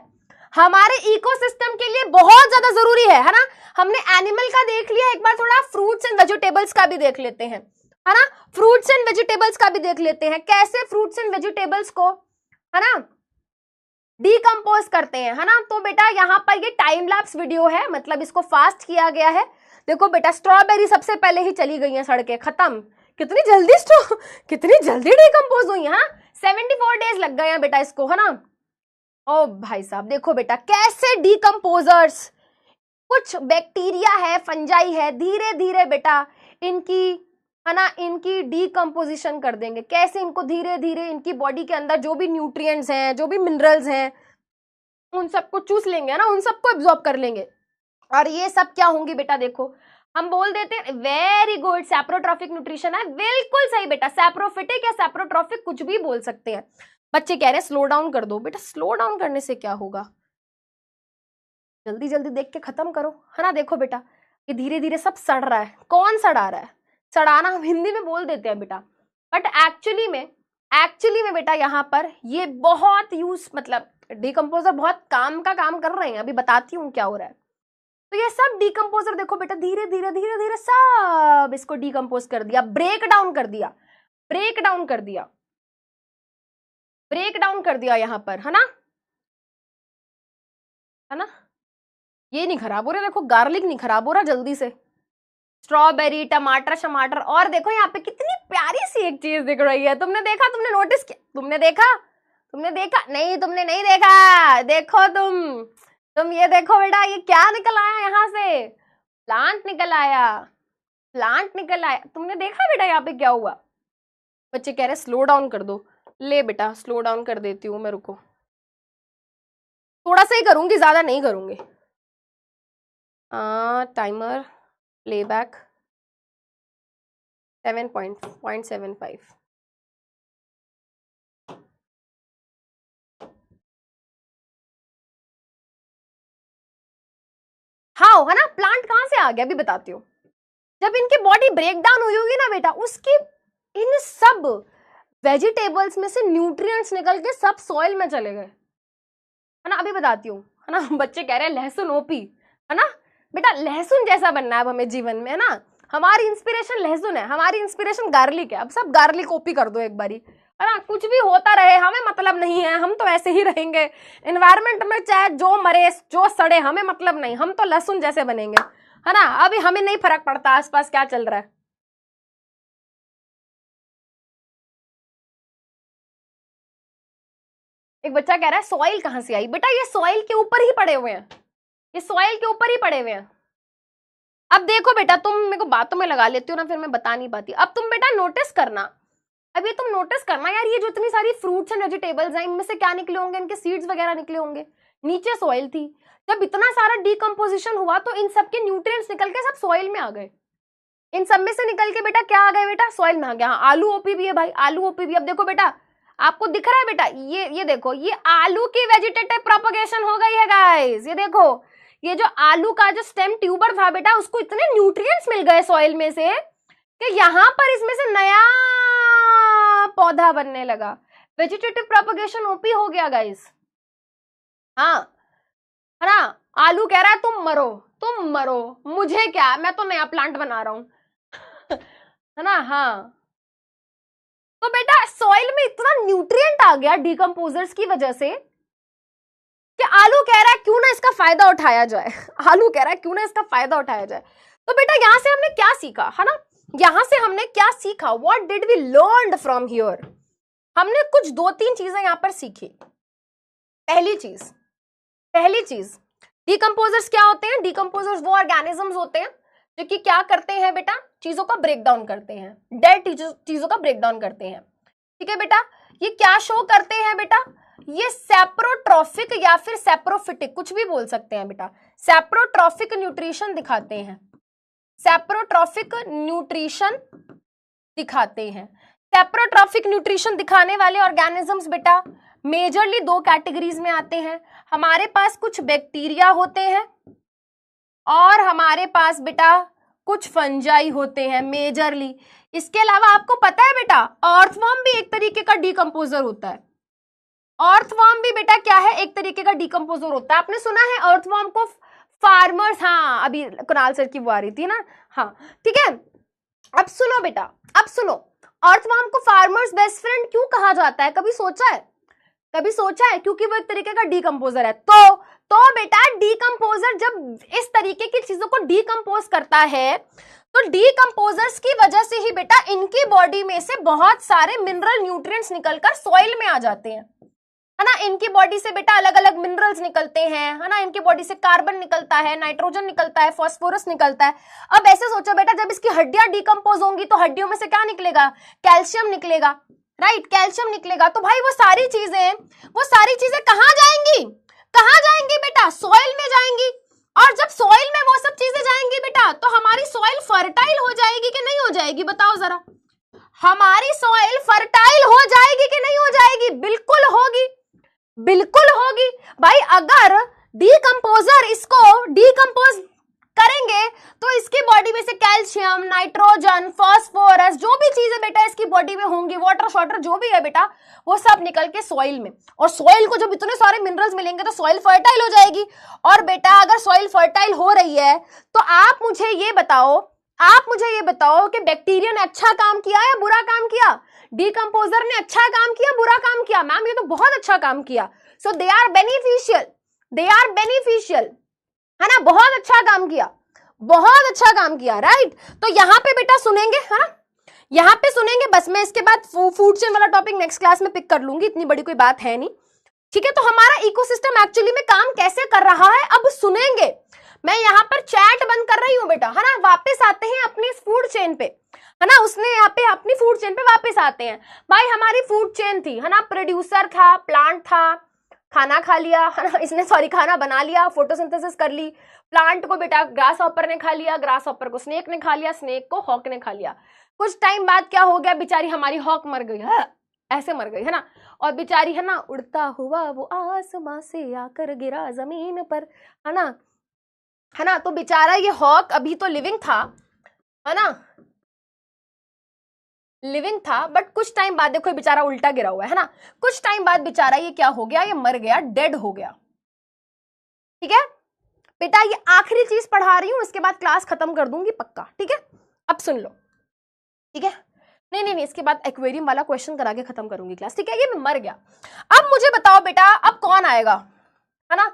हमारे इकोसिस्टम के लिए, बहुत ज्यादा जरूरी है ना। हमने एनिमल का देख लिया, एक बार थोड़ा फ्रूट्स एंड वेजिटेबल्स का भी देख लेते हैं, है ना। फ्रूट्स एंड वेजिटेबल्स का भी देख लेते हैं, कैसे फ्रूट्स एंड वेजिटेबल्स को, है ना, डीकम्पोज करते हैं, है ना। तो बेटा यहाँ पर ये टाइम लैप्स वीडियो है, मतलब इसको फास्ट किया गया है। देखो बेटा स्ट्रॉबेरी सबसे पहले ही चली गई है सड़के, खत्म, कितनी जल्दी डीकम्पोज हुई है, 74 डेज लग गए हैं बेटा इसको, है ना। ओ भाई साहब देखो बेटा कैसे डीकम्पोजर्स, कुछ बैक्टीरिया है, फंजाई है, धीरे धीरे बेटा इनकी, है ना, इनकी डीकम्पोजिशन कर देंगे। कैसे, इनको धीरे धीरे इनकी बॉडी के अंदर जो भी न्यूट्रिएंट्स हैं, जो भी मिनरल्स हैं, उन सबको चूस लेंगे, है ना, उन सबको एब्जॉर्ब कर लेंगे। और ये सब क्या होंगी बेटा, देखो हम बोल देते हैं, वेरी गुड, सैप्रोट्रॉफिक न्यूट्रिशन है, बिल्कुल सही बेटा, सैप्रोफिटिक या सैप्रोट्रॉफिक कुछ भी बोल सकते हैं। बच्चे कह रहे हैं स्लो डाउन कर दो, बेटा स्लो डाउन करने से क्या होगा, जल्दी जल्दी देख के खत्म करो, है ना। देखो बेटा ये धीरे धीरे सब सड़ रहा है, कौन सड़ा रहा है, सड़ाना हम हिंदी में बोल देते हैं बेटा, बट एक्चुअली में बेटा यहाँ पर ये बहुत यूज, मतलब डिकम्पोजर बहुत काम कर रहे हैं, अभी बताती हूँ क्या हो रहा है। तो ये सब डिकम्पोजर देखो बेटा धीरे धीरे धीरे धीरे सब इसको डिकम्पोज कर दिया, ब्रेक डाउन कर दिया यहाँ पर, है ना। है ना। ये नहीं खराब हो रहा, देखो गार्लिक नहीं खराब हो रहा जल्दी से। स्ट्रॉबेरी, टमाटर शमाटर, और देखो यहाँ पे कितनी प्यारी सी एक चीज दिख रही है। तुमने देखा, तुमने नोटिस किया, तुमने देखा, तुमने देखा नहीं, तुमने नहीं देखा, देखो तुम ये देखो बेटा, ये क्या निकल आया यहाँ से, प्लांट निकल आया, प्लांट निकल आया। तुमने देखा बेटा यहाँ पे क्या हुआ? बच्चे कह रहे स्लो डाउन कर दो। ले बेटा स्लो डाउन कर देती हूँ मैं, रुको, थोड़ा सा ही करूंगी, ज्यादा नहीं करूंगी। Timer playback 7.75। हाँ है ना, प्लांट कहां से आ गया अभी बताती हूँ। जब इनकी बॉडी ब्रेक डाउन हुई होगी ना बेटा, उसकी इन सब वेजिटेबल्स में से न्यूट्रिएंट्स निकल के सब सॉइल में चले गए, है ना। अभी बताती हूँ, है ना। बच्चे कह रहे हैं लहसुन ओपी, है ना। बेटा लहसुन जैसा बनना है अब हमें जीवन में, है ना। हमारी इंस्पिरेशन लहसुन है, हमारी इंस्पिरेशन गार्लिक है। अब सब गार्लिक ओपी कर दो एक बारी, है ना। कुछ भी होता रहे हमें मतलब नहीं है, हम तो ऐसे ही रहेंगे एनवायरमेंट में, चाहे जो मरे जो सड़े हमें मतलब नहीं, हम तो लहसुन जैसे बनेंगे, है ना। अभी हमें नहीं फर्क पड़ता आसपास क्या चल रहा है। एक बच्चा कह रहा है सॉइल कहां से आई? बेटा ये सॉइल के ऊपर ही पड़े हुए हैं, ये सॉइल के ऊपर ही पड़े हुए हैं। अब देखो बेटा, तुम मेरे को बातों में लगा लेती हो ना, फिर मैं बता नहीं पाती। अब तुम बेटा नोटिस करना, अब ये तुम नोटिस करना यार, ये जो इतनी सारी फ्रूट्स एंड वेजिटेबल्स हैं, इनमें से क्या निकले होंगे? इनके सीड्स वगैरह निकले होंगे। नीचे सॉइल थी, जब इतना सारा डीकम्पोजिशन हुआ तो इन सब के न्यूट्रिएंट्स निकल के सब सॉइल में आ गए। इन सब में से निकल के बेटा क्या आ गए? बेटा सॉइल में आ गया। हाँ, आलू ओपी भी है भाई, आलू ओपी भी। अब देखो बेटा, आपको दिख रहा है बेटा, ये देखो, ये आलू की वेजिटेटिव प्रोपगेशन हो गई है गाइस। ये देखो, ये जो आलू का जो स्टेम ट्यूबर था बेटा, उसको इतने न्यूट्रिएंट्स मिल गए सॉइल में से कि यहां पर इसमें से नया पौधा बनने लगा। वेजिटेटिव प्रोपगेशन ओपी हो गया गाइस। हाँ है ना। आलू कह रहा है तुम मरो, तुम मरो, मुझे क्या, मैं तो नया प्लांट बना रहा हूं है ना। हाँ, तो बेटा सॉइल में इतना न्यूट्रिएंट आ गया डीकंपोजर्स की वजह से कि आलू कह रहा है क्यों ना इसका फायदा उठाया जाए आलू कह रहा है क्यों ना इसका फायदा उठाया जाए। तो बेटा यहां से हमने क्या सीखा, है ना, यहां से हमने क्या सीखा? What did we learn from here? हमने कुछ 2-3 चीजें यहां पर सीखी। पहली चीज डीकंपोजर्स क्या होते हैं? डीकंपोजर्स वो ऑर्गेनिजम्स होते हैं जो कि क्या करते हैं बेटा? चीजों का ब्रेक डाउन करते हैं, डेड चीजों का ब्रेक डाउन करते हैं। ठीक है बेटा, ये क्या शो करते हैं बेटा? ये सेप्रोट्रॉफिक या फिर सेप्रोफिटिक, कुछ भी बोल सकते हैं बेटा, सेप्रोट्रॉफिक न्यूट्रिशन दिखाते हैं, सेप्रोट्रॉफिक न्यूट्रिशन दिखाते हैं। सेप्रोट्रॉफिक न्यूट्रिशन दिखाने वाले ऑर्गेनिजम्स बेटा मेजरली 2 कैटेगरीज में आते हैं। हमारे पास कुछ बैक्टीरिया होते हैं और हमारे पास बेटा कुछ फंजाई होते हैं मेजरली। इसके अलावा आपको पता है बेटा, अर्थवर्म भी एक तरीके का डीकंपोजर होता है। अर्थवर्म भी बेटा क्या है? एक तरीके का डीकंपोजर होता है। आपने सुना है अर्थवर्म को फार्मर्स, हाँ अभी कुणाल सर की वो आ रही थी ना, हाँ ठीक है। अब सुनो बेटा, अब सुनो, अर्थवर्म को फार्मर्स बेस्ट फ्रेंड क्यों कहा जाता है? कभी सोचा है? कभी सोचा है? क्योंकि वो एक तरीके का डीकंपोजर है। तो बेटा डीकंपोजर जब इस तरीके की चीजों को डीकंपोज करता है तो डीकंपोजर्स की वजह से ही बेटा इनकी बॉडी में से बहुत सारे मिनरल न्यूट्रिएंट्स निकलकर सॉइल में आ जाते हैं, है ना। इनकी बॉडी से बेटा अलग अलग मिनरल्स निकलते हैं, है ना। इनकी बॉडी से कार्बन निकलता है, नाइट्रोजन निकलता है, फास्फोरस निकलता है। अब ऐसे सोचो बेटा, जब इसकी हड्डियां डीकंपोज होंगी तो हड्डियों में से क्या निकलेगा? कैल्शियम निकलेगा, राइट, कैल्शियम निकलेगा। तो भाई वो सारी चीजें कहां जाएंगी? कहां जाएंगी बेटा? सॉइल में जाएंगी। और जब सॉइल में वो सब चीजें जाएंगी बेटा, तो हमारी सॉइल फर्टाइल हो जाएगी कि नहीं हो जाएगी? बताओ जरा, हमारी सॉइल फर्टाइल हो जाएगी कि नहीं हो जाएगी? बिल्कुल होगी, बिल्कुल होगी भाई। अगर डीकंपोजर इसको डीकंपोज करेंगे तो इसकी बॉडी में से कैल्शियम, नाइट्रोजन, फास्फोरस, जो भी चीजें बेटा इसकी बॉडी में होंगी, वाटर शॉटर जो भी है बेटा, वो सब निकल के सॉइल में। और सॉइल को जब इतने सारे मिनरल्स मिलेंगे तो सॉइल फर्टाइल हो जाएगी। और बेटा अगर सॉइल फर्टाइल हो रही है तो आप मुझे ये बताओ कि बैक्टीरिया ने अच्छा काम किया या बुरा काम किया? डीकंपोजर ने अच्छा काम किया, बुरा काम किया? मैम ये तो बहुत अच्छा काम किया। So they are beneficial, they are beneficial, है ना, बहुत अच्छा काम किया, बहुत अच्छा काम किया, राइट। तो यहाँ पे बेटा सुनेंगे, है ना, यहाँ पे सुनेंगे बस। मैं इसके बाद फूड चेन वाला टॉपिक नेक्स्ट क्लास में पिक कर लूंगी, इतनी बड़ी कोई बात है नहीं, ठीक है। तो हमारा इकोसिस्टम एक्चुअली में काम कैसे कर रहा है अब सुनेंगे। मैं यहाँ पर चैट बंद कर रही हूँ बेटा, है ना, वापस आते हैं अपनी फूड चेन पे, है ना, उसने यहाँ पे अपनी फूड चेन पे वापस आते हैं। भाई हमारी फूड चेन थी, है ना, प्रोड्यूसर था, प्लांट था, खाना खा लिया, है ना, इसने सॉरी खाना बना लिया, फोटोसिंथेसिस कर ली, प्लांट को बेटा ग्रास हॉपर ने खा लिया, ग्रास हॉपर को स्नेक ने खा लिया, स्नेक को हॉक ने खा लिया। कुछ टाइम बाद क्या हो गया, बेचारी हमारी हॉक मर गई, है ऐसे मर गई, है ना, और बेचारी, है ना, उड़ता हुआ वो आसमां से आकर गिरा जमीन पर, है ना, है ना। तो बेचारा ये हॉक अभी तो लिविंग था, है ना, लिविंग था, बट कुछ टाइम बाद देखो बेचारा उल्टा गिरा हुआ है ना, कुछ टाइम बाद बेचारा ये क्या हो गया, ये मर गया, डेड हो गया, ठीक है बेटा। ये आखिरी चीज पढ़ा रही हूं, इसके बाद क्लास खत्म कर दूंगी पक्का, ठीक है। अब सुन लो, ठीक है, नहीं, इसके बाद एक्वेरियम वाला क्वेश्चन करा के खत्म करूंगी क्लास, ठीक है। ये मर गया। अब मुझे बताओ बेटा, अब कौन आएगा, है ना,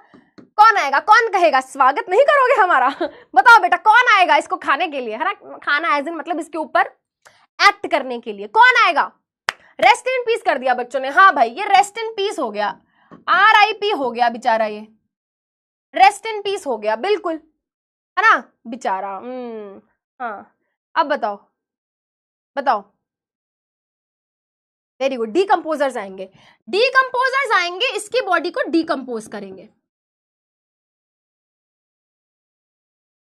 कौन आएगा, कौन कहेगा स्वागत नहीं करोगे हमारा बताओ बेटा कौन आएगा इसको खाने के लिए, है ना, खाना एज इन मतलब इसके ऊपर एक्ट करने के लिए कौन आएगा। रेस्ट इन पीस कर दिया बच्चों ने, हाँ भाई ये रेस्ट इन पीस हो गया, RIP हो गया बेचारा, ये रेस्ट इन पीस हो गया बिल्कुल, है ना बेचारा। हाँ अब बताओ, बताओ, वेरी गुड। डीकंपोजर्स आएंगे, डीकंपोजर्स आएंगे, इसकी बॉडी को डीकंपोज करेंगे,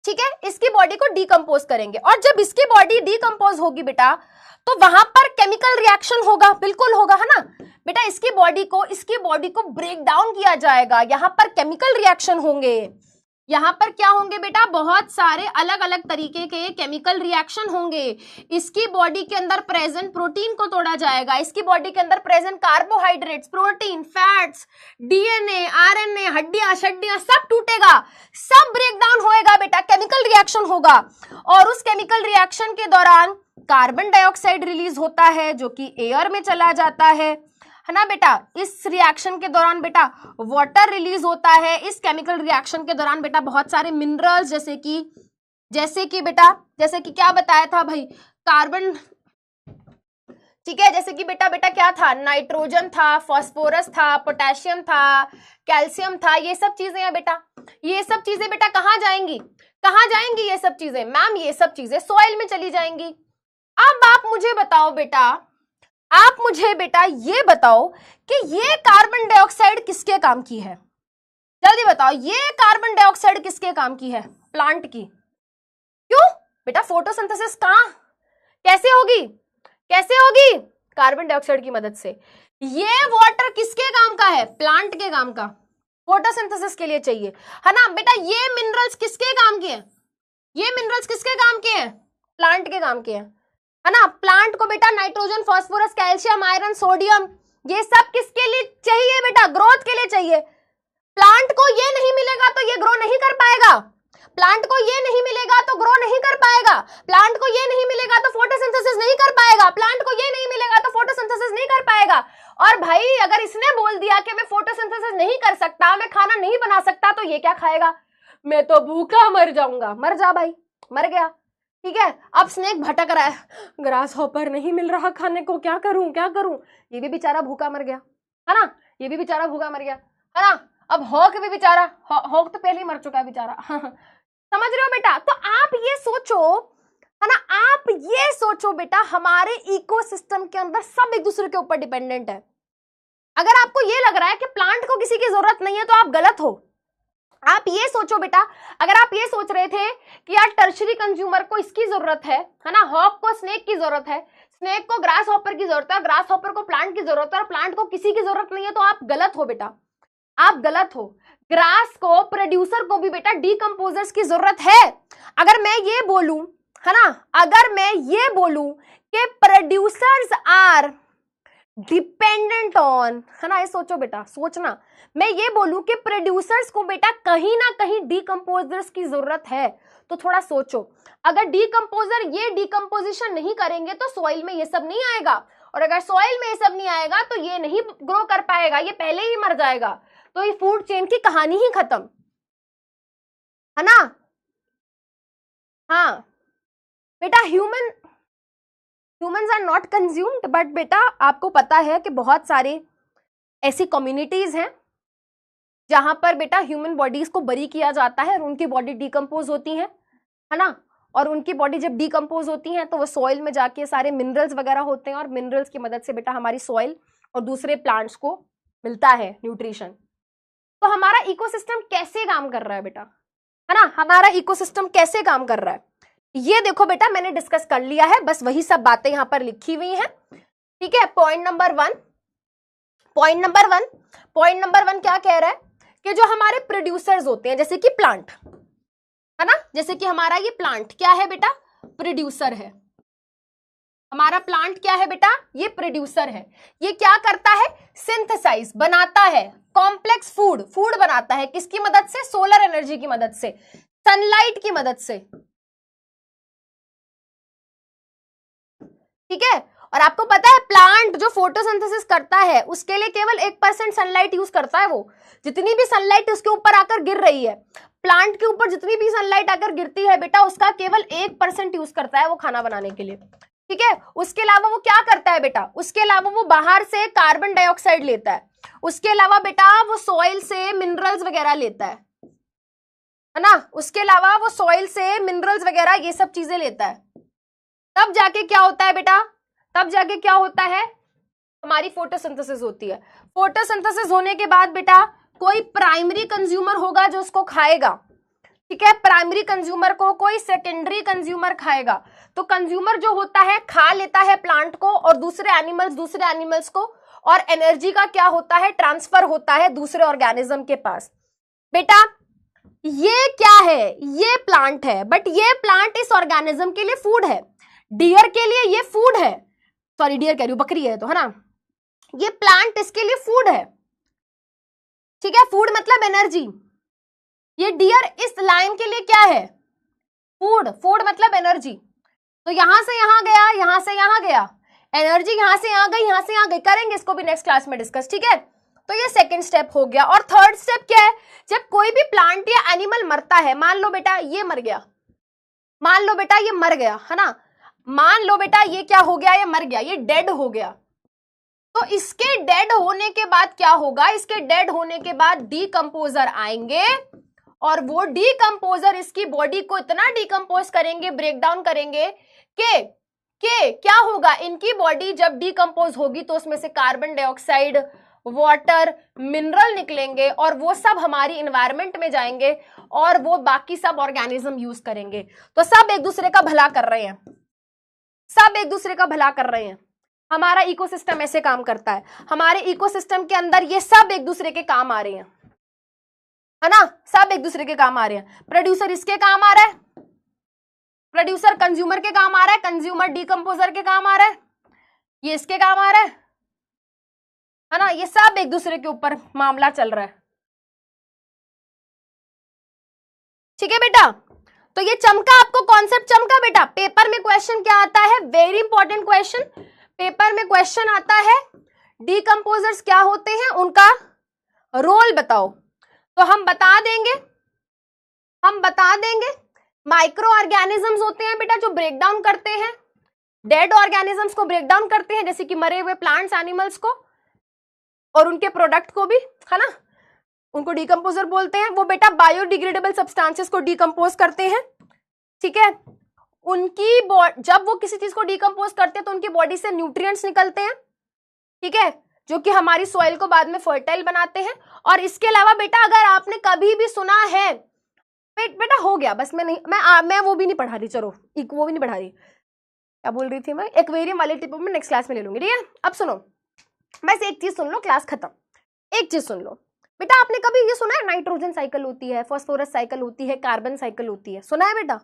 ठीक है, इसकी बॉडी को डीकंपोज करेंगे। और जब इसकी बॉडी डीकंपोज होगी बेटा, तो वहां पर केमिकल रिएक्शन होगा, बिल्कुल होगा, है ना बेटा। इसकी बॉडी को ब्रेक डाउन किया जाएगा, यहां पर केमिकल रिएक्शन होंगे, यहां पर क्या होंगे बेटा, बहुत सारे अलग अलग तरीके के केमिकल रिएक्शन होंगे। इसकी बॉडी के अंदर प्रेजेंट प्रोटीन को तोड़ा जाएगा, इसकी बॉडी के अंदर present carbohydrates, protein, fats, DNA, RNA, हड्डियां शड्डियां सब टूटेगा, सब ब्रेक डाउन होएगा बेटा, केमिकल रिएक्शन होगा। और उस केमिकल रिएक्शन के दौरान कार्बन डाइऑक्साइड रिलीज होता है जो कि एयर में चला जाता है ना बेटा। इस रिएक्शन के दौरान बेटा वाटर रिलीज होता है। इस केमिकल रिएक्शन के दौरान बेटा बहुत सारे मिनरल्स जैसे कि क्या बताया था भाई, कार्बन, ठीक है, जैसे कि बेटा क्या था, नाइट्रोजन था, फास्फोरस था, पोटेशियम था, कैल्शियम था, ये सब चीजें हैं बेटा। ये सब चीजें बेटा कहाँ जाएंगी, कहाँ जाएंगी ये सब चीजें मैम, ये सब चीजें सॉइल में चली जाएंगी। अब आप मुझे बताओ बेटा, ये बताओ कि ये कार्बन डाइऑक्साइड किसके काम की है, जल्दी बताओ, ये कार्बन डाइऑक्साइड किसके काम की है, प्लांट की। क्यों बेटा, फोटोसिंथेसिस कहां कैसे होगी, कार्बन डाइऑक्साइड की मदद से। ये वाटर किसके काम का है, प्लांट के काम का, फोटोसिंथेसिस के लिए चाहिए, है ना बेटा। ये मिनरल्स किसके काम के हैं, ये मिनरल्स किसके काम के हैं, प्लांट के काम के हैं, है ना। प्लांट को बेटा nitrogen, phosphorus, calcium, iron, sodium, ये सब किसके लिए चाहिए बेटा, ग्रोथ के लिए चाहिए। प्लांट को ये नहीं मिलेगा तो ये ग्रो नहीं कर पाएगा, प्लांट को ये नहीं मिलेगा तो ग्रो नहीं कर पाएगा, प्लांट को ये नहीं मिलेगा तो फोटोसिंथेसिस नहीं कर पाएगा, प्लांट को ये नहीं मिलेगा तो फोटोसिंथेसिस नहीं कर पाएगा। और भाई अगर इसने बोल दिया कि मैं फोटोसिंथेसिस नहीं कर सकता, मैं खाना नहीं बना सकता, तो ये क्या खाएगा, मैं तो भूखा मर जाऊंगा। मर जा भाई, मर गया, ठीक है। अब स्नेक भटक रहा है, ग्रास हॉपर नहीं मिल रहा खाने को, क्या करूं, ये भी बेचारा भूखा मर गया, है ना, ये भी बेचारा भूखा मर गया, है ना। अब हॉक भी बेचारा, हॉक तो पहले ही मर चुका है बेचारा समझ रहे हो बेटा। तो आप ये सोचो, है ना, आप ये सोचो बेटा, हमारे इकोसिस्टम के अंदर सब एक दूसरे के ऊपर डिपेंडेंट है। अगर आपको ये लग रहा है कि प्लांट को किसी की जरूरत नहीं है तो आप गलत हो। आप ये सोचो बेटा, अगर आप ये सोच रहे थे कि यार टर्शरी कंज्यूमर को इसकी जरूरत है ना, हॉक को स्नेक की जरूरत है, स्नेक को ग्रास हॉपर की जरूरत है, ग्रास हॉपर को प्लांट की जरूरत है, और प्लांट को किसी की जरूरत नहीं है, तो आप गलत हो बेटा, आप गलत हो। ग्रास को, प्रोड्यूसर को भी बेटा डीकंपोजर्स की जरूरत है। अगर मैं ये बोलूं, है ना, अगर मैं ये बोलूं कि प्रोड्यूसर्स आर डिपेंडेंट ऑन, है ना, ये सोचो बेटा, सोचना, मैं ये बोलूं कि प्रोड्यूसर्स को बेटा कहीं ना कहीं डीकंपोजर्स की जरूरत है, तो थोड़ा सोचो। अगर डीकंपोजर ये डीकंपोजिशन नहीं करेंगे तो सॉइल में ये सब नहीं आएगा, और अगर सॉइल में ये सब नहीं आएगा तो ये नहीं ग्रो कर पाएगा, ये पहले ही मर जाएगा। तो ये फूड चेन की कहानी ही खत्म, है ना। हाँ बेटा, humans are not consumed, but बेटा आपको पता है कि बहुत सारे ऐसी कम्युनिटीज हैं जहां पर बेटा ह्यूमन बॉडीज को बरी किया जाता है और उनकी बॉडी डिकम्पोज होती है ना। और उनकी बॉडी जब डिकम्पोज होती है तो वो सॉइल में जाके सारे मिनरल्स वगैरह होते हैं और मिनरल्स की मदद से बेटा हमारी सॉइल और दूसरे प्लांट्स को मिलता है न्यूट्रिशन। तो हमारा इकोसिस्टम कैसे काम कर रहा है बेटा, है ना, हमारा इकोसिस्टम कैसे काम कर रहा है ये देखो बेटा, मैंने डिस्कस कर लिया है, बस वही सब बातें यहां पर लिखी हुई हैं। ठीक है, पॉइंट नंबर वन क्या कह रहा है कि जो हमारे प्रोड्यूसर्स होते हैं जैसे कि प्लांट, है ना, जैसे कि हमारा ये प्लांट क्या है बेटा, प्रोड्यूसर है। हमारा प्लांट क्या है बेटा, ये प्रोड्यूसर है। ये क्या करता है, सिंथेसाइज, बनाता है कॉम्प्लेक्स फूड बनाता है, किसकी मदद से, सोलर एनर्जी की मदद से, सनलाइट की मदद से। ठीक है, और आपको पता है प्लांट जो फोटोसिंथेसिस करता है उसके लिए केवल 1% सनलाइट यूज करता है। वो जितनी भी सनलाइट उसके ऊपर आकर गिर रही है, प्लांट के ऊपर जितनी भी सनलाइट आकर गिरती है बेटा, उसका केवल 1% यूज करता है वो खाना बनाने के लिए। ठीक है, उसके अलावा वो क्या करता है बेटा, उसके अलावा वो बाहर से कार्बन डाइऑक्साइड लेता है, उसके अलावा बेटा वो सॉइल से मिनरल्स वगैरह लेता है ना, उसके अलावा वो सॉइल से मिनरल्स वगैरह ये सब चीजें लेता है। तब जाके क्या होता है बेटा, तब जाके क्या होता है, हमारी फोटोसिंथेसिस होती है। फोटोसिंथेसिस होने के बाद बेटा कोई प्राइमरी कंज्यूमर होगा जो उसको खाएगा। ठीक है, प्राइमरी कंज्यूमर को कोई सेकेंडरी कंज्यूमर खाएगा। तो कंज्यूमर जो होता है खा लेता है प्लांट को और दूसरे एनिमल्स को, और एनर्जी का क्या होता है, ट्रांसफर होता है दूसरे ऑर्गेनिज्म के पास। बेटा ये क्या है, ये प्लांट है, बट ये प्लांट इस ऑर्गेनिज्म के लिए फूड है। डियर के लिए ये फूड है, सॉरी डियर कह रही हूं, बकरी है तो, है ना, ये प्लांट इसके लिए फूड है। ठीक है, फूड मतलब एनर्जी। ये डियर इस लाइन के लिए क्या है, फूड मतलब एनर्जी। तो यहां से यहां गया, यहां से यहां गया, एनर्जी यहां से यहां गई, यहां से यहां गई, करेंगे इसको भी नेक्स्ट क्लास में डिस्कस। ठीक है, तो ये सेकंड स्टेप हो गया। और थर्ड स्टेप क्या है, जब कोई भी प्लांट या एनिमल मरता है, मान लो बेटा ये मर गया, मान लो बेटा ये मर गया, है ना, मान लो बेटा ये क्या हो गया, ये मर गया, ये डेड हो गया। तो इसके डेड होने के बाद क्या होगा, इसके डेड होने के बाद डीकंपोजर आएंगे और वो डीकंपोजर इसकी बॉडी को इतना डीकंपोज करेंगे, ब्रेक डाउन करेंगे कि क्या होगा, इनकी बॉडी जब डीकंपोज होगी तो उसमें से कार्बन डाइऑक्साइड, वाटर, मिनरल निकलेंगे और वो सब हमारी एनवायरनमेंट में जाएंगे और वो बाकी सब ऑर्गेनिज्म यूज करेंगे। तो सब एक दूसरे का भला कर रहे हैं, सब एक दूसरे का भला कर रहे हैं। हमारा इकोसिस्टम ऐसे काम करता है, हमारे इकोसिस्टम के अंदर ये सब एक दूसरे के काम आ रहे हैं, है ना, सब एक दूसरे के काम आ रहे हैं। प्रोड्यूसर इसके काम आ रहा है, प्रोड्यूसर कंज्यूमर के काम आ रहा है, कंज्यूमर डीकंपोजर के काम आ रहा है, ये इसके काम आ रहा है ना, ये सब एक दूसरे के ऊपर मामला चल रहा है। ठीक है बेटा, तो ये चमका, आपको कॉन्सेप्ट चमका बेटा। पेपर में क्वेश्चन क्या आता है, वेरी इंपॉर्टेंट क्वेश्चन, पेपर में क्वेश्चन आता है डीकंपोजर्स क्या होते हैं, उनका रोल बताओ। तो हम बता देंगे माइक्रो ऑर्गेनिजम्स होते हैं बेटा जो ब्रेक डाउन करते हैं, डेड ऑर्गेनिजम्स को ब्रेक डाउन करते हैं, जैसे कि मरे हुए प्लांट्स, एनिमल्स को और उनके प्रोडक्ट को भी, है ना, उनको डीकंपोजर बोलते हैं। वो बेटा बायोडिग्रेडेबल सब्सटेंसेस को डीकंपोज करते हैं। ठीक है, उनकी जब वो किसी चीज को डीकंपोज करते हैं तो उनकी बॉडी से न्यूट्रिएंट्स निकलते हैं, ठीक है, जो कि हमारी सॉइल को बाद में फर्टाइल बनाते हैं। और इसके अलावा बेटा अगर आपने कभी भी सुना है, बेटा हो गया बस, मैं वो भी नहीं पढ़ा रही, चलो वो भी नहीं पढ़ा रही, क्या बोल रही थी मैं, एक्वेरियम वाले टिप में नेक्स्ट क्लास में ले लूंगी। ठीक है, अब सुनो, बस एक चीज सुन लो, क्लास खत्म। एक चीज सुन लो बेटा, आपने कभी ये सुना है नाइट्रोजन साइकिल होती है, फास्फोरस साइकिल होती है, कार्बन साइकिल होती है, सुना है बेटा,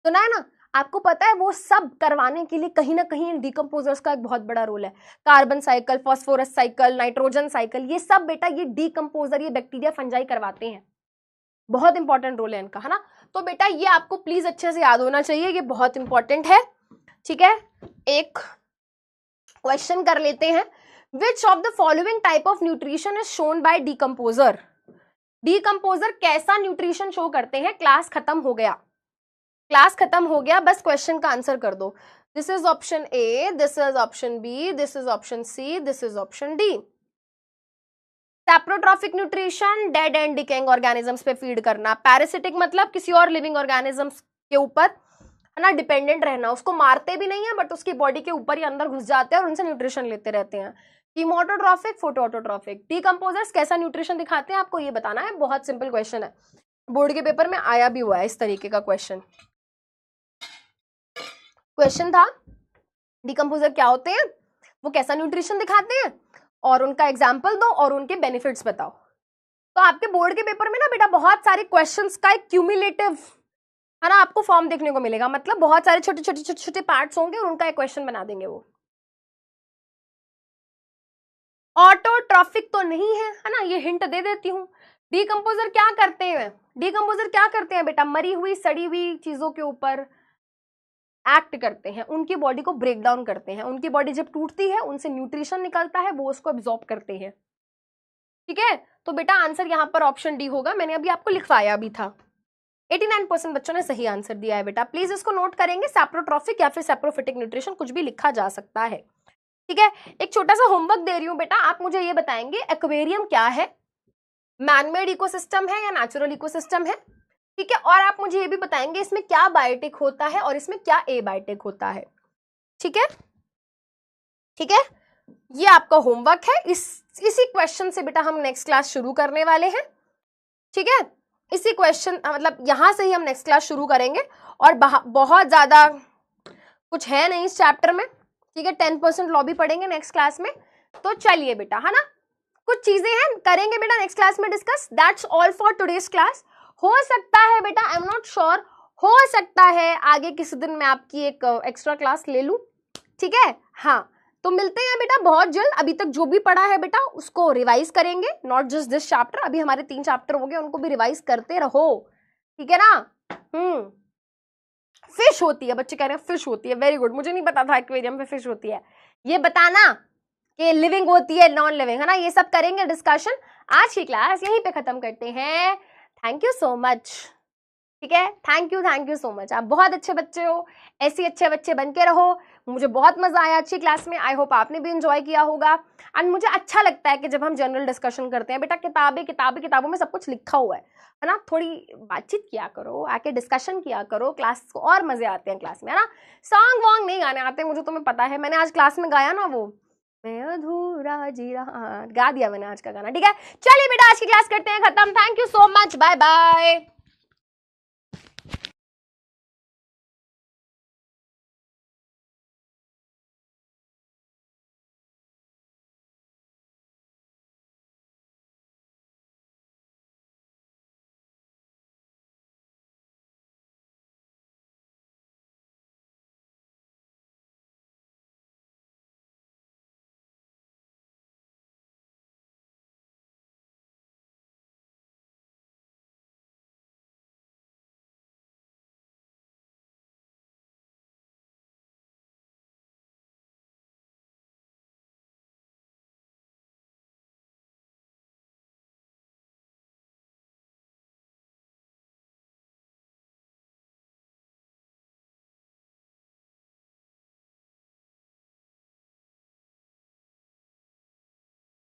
सुना है ना। आपको पता है वो सब करवाने के लिए कहीं ना कहीं डीकंपोजर्स का एक बहुत बड़ा रोल है। Carbon cycle, phosphorus cycle, nitrogen cycle, ये सब बेटा ये डीकंपोजर, ये बैक्टीरिया, फंजाई करवाते हैं, बहुत इंपॉर्टेंट रोल है इनका, है ना। तो बेटा ये आपको प्लीज अच्छे से याद होना चाहिए, ये बहुत इंपॉर्टेंट है। ठीक है, एक क्वेश्चन कर लेते हैं, which of the following type of nutrition is shown by decomposer? Decomposer कैसा न्यूट्रिशन शो करते हैं? क्लास खत्म हो गया, क्लास खत्म हो गया, बस क्वेश्चन का आंसर कर दो. This is option A, this is option B, this is option C, this is option D. Saprotrophic nutrition dead and decaying organisms पे फीड करना. पैरासिटिक मतलब किसी और लिविंग ऑर्गेनिजम्स के ऊपर है ना डिपेंडेंट रहना, उसको मारते भी नहीं है बट उसकी बॉडी के ऊपर ही अंदर घुस जाते हैं और उनसे न्यूट्रिशन लेते रहते हैं. कीमोटोट्रॉफिक, फोटोऑटोट्रॉफिक. डीकम्पोजर्स कैसा न्यूट्रिशन दिखाते हैं आपको ये बताना है. बहुत सिंपल क्वेश्चन है, बोर्ड के पेपर में आया भी हुआ है इस तरीके का क्वेश्चन. क्वेश्चन था डीकम्पोजर क्या होते हैं, वो कैसा न्यूट्रिशन दिखाते हैं और उनका एग्जाम्पल दो और उनके बेनिफिट्स बताओ. तो आपके बोर्ड के पेपर में ना बेटा बहुत सारे क्वेश्चंस का एक क्यूमुलेटिव है ना आपको फॉर्म देखने को मिलेगा. मतलब बहुत सारे छोटे छोटे छोटे छोटे पार्ट्स होंगे और उनका एक क्वेश्चन बना देंगे वो. ऑटोट्रॉफिक तो नहीं है ना, ये हिंट दे देती हूँ. डीकम्पोजर क्या करते हैं? डीकम्पोजर क्या करते हैं बेटा? मरी हुई सड़ी हुई चीजों के ऊपर एक्ट करते हैं, उनकी बॉडी को ब्रेक डाउन करते हैं. उनकी बॉडी जब टूटती है उनसे न्यूट्रिशन निकलता है, वो उसको एब्जॉर्ब करते हैं. ठीक है, तो बेटा आंसर यहाँ पर ऑप्शन डी होगा. मैंने अभी आपको लिखवाया भी था. 89% बच्चों ने सही आंसर दिया है बेटा. प्लीज इसको नोट करेंगे. सैप्रोट्रॉफिक या फिर सैप्रोफिटिक न्यूट्रिशन कुछ भी लिखा जा सकता है. ठीक है, एक छोटा सा होमवर्क दे रही हूं बेटा. आप मुझे ये बताएंगे एक्वेरियम क्या है, मैनमेड इकोसिस्टम है या नेचुरल इकोसिस्टम है. ठीक है, और आप मुझे ये भी बताएंगे इसमें क्या बायोटिक होता है और इसमें क्या एबायोटिक होता है. ठीक है, ठीक है, ये आपका होमवर्क है. इसी क्वेश्चन से बेटा हम नेक्स्ट क्लास शुरू करने वाले हैं. ठीक है, इसी क्वेश्चन मतलब यहां से ही हम नेक्स्ट क्लास शुरू करेंगे और बहुत ज्यादा कुछ है नहीं इस चैप्टर में. ठीक है, 10% लॉ भी पढ़ेंगे नेक्स्ट क्लास में. तो चलिए बेटा है ना, कुछ चीजें हैं करेंगे बेटा नेक्स्ट क्लास में discuss. That's all for today's class. हो सकता है बेटा, आई एम नॉट श्योर, हो सकता है आगे किसी दिन मैं आपकी एक एक्स्ट्रा क्लास ले लूं. ठीक है, हाँ, तो मिलते हैं बेटा बहुत जल्द. अभी तक जो भी पढ़ा है बेटा उसको रिवाइज करेंगे, नॉट जस्ट दिस चैप्टर. अभी हमारे 3 चैप्टर हो गए, उनको भी रिवाइज करते रहो. ठीक है ना. फिश होती है, बच्चे कह रहे हैं फिश होती है. वेरी गुड, मुझे नहीं पता था एक्वेरियम में फिश होती है. ये बताना कि लिविंग होती है नॉन लिविंग, है ना. ये सब करेंगे डिस्कशन. आज की क्लास यहीं पे खत्म करते हैं. Thank you so much. ठीक है, थैंक यू सो मच. आप बहुत अच्छे बच्चे हो, ऐसे अच्छे बच्चे बन के रहो. मुझे बहुत मजा आया अच्छी क्लास में. आई होप आपने भी एंजॉय किया होगा. एंड मुझे अच्छा लगता है कि जब हम जनरल डिस्कशन करते हैं बेटा, किताबों में सब कुछ लिखा हुआ है ना. थोड़ी बातचीत किया करो, आके डिस्कशन किया करो, क्लास को और मजे आते हैं क्लास में, है ना. सॉन्ग वॉन्ग नहीं गाने आते मुझे, तुम्हें पता है. मैंने आज क्लास में गाया ना वो मैं अधूरा जी रहा, गा दिया मैंने आज का गाना. ठीक है, चलिए बेटा आज की क्लास करते हैं खत्म. Thank you so much, bye bye.